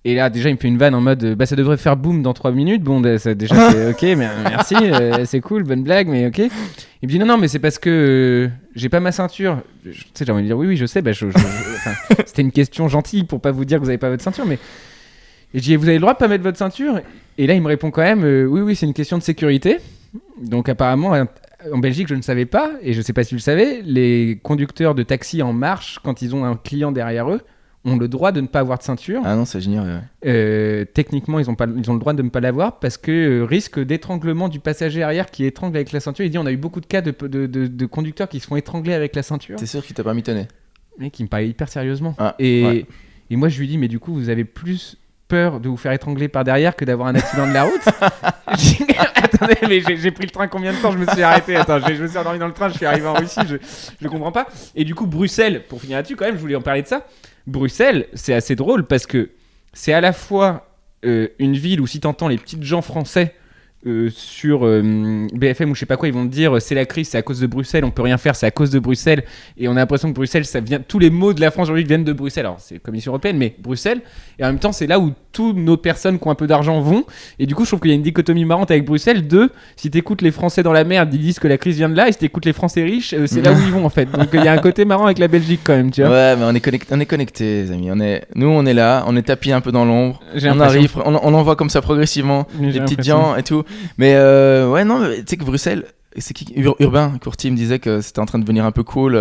Et là, déjà, il me fait une vanne en mode ça devrait faire boum dans 3 minutes. Bon, ça, déjà, c'est ok, mais merci, c'est cool, bonne blague, mais ok. Il me dit non, mais c'est parce que j'ai pas ma ceinture. Tu sais, j'ai envie de dire oui, je sais, c'était une question gentille pour pas vous dire que vous avez pas votre ceinture, mais. Et je dis vous avez le droit de pas mettre votre ceinture ? Et là, il me répond quand même oui, c'est une question de sécurité. Donc, apparemment, en Belgique, je ne savais pas, et je sais pas si vous le savez, les conducteurs de taxi en marche, quand ils ont un client derrière eux, ont le droit de ne pas avoir de ceinture. Ah non, ça j'ignore. Techniquement, ils ont le droit de ne pas l'avoir parce que risque d'étranglement du passager arrière qui étrangle avec la ceinture. Il dit on a eu beaucoup de cas de conducteurs qui se font étrangler avec la ceinture. T'es sûr qu'il t'a pas mitonné ? Mec, il me parlait hyper sérieusement. Et moi, je lui dis mais du coup, vous avez plus peur de vous faire étrangler par derrière que d'avoir un accident de la route ? Attendez, mais j'ai pris le train combien de temps ? Je me suis arrêté. Attends, je me suis endormi dans le train. Je suis arrivé en Russie. Je comprends pas. Et du coup, Bruxelles, pour finir là-dessus, quand même, je voulais en parler de ça. Bruxelles, c'est assez drôle parce que c'est à la fois une ville où si t'entends les petites gens français sur BFM ou je sais pas quoi, ils vont te dire c'est la crise, c'est à cause de Bruxelles, on peut rien faire, c'est à cause de Bruxelles, et on a l'impression que Bruxelles, ça vient, tous les mots de la France aujourd'hui viennent de Bruxelles. Alors c'est Commission européenne, mais Bruxelles, et en même temps c'est là où toutes nos personnes qui ont un peu d'argent vont, et du coup je trouve qu'il y a une dichotomie marrante avec Bruxelles. Si t'écoutes les Français dans la merde, ils disent que la crise vient de là, et si t'écoutes les Français riches, c'est là où ils vont en fait. Donc il y a un côté marrant avec la Belgique quand même, tu vois. Ouais, mais on est connectés, les amis. Nous on est là, on est tapis un peu dans l'ombre, on arrive, on envoie comme ça progressivement des petites gens et tout. Mais ouais, non, tu sais que Bruxelles, c'est qui Urbain Courty me disait que c'était en train de devenir un peu cool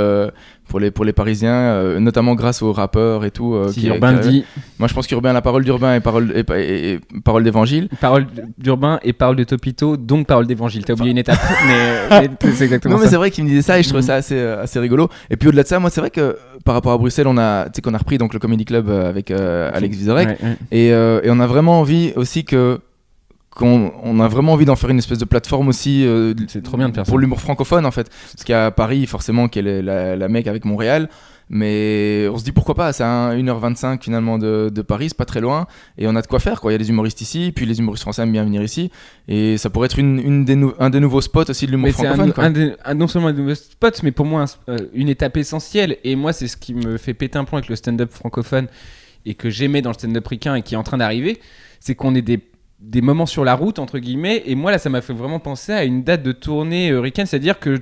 pour les Parisiens, notamment grâce aux rappeurs et tout. Urbain dit. Moi, je pense qu'Urbain, la parole d'Urbain et parole d'évangile. Parole d'Urbain et parole de Topito, donc parole d'évangile. T'as oublié une étape, mais c'est exactement ça. Non, mais c'est vrai qu'il me disait ça et je trouvais ça assez rigolo. Et puis au-delà de ça, moi, c'est vrai que par rapport à Bruxelles, on a repris donc le Comedy Club avec Alex Vizorek, et on a vraiment envie aussi qu'on a vraiment envie d'en faire une espèce de plateforme aussi c'est trop bien de faire pour ça. L'humour francophone en fait, parce qu'il y a Paris forcément qui est la mecque avec Montréal, mais on se dit pourquoi pas, c'est 1h25 finalement de Paris, c'est pas très loin et on a de quoi faire quoi. Il y a des humoristes ici, puis les humoristes français aiment bien venir ici et ça pourrait être un des nouveaux spots aussi de l'humour francophone. Non seulement un des nouveaux spots, mais pour moi une étape essentielle, et moi c'est ce qui me fait péter un plomb avec le stand-up francophone et que j'aimais dans le stand-up ricain et qui est en train d'arriver, c'est qu'on est des moments sur la route entre guillemets, et moi là ça m'a fait vraiment penser à une date de tournée ricaine, c'est-à-dire que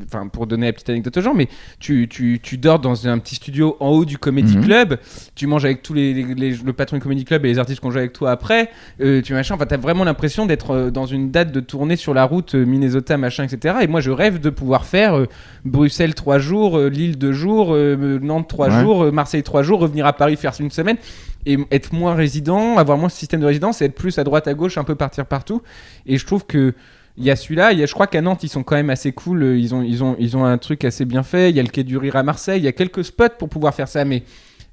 enfin pour donner la petite anecdote aux gens, mais tu dors dans un petit studio en haut du Comedy Club, tu manges avec tous le patron du Comedy Club et les artistes qu'on joue avec toi après, tu machin, enfin t'as vraiment l'impression d'être dans une date de tournée sur la route, Minnesota machin etc, et moi je rêve de pouvoir faire Bruxelles 3 jours, Lille 2 jours, Nantes 3 jours, Marseille 3 jours, revenir à Paris faire une semaine et être moins résident, avoir moins ce système de résidence et être plus à droite à gauche, un peu partir partout. Et je trouve que il y a celui-là, je crois qu'à Nantes ils sont quand même assez cool, ils ont un truc assez bien fait, il y a le Quai du Rire à Marseille, il y a quelques spots pour pouvoir faire ça, mais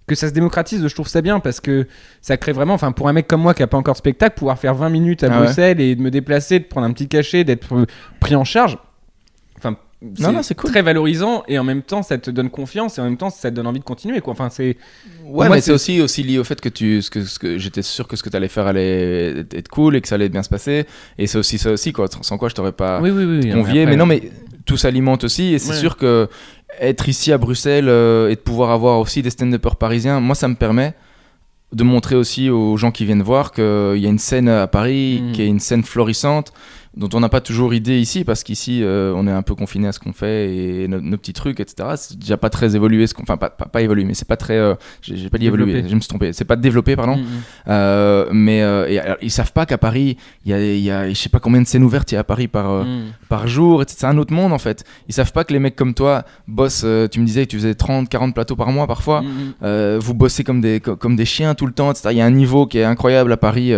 que ça se démocratise, je trouve ça bien parce que ça crée vraiment, enfin pour un mec comme moi qui a pas encore de spectacle, pouvoir faire 20 minutes à Bruxelles et de me déplacer, de prendre un petit cachet, d'être pris en charge, enfin c'est cool. Très valorisant et en même temps ça te donne confiance et en même temps ça te donne envie de continuer quoi. Enfin c'est mais c'est aussi lié au fait que ce que j'étais sûr que ce que tu allais faire allait être cool et que ça allait bien se passer, et c'est aussi ça aussi quoi, sans quoi je t'aurais pas convié, mais non mais tout s'alimente aussi, et c'est sûr que être ici à Bruxelles et de pouvoir avoir aussi des stand-uppers parisiens, moi ça me permet de montrer aussi aux gens qui viennent voir qu'il y a une scène à Paris qui est une scène florissante dont on n'a pas toujours idée ici, parce qu'ici on est un peu confiné à ce qu'on fait et nos petits trucs etc, c'est déjà pas très évolué enfin pas évolué, mais c'est pas très j'ai pas dit évolué, je me suis trompé, c'est pas développé pardon. Mais et, alors, ils savent pas qu'à Paris il y a je sais pas combien de scènes ouvertes il y a à Paris par jour, etc. C'est un autre monde en fait. Ils savent pas que les mecs comme toi bossent, tu me disais que tu faisais 30-40 plateaux par mois parfois, vous bossez comme des chiens tout le temps, etc. Il y a un niveau qui est incroyable à Paris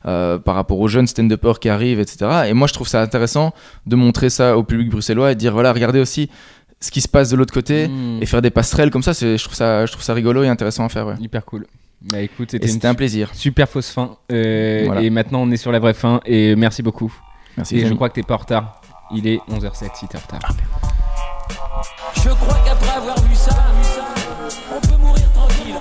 par rapport aux jeunes stand-uppers qui arrivent, etc. Et moi je trouve ça intéressant de montrer ça au public bruxellois et de dire voilà, regardez aussi ce qui se passe de l'autre côté et faire des passerelles comme ça, je trouve ça rigolo et intéressant à faire. Hyper cool. Bah écoute, c'était un plaisir. Super fausse fin. Voilà. Et maintenant on est sur la vraie fin, et merci beaucoup. Merci. Et je crois que t'es pas en retard. Il est 11h07 si t'es en retard. Je crois qu'après avoir vu ça, on peut mourir tranquille.